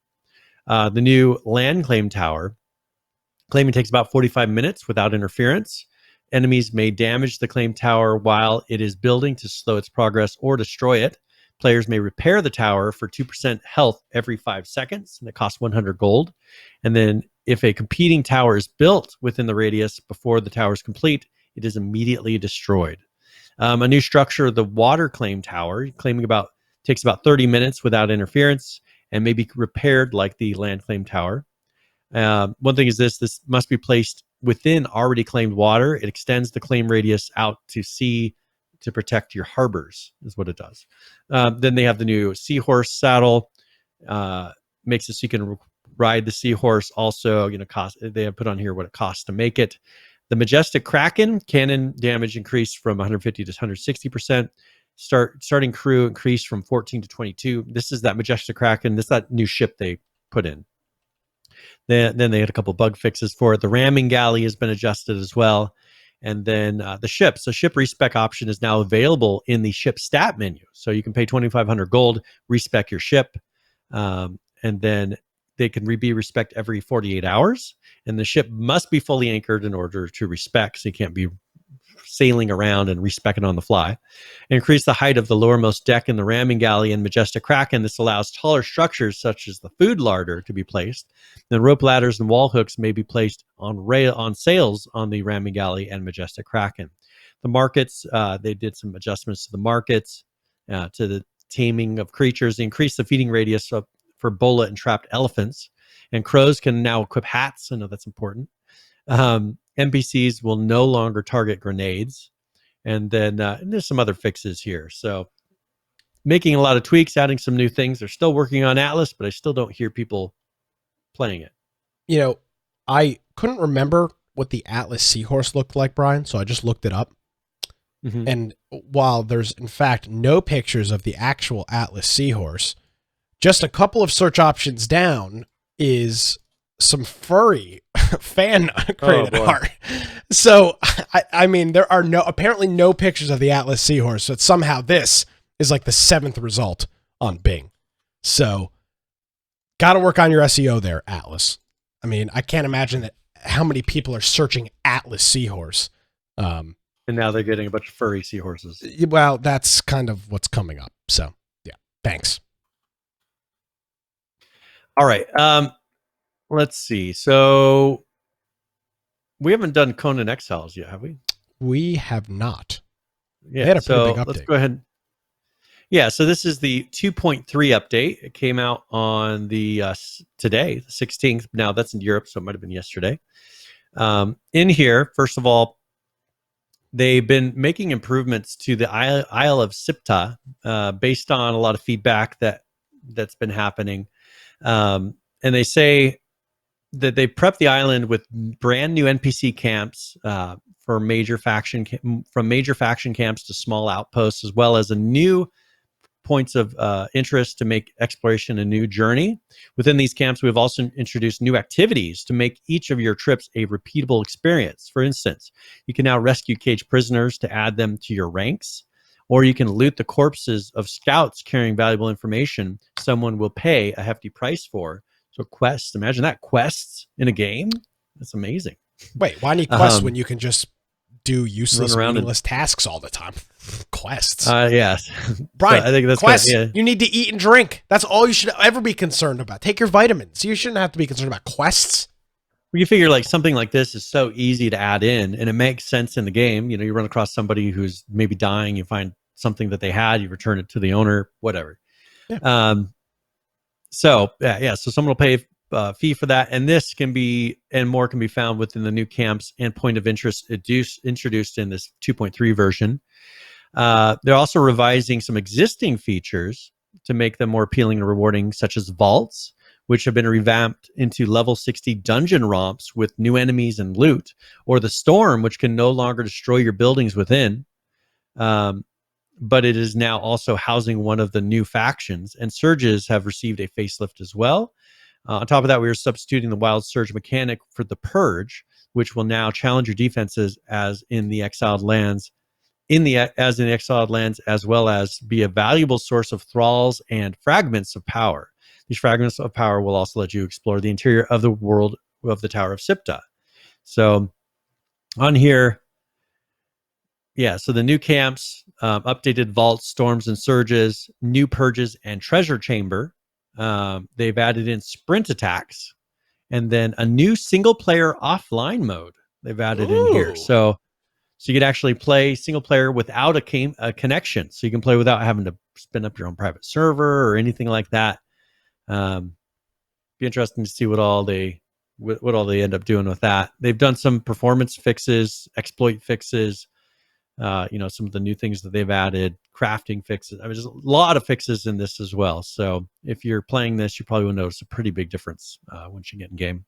The new land claim tower, claiming takes about 45 minutes without interference. Enemies may damage the claim tower while it is building to slow its progress or destroy it. Players may repair the tower for 2% health every 5 seconds, and it costs 100 gold. And then if a competing tower is built within the radius before the tower is complete, it is immediately destroyed. A new structure, the water claim tower, takes about 30 minutes without interference and may be repaired like the land claim tower. One thing is this must be placed within already claimed water. It extends the claim radius out to sea to protect your harbors, is what it does. Then they have the new seahorse saddle, makes it so you can ride the seahorse. Also, they have put on here what it costs to make it. The Majestic Kraken cannon damage increased from 150 to 160%. Starting crew increased from 14 to 22. This is that Majestic Kraken. This is that new ship they put in. Then they had a couple bug fixes for it. The ramming galley has been adjusted as well. And then the ship. So ship respec option is now available in the ship stat menu. So you can pay 2,500 gold, respec your ship. And then they can be respec every 48 hours. And the ship must be fully anchored in order to respec. So you can't be sailing around and respecing on the fly. Increase the height of the lowermost deck in the ramming galley and Majestic Kraken. This allows taller structures such as the food larder to be placed. Then rope ladders and wall hooks may be placed on sails on the ramming galley and Majestic Kraken. The markets, they did some adjustments to the markets, to the taming of creatures. They increased the feeding radius for bullet and trapped elephants. And crows can now equip hats. I know that's important. NPCs will no longer target grenades. And then there's some other fixes here. So making a lot of tweaks, adding some new things. They're still working on Atlas, but I still don't hear people playing it. I couldn't remember what the Atlas Seahorse looked like, Brian, so I just looked it up. And while there's in fact no pictures of the actual Atlas seahorse, just a couple of search options down is some furry fan created art. So I mean, there are apparently no pictures of the Atlas seahorse, but somehow this is like the 7th result on Bing. So got to work on your SEO there, Atlas. I mean, I can't imagine that how many people are searching Atlas seahorse. And now they're getting a bunch of furry seahorses. Well, that's kind of what's coming up. So, yeah. Thanks. All right. Let's see. So we haven't done Conan Exiles yet, have we? We have not. Yeah. They had a pretty so big update. let's go ahead. Yeah. So this is the 2.3 update. It came out on the today, the 16th. Now that's in Europe, so it might have been yesterday. In here, first of all, they've been making improvements to the Isle of Sipta based on a lot of feedback that's been happening. And they say that they prep the island with brand new NPC camps for major faction from major faction camps to small outposts, as well as a new points of interest to make exploration a new journey. Within these camps, we've also introduced new activities to make each of your trips a repeatable experience. For instance, you can now rescue caged prisoners to add them to your ranks, or you can loot the corpses of scouts carrying valuable information someone will pay a hefty price for. So quests, imagine that, quests in a game. That's amazing. Wait, why need quests when you can just do useless, meaningless tasks all the time? Quests. Yes. Brian, so I think that's quests. good, yeah. You need to eat and drink. That's all you should ever be concerned about. Take your vitamins. You shouldn't have to be concerned about quests. Well, you figure like something like this is so easy to add in, and it makes sense in the game. You know, you run across somebody who's maybe dying, you find something that they had, you return it to the owner, whatever. Yeah. So someone will pay a fee for that, and this can be and more can be found within the new camps and point of interest introduced in this 2.3 version. They're also revising some existing features to make them more appealing and rewarding, such as vaults, which have been revamped into level 60 dungeon romps with new enemies and loot, or the storm, which can no longer destroy your buildings within. But it is now also housing one of the new factions, and surges have received a facelift as well. On top of that, we are substituting the wild surge mechanic for the purge, which will now challenge your defenses as in the exiled lands, as well as be a valuable source of thralls and fragments of power. These fragments of power will also let you explore the interior of the world of the Tower of Sipta. So on here, so the new camps, updated vaults, storms and surges, new purges and treasure chamber. They've added in sprint attacks, and then a new single player offline mode they've added in here. So you could actually play single player without a connection. So you can play without having to spin up your own private server or anything like that. Be interesting to see what all they end up doing with that. They've done some performance fixes, exploit fixes, some of the new things that they've added, crafting fixes. I mean, there's a lot of fixes in this as well. So if you're playing this, you probably will notice a pretty big difference once you get in game.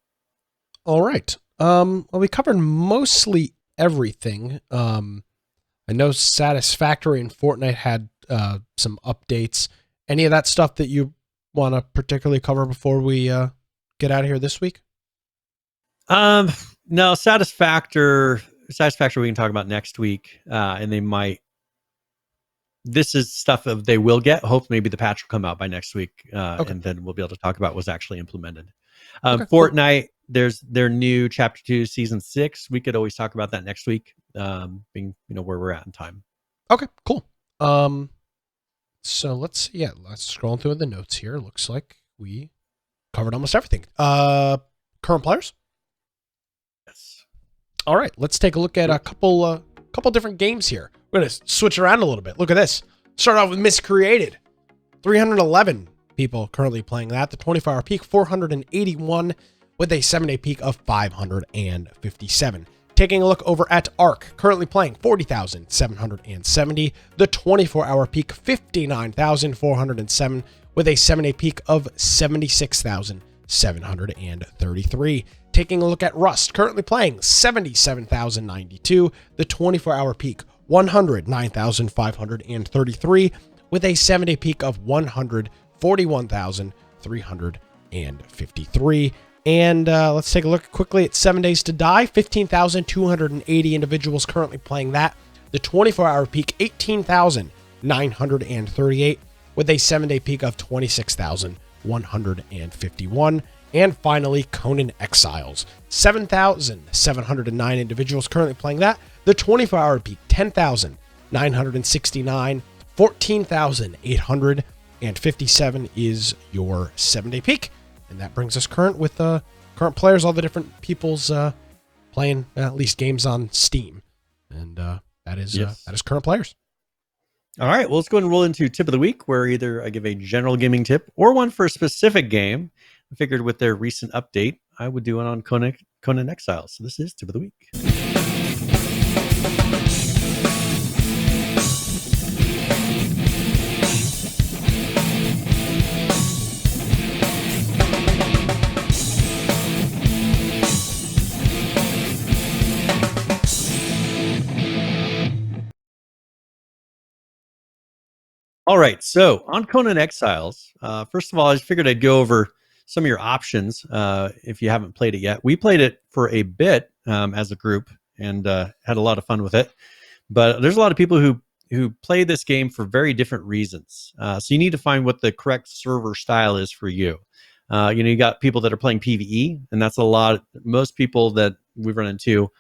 All right. Well, we covered mostly everything. I know Satisfactory and Fortnite had some updates. Any of that stuff that you want to particularly cover before we get out of here this week? No, Satisfactory we can talk about next week, and they might. This is stuff that they will get. Hopefully, maybe the patch will come out by next week, and then we'll be able to talk about what's actually implemented. Fortnite, there's their new Chapter 2, Season 6. We could always talk about that next week, being where we're at in time. Okay, cool. So let's scroll through the notes here. Looks like we covered almost everything. Current players. All right, let's take a look at a couple different games here. We're going to switch around a little bit. Look at this. Start off with Miscreated. 311 people currently playing that. The 24-hour peak, 481, with a 7-day peak of 557. Taking a look over at Ark, currently playing 40,770. The 24-hour peak, 59,407, with a 7-day peak of 76,733. Taking a look at Rust, currently playing 77,092. The 24-hour peak, 109,533, with a 7-day peak of 141,353. And let's take a look quickly at 7 Days to Die. 15,280 individuals currently playing that. The 24-hour peak, 18,938, with a 7-day peak of 26,151. And finally, Conan Exiles. 7,709 individuals currently playing that. The 24-hour peak, 10,969. 14,857 is your 7-day peak. And that brings us current with current players, all the different people's playing at least games on Steam. And that is current players. All right, well, let's go ahead and roll into Tip of the Week, where either I give a general gaming tip or one for a specific game. I figured with their recent update, I would do it on Conan Exiles. So this is Tip of the Week. All right, so on Conan Exiles, first of all, I just figured I'd go over some of your options if you haven't played it yet. We played it for a bit as a group and had a lot of fun with it. But there's a lot of people who play this game for very different reasons. So you need to find what the correct server style is for you. You got people that are playing PvE, and that's a lot. Most people that we've run into,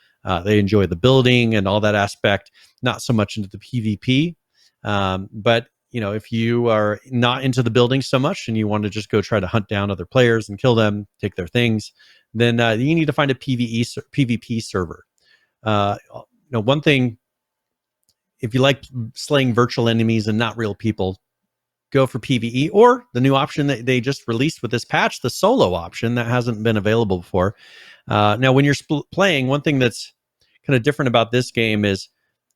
they enjoy the building and all that aspect, not so much into the PvP. But if you are not into the building so much and you want to just go try to hunt down other players and kill them, take their things, then you need to find a PvP server. One thing, if you like slaying virtual enemies and not real people, go for PvE, or the new option that they just released with this patch, the solo option that hasn't been available before. Now, when you're playing, one thing that's kind of different about this game is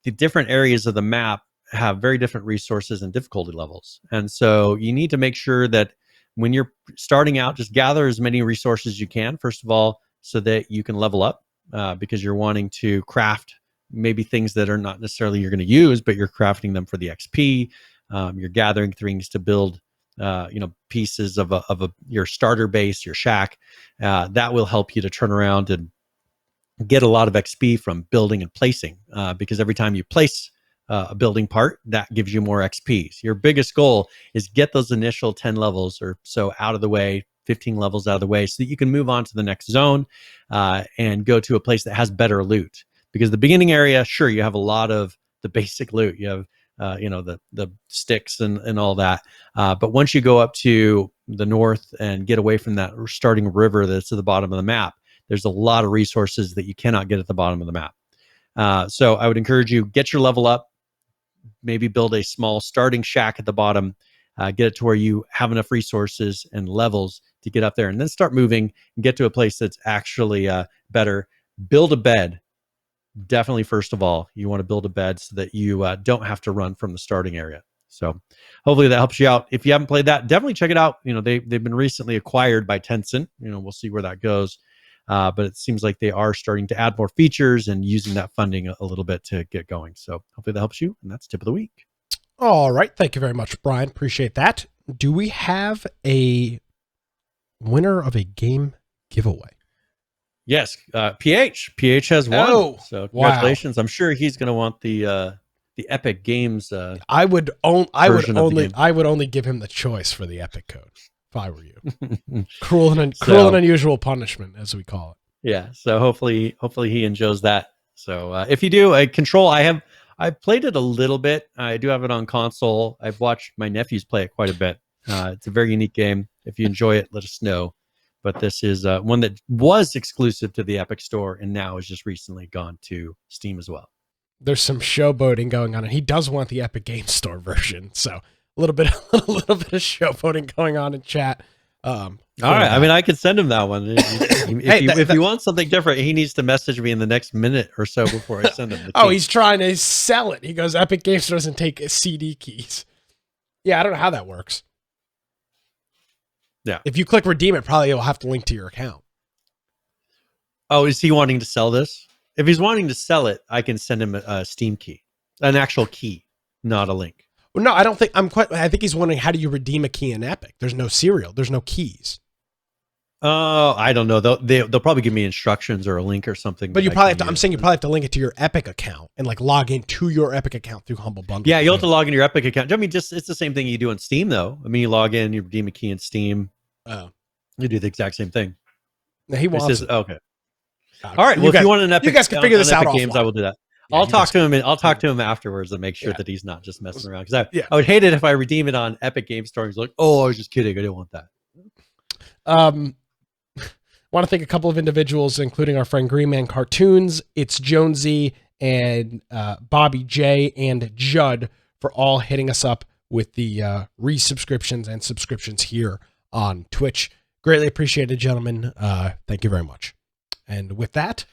the different areas of the map have very different resources and difficulty levels. And so you need to make sure that when you're starting out, just gather as many resources as you can, first of all, so that you can level up because you're wanting to craft maybe things that are not necessarily you're going to use, but you're crafting them for the XP. You're gathering things to build, pieces of your starter base, your shack. That will help you to turn around and get a lot of XP from building and placing because every time you place a building part, that gives you more XP. So your biggest goal is get those initial 10 levels or so out of the way, 15 levels out of the way, so that you can move on to the next zone and go to a place that has better loot. Because the beginning area, sure, you have a lot of the basic loot. You have, the sticks and all that. But once you go up to the north and get away from that starting river that's at the bottom of the map, there's a lot of resources that you cannot get at the bottom of the map. So I would encourage you, get your level up, maybe build a small starting shack at the bottom, get it to where you have enough resources and levels to get up there, and then start moving and get to a place that's actually better. Build a bed. Definitely, first of all, you want to build a bed so that you don't have to run from the starting area. So hopefully that helps you out. If you haven't played that, definitely check it out. They've been recently acquired by Tencent. We'll see where that goes. But it seems like they are starting to add more features and using that funding a little bit to get going. So hopefully that helps you. And that's Tip of the Week. All right. Thank you very much, Brian. Appreciate that. Do we have a winner of a game giveaway? Yes. PH has won. Oh, so congratulations. Wow. I'm sure he's going to want the Epic Games. I would only give him the choice for the Epic code. If I were you. Cruel and unusual punishment, as we call it. Yeah. So hopefully he enjoys that. So if you do, Control, I played it a little bit. I do have it on console. I've watched my nephews play it quite a bit. It's a very unique game. If you enjoy it, let us know. But this is one that was exclusive to the Epic Store and now has just recently gone to Steam as well. There's some showboating going on, and he does want the Epic Games Store version. So a little bit of showboating going on in chat. All right. I mean, I could send him that one. If he wants something different, he needs to message me in the next minute or so before I send him the key. He's trying to sell it. He goes, Epic Games Store doesn't take CD keys. Yeah, I don't know how that works. Yeah. If you click redeem it, probably it'll have to link to your account. Oh, is he wanting to sell this? If he's wanting to sell it, I can send him a Steam key. An actual key, not a link. Well, no, I don't think I think he's wondering, how do you redeem a key in Epic? There's no serial. There's no keys. Oh, I don't know. They'll probably give me instructions or a link or something. But you probably have to, I'm saying you probably have to link it to your Epic account and like log into your Epic account through Humble Bundle. Yeah, you'll have to log into your Epic account. I mean, it's the same thing you do on Steam, though. I mean, you log in, you redeem a key in Steam. Oh, you do the exact same thing. No, he wants it. Okay. All right. Well, if you want an Epic, you guys can figure this out. Games, I will do that. Yeah, I'll talk to him. I'll talk to him afterwards and make sure that he's not just messing around. Because I would hate it if I redeem it on Epic Game Store. He's like, "Oh, I was just kidding. I didn't want that." Want to thank a couple of individuals, including our friend Green Man Cartoons, It's Jonesy, and Bobby J and Judd for all hitting us up with the resubscriptions and subscriptions here on Twitch. Greatly appreciated, gentlemen. Thank you very much. And with that,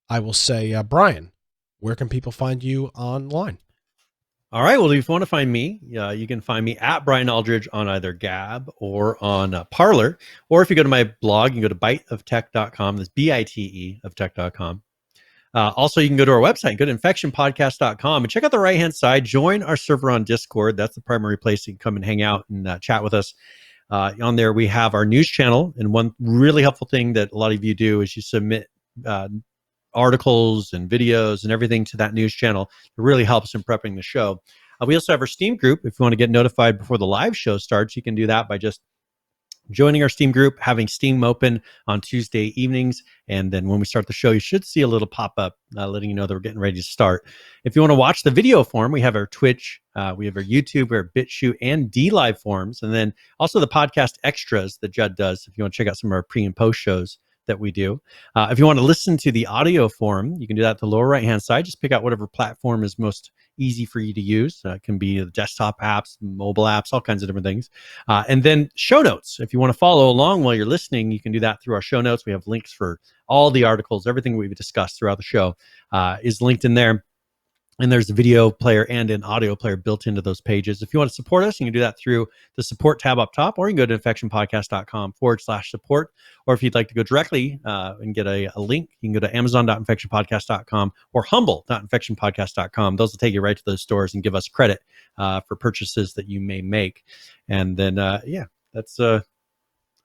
I will say, Brian, where can people find you online? All right. Well, if you want to find me, you can find me at Brian Aldridge on either Gab or on Parler. Or if you go to my blog, you can go to biteoftech.com. That's BITE of tech.com. Also, you can go to our website, go to infectionpodcast.com and check out the right-hand side. Join our server on Discord. That's the primary place you can come and hang out and chat with us. On there, we have our news channel. And one really helpful thing that a lot of you do is you submit articles and videos and everything to that news channel. It really helps in prepping the show. We also have our Steam group. If you want to get notified before the live show starts, you can do that by just joining our Steam group, having Steam open on Tuesday evenings. And then when we start the show, you should see a little pop-up letting you know that we're getting ready to start. If you want to watch the video form, we have our Twitch, we have our YouTube, our BitChute, and DLive forms. And then also the podcast extras that Judd does, if you want to check out some of our pre and post shows that we do. If you want to listen to the audio form, you can do that at the lower right-hand side. Just pick out whatever platform is most easy for you to use. It can be the desktop apps, mobile apps, all kinds of different things. And then show notes. If you want to follow along while you're listening, you can do that through our show notes. We have links for all the articles, everything we've discussed throughout the show is linked in there. And there's a video player and an audio player built into those pages. If you want to support us, you can do that through the support tab up top, or you can go to infectionpodcast.com/support. Or if you'd like to go directly and get a link, you can go to amazon.infectionpodcast.com or humble.infectionpodcast.com. Those will take you right to those stores and give us credit for purchases that you may make. And then, that's I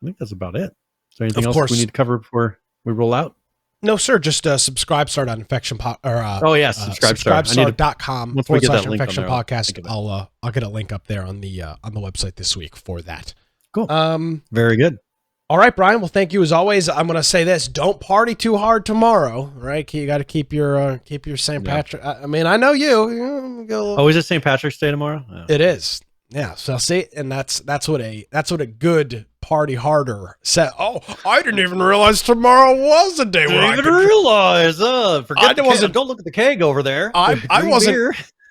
think that's about it. Is there anything else we need to cover before we roll out? No, sir. Just subscribe start on subscribestar.com/infection podcast. I'll get a link up there on the website this week for that. Cool. Very good. All right, Brian. Well, thank you as always. I'm going to say this: don't party too hard tomorrow, right? You got to keep your St. Patrick. I mean, I know you. Oh, is it St. Patrick's Day tomorrow? Oh. It is. Yeah. So I'll see, and that's what a good party harder said. Oh, I didn't even realize tomorrow was a day where I didn't realize. Forget don't look at the keg over there. I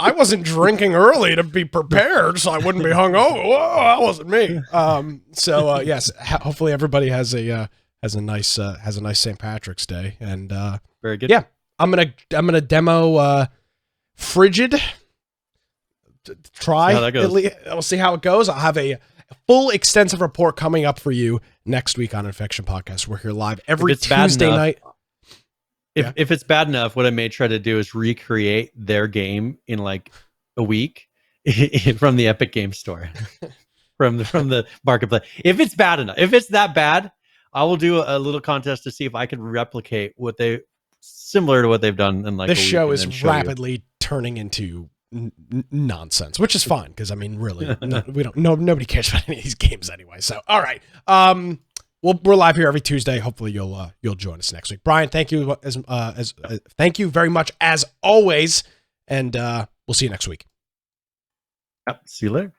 wasn't drinking early to be prepared, so I wouldn't be hungover. Whoa, that wasn't me. Yes, hopefully everybody has a nice St. Patrick's Day, and very good. Yeah, I'm gonna demo Frigid. Try. We'll see how it goes. I'll have a full extensive report coming up for you next week on Infection Podcast. We're here live every Tuesday night. If it's bad enough, what I may try to do is recreate their game in like a week from the Epic Game Store, from the marketplace. If it's bad enough, if it's that bad, I will do a little contest to see if I can replicate similar to what they've done in like. This show is rapidly turning into nonsense, which is fine because I mean, really, nobody cares about any of these games anyway. So, all right, we're live here every Tuesday. Hopefully, you'll join us next week. Brian, thank you thank you very much as always, and we'll see you next week. Yep, see you later.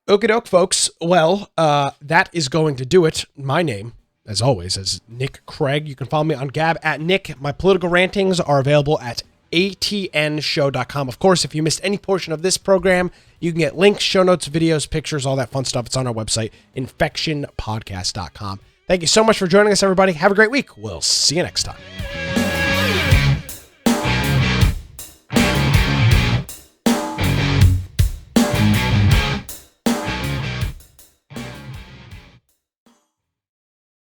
Okie doke, folks. Well, that is going to do it. My name, as always, is Nick Craig. You can follow me on Gab at Nick. My political rantings are available at atnshow.com. Of course, if you missed any portion of this program, you can get links, show notes, videos, pictures, all that fun stuff. It's on our website, infectionpodcast.com. Thank you so much for joining us, everybody. Have a great week. We'll see you next time.